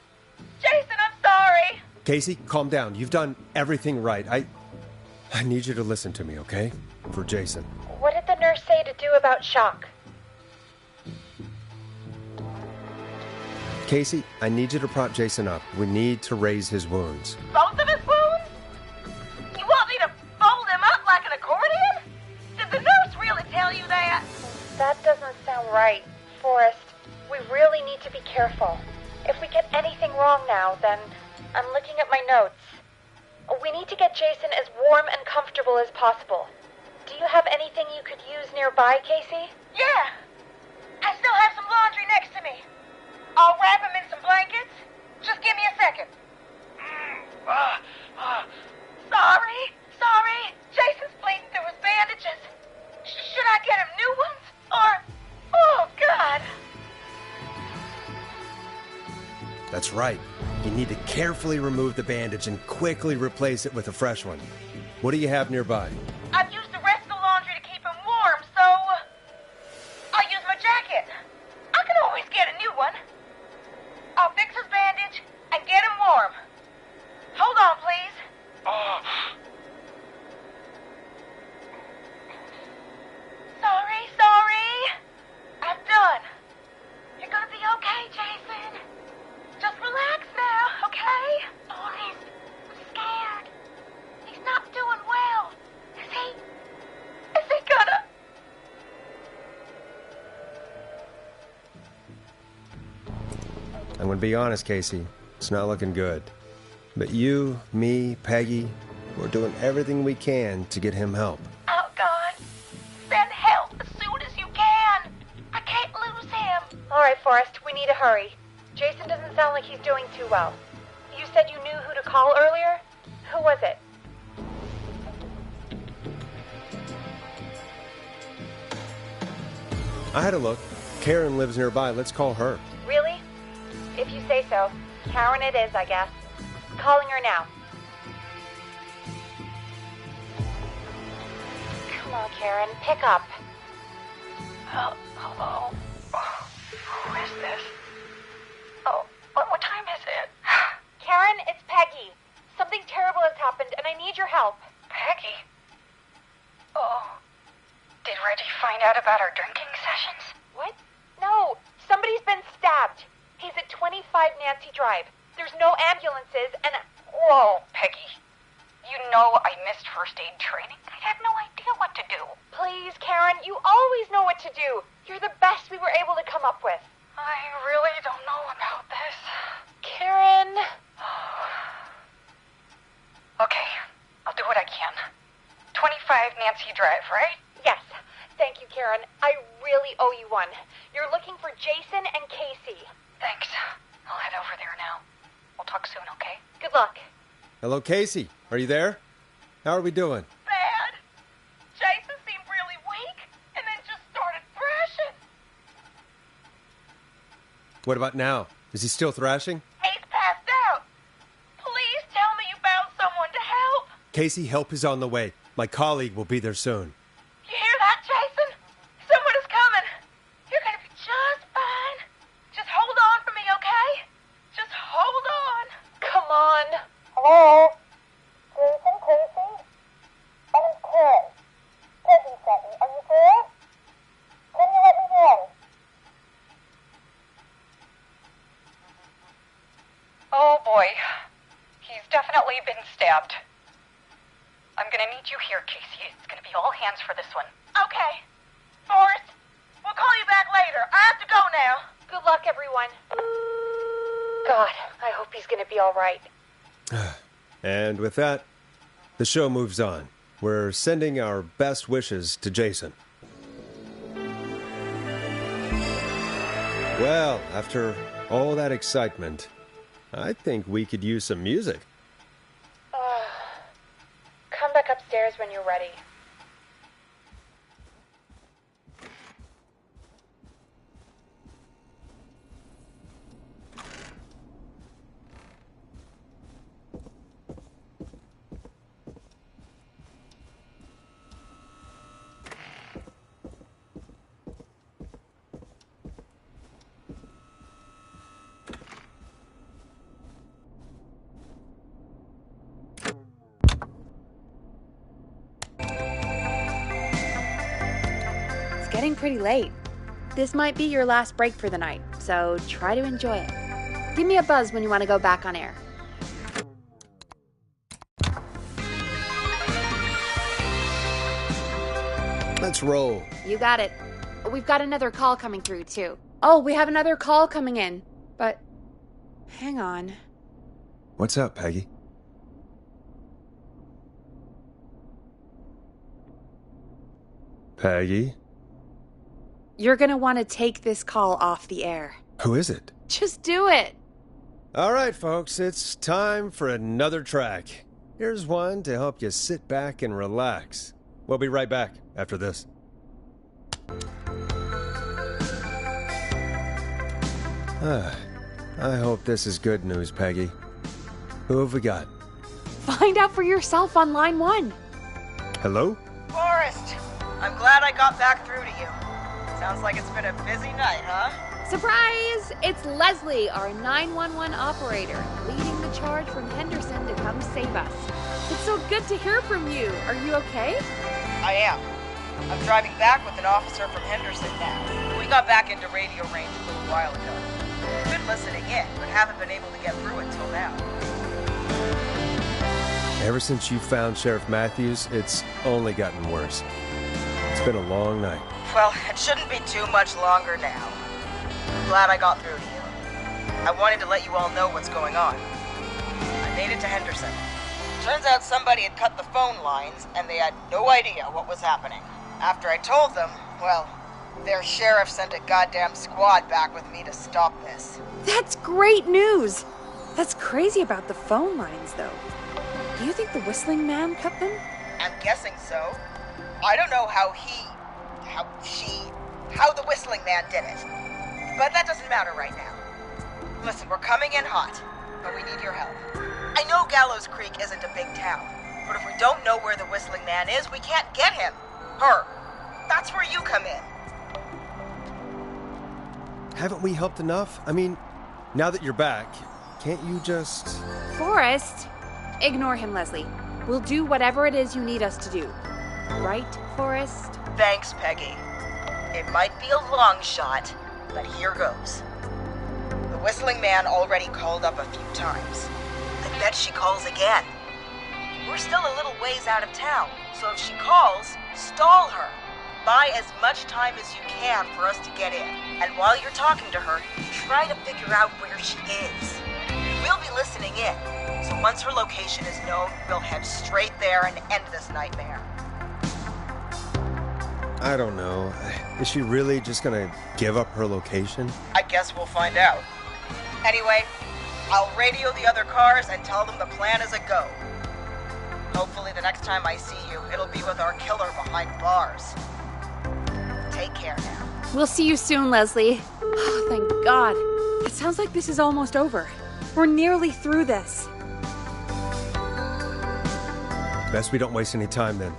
Jason, I'm sorry. Casey, calm down. You've done everything right. I need you to listen to me, okay? For Jason. What did the nurse say to do about shock. Casey, I need you to prop Jason up. We need to raise his wounds. Both of his wounds? You want me to fold him up like an accordion? Did the nurse really tell you that? That doesn't sound right. Forrest, we really need to be careful. If we get anything wrong now, then I'm looking at my notes. We need to get Jason as warm and comfortable as possible. Do you have anything you could use nearby, Casey? Yeah. I still have some laundry next to me. I'll wrap him in some blankets. Just give me a second. Sorry. Jason's bleeding through his bandages. Should I get him new ones? Or... Oh, God. That's right. You need to carefully remove the bandage and quickly replace it with a fresh one. What do you have nearby? I've used the rest of the laundry to keep him warm, so... I'll use my jacket. I can always get a new one. I'll fix his bandage and get him warm. Hold on, please. Sorry. I'm done. You're gonna be okay, Jason. Just relax now, okay? Boris, I'm scared. He's not doing well. Is he gonna... I'm going to be honest, Casey. It's not looking good. But you, me, Peggy, we're doing everything we can to get him help. Oh, God. Send help as soon as you can. I can't lose him. All right, Forrest, we need to hurry. Jason doesn't sound like he's doing too well. You said you knew who to call earlier? Who was it? I had a look. Karen lives nearby. Let's call her. Really? If you say so. Karen it is, I guess. Calling her now. Come on, Karen, pick up. Hello? Who is this? Oh, what time is it? Karen, it's Peggy. Something terrible has happened, and I need your help. Peggy? Oh, did Reggie find out about our drinking sessions? What? No, somebody's been stabbed. He's at 25 Nancy Drive. There's no ambulances, and... Whoa, Peggy. You know I missed first aid training. I had no idea what to do. Please, Karen, you always know what to do. You're the best we were able to come up with. I really don't know about this. Karen... Okay, I'll do what I can. 25 Nancy Drive, right? Yes. Thank you, Karen. I really owe you one. You're looking for Jason and Casey. Thanks. I'll head over there now. We'll talk soon, okay? Good luck. Hello, Casey. Are you there? How are we doing? Bad. Jason seemed really weak and then just started thrashing. What about now? Is he still thrashing? He's passed out. Please tell me you found someone to help. Casey, help is on the way. My colleague will be there soon. You hear that, Jason? Someone is coming. You're gonna be just fine. Just hold on for me, okay? Just hold on. Come on. Hello? Jason, Casey? I'm Karen. Peggy sent me. Are you there? Can you let me know? Oh, boy. He's definitely been stabbed. I'm gonna need you here, Casey. It's gonna be all hands for this one. Okay. Forrest, we'll call you back later. I have to go now. Good luck, everyone. God, I hope he's gonna be all right. And with that, the show moves on. We're sending our best wishes to Jason. Well, after all that excitement, I think we could use some music. Come back upstairs when you're ready. pretty late. This might be your last break for the night, so try to enjoy it. Give me a buzz when you want to go back on air. Let's roll. You got it. We've got another call coming through, too. Oh, we have another call coming in. But, hang on. What's up, Peggy? Peggy? You're gonna want to take this call off the air. Who is it? Just do it. All right, folks, it's time for another track. Here's one to help you sit back and relax. We'll be right back after this. I hope this is good news, Peggy. Who have we got? Find out for yourself on line 1. Hello? Forrest, I'm glad I got back through to you. Sounds like it's been a busy night, huh? Surprise! It's Leslie, our 911 operator, leading the charge from Henderson to come save us. It's so good to hear from you. Are you okay? I am. I'm driving back with an officer from Henderson now. We got back into radio range a little while ago. Been listening in, but haven't been able to get through until now. Ever since you found Sheriff Matthews, it's only gotten worse. It's been a long night. Well, it shouldn't be too much longer now. I'm glad I got through to you. I wanted to let you all know what's going on. I made it to Henderson. Turns out somebody had cut the phone lines, and they had no idea what was happening. After I told them, well, their sheriff sent a goddamn squad back with me to stop this. That's great news. That's crazy about the phone lines, though. Do you think the Whistling Man cut them? I'm guessing so. I don't know how the Whistling Man did it. But that doesn't matter right now. Listen, we're coming in hot, but we need your help. I know Gallows Creek isn't a big town, but if we don't know where the Whistling Man is, we can't get him. Her. That's where you come in. Haven't we helped enough? I mean, now that you're back, can't you just... Forrest? Ignore him, Leslie. We'll do whatever it is you need us to do. Right, Forrest? Thanks, Peggy. It might be a long shot, but here goes. The Whistling Man already called up a few times. I bet she calls again. We're still a little ways out of town, so if she calls, stall her. Buy as much time as you can for us to get in. And while you're talking to her, try to figure out where she is. We'll be listening in, so once her location is known, we'll head straight there and end this nightmare. I don't know. Is she really just gonna give up her location? I guess we'll find out. Anyway, I'll radio the other cars and tell them the plan is a go. Hopefully the next time I see you, it'll be with our killer behind bars. Take care now. We'll see you soon, Leslie. Oh, thank God. It sounds like this is almost over. We're nearly through this. Best we don't waste any time then.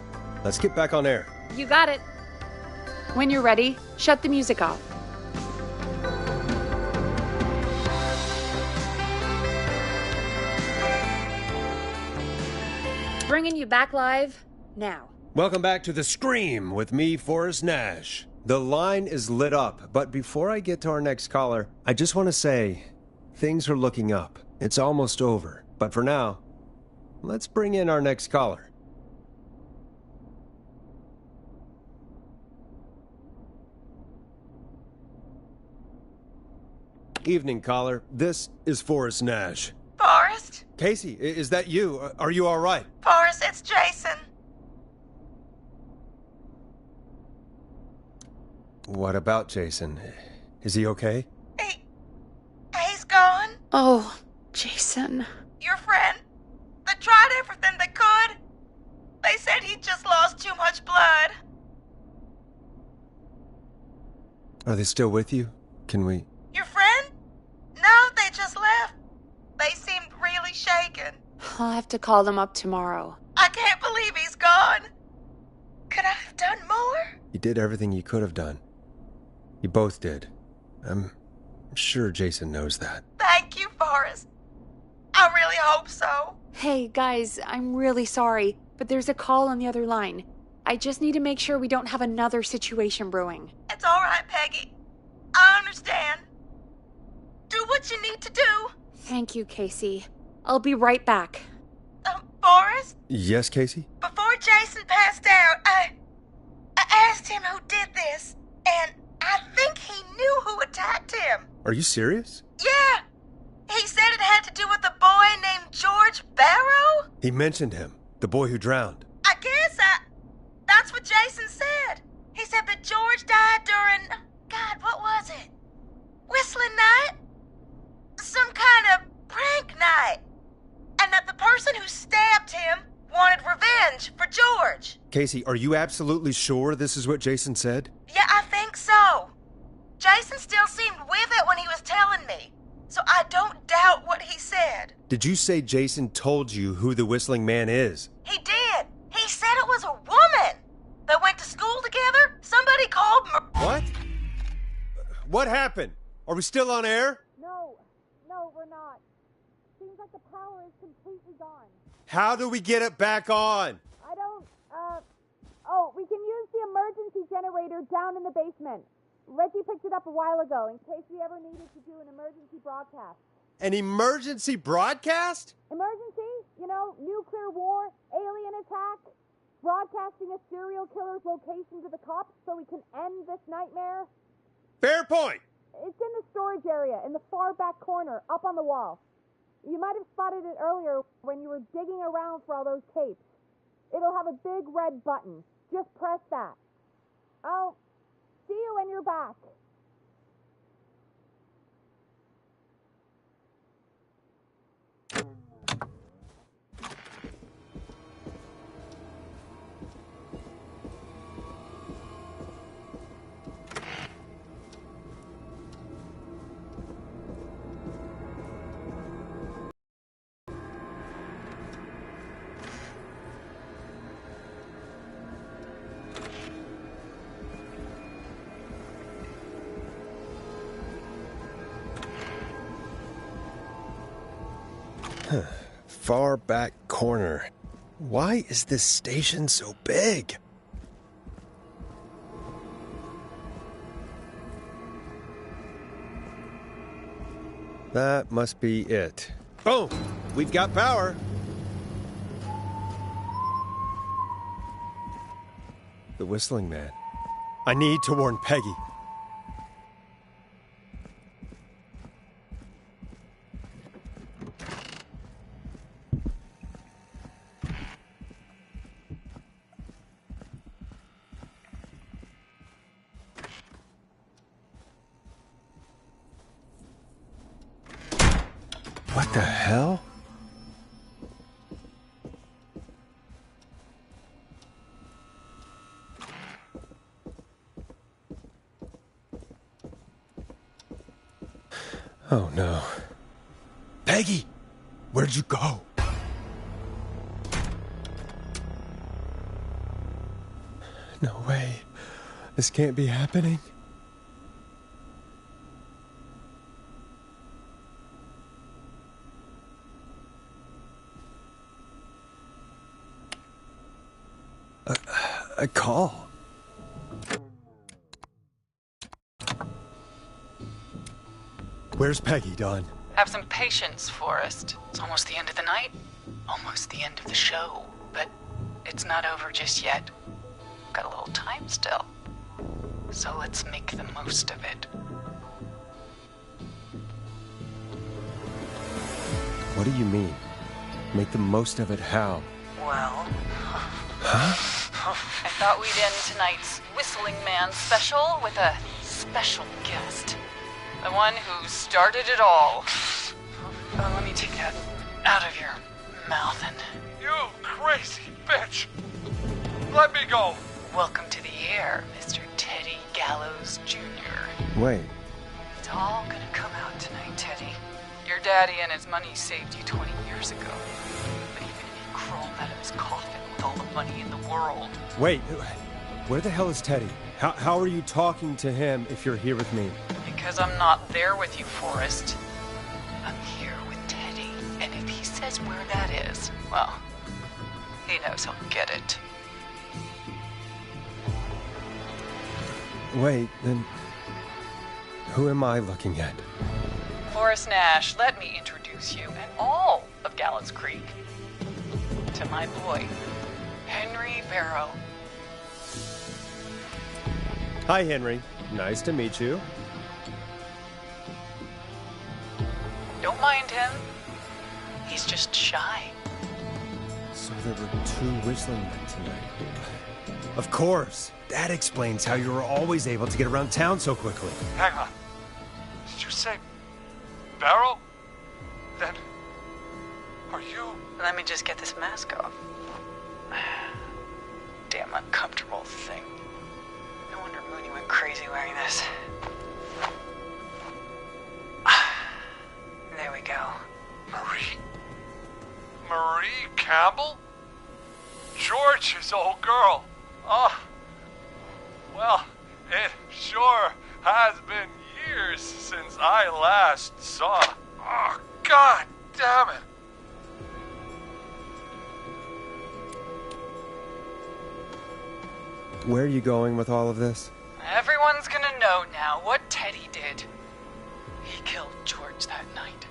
Let's get back on air. You got it. When you're ready, shut the music off. Bringing you back live now. Welcome back to The Scream with me, Forrest Nash. The line is lit up, but before I get to our next caller, I just want to say, things are looking up. It's almost over. But for now, let's bring in our next caller. Evening, caller. This is Forrest Nash. Forrest? Casey, is that you? Are you all right? Forrest, it's Jason. What about Jason? Is he okay? He's gone. Oh, Jason. Your friend. They tried everything they could. They said he just lost too much blood. Are they still with you? Can we... Your friend? No, they just left. They seemed really shaken. I'll have to call them up tomorrow. I can't believe he's gone. Could I have done more? You did everything you could have done. You both did. I'm sure Jason knows that. Thank you, Forrest. I really hope so. Hey, guys, I'm really sorry, but there's a call on the other line. I just need to make sure we don't have another situation brewing. It's It's all right, Peggy. I understand. Do what you need to do. Thank you, Casey. I'll be right back. Forrest? Yes, Casey? Before Jason passed out, I asked him who did this, and I think he knew who attacked him. Are you serious? Yeah. He said it had to do with a boy named George Barrow? He mentioned him, the boy who drowned. I guess that's what Jason said. He said that George died during, God, what was it? Whistling night? Some kind of prank night. And that the person who stabbed him wanted revenge for George. Casey, are you absolutely sure this is what Jason said? Yeah, I think so. Jason still seemed with it when he was telling me, so I don't doubt what he said. Did you say Jason told you who the Whistling Man is? He did. He said it was a woman. They went to school together. Somebody called What? What happened? Are we still on air? No, we're not. Seems like the power is completely gone. How do we get it back on? I don't, we can use the emergency generator down in the basement. Reggie picked it up a while ago in case we ever needed to do an emergency broadcast. An emergency broadcast? Emergency? You know, nuclear war, alien attack, broadcasting a serial killer's location to the cops so we can end this nightmare. Fair point. It's in the storage area in the far back corner, up on the wall. You might have spotted it earlier when you were digging around for all those tapes. It'll have a big red button. Just press that. I'll see you when you're back. Far back corner. Why is this station so big? That must be it. Boom! We've got power. The Whistling Man. I need to warn Peggy. What the hell? Oh no. Peggy! Where'd you go? No way. This can't be happening. A call. Where's Peggy, Dawn? Have some patience, Forrest. It's almost the end of the night. Almost the end of the show. But it's not over just yet. Got a little time still. So let's make the most of it. What do you mean? Make the most of it how? Well... Huh? I thought we'd end tonight's Whistling Man special with a special guest. The one who started it all. Let me take that out of your mouth and... You crazy bitch! Let me go! Welcome to the air, Mr. Teddy Gallows Jr. Wait. It's all gonna come out tonight, Teddy. Your daddy and his money saved you 20 years ago. But even if he crawled out of his coffin with all the money in the world... Wait, where the hell is Teddy? How are you talking to him if you're here with me? Because I'm not there with you, Forrest. I'm here with Teddy. And if he says where that is, well, he knows he'll get it. Wait, then who am I looking at? Forrest Nash, let me introduce you and all of Gallows Creek to my boy, Henry Barrow. Hi, Henry. Nice to meet you. Don't mind him. He's just shy. So there were 2 whistling men tonight. Of course. That explains how you were always able to get around town so quickly. Hang on. Did you say Barrow? Then are you... Let me just get this mask off. Damn uncomfortable thing. No wonder Mooney went crazy wearing this. There we go. Marie Campbell? George's old girl. Oh, well, it sure has been years since I last saw. Oh, God damn it. Where are you going with all of this? Everyone's gonna know now what Teddy did. He killed George that night.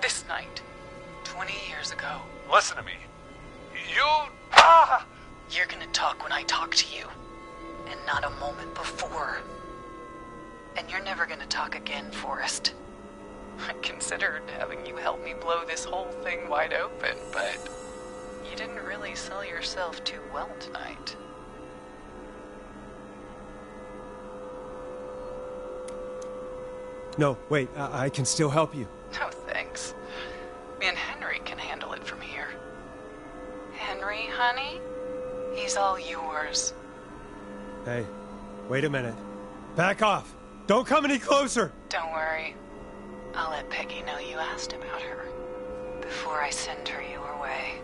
This night. 20 years ago. Listen to me. You... You're gonna talk when I talk to you. And not a moment before. And you're never gonna talk again, Forrest. I considered having you help me blow this whole thing wide open, but you didn't really sell yourself too well tonight. No, wait, I can still help you. No, thanks. Me and Henry can handle it from here. Henry, honey? He's all yours. Hey, wait a minute. Back off. Don't come any closer. Don't worry. I'll let Peggy know you asked about her before I send her your way.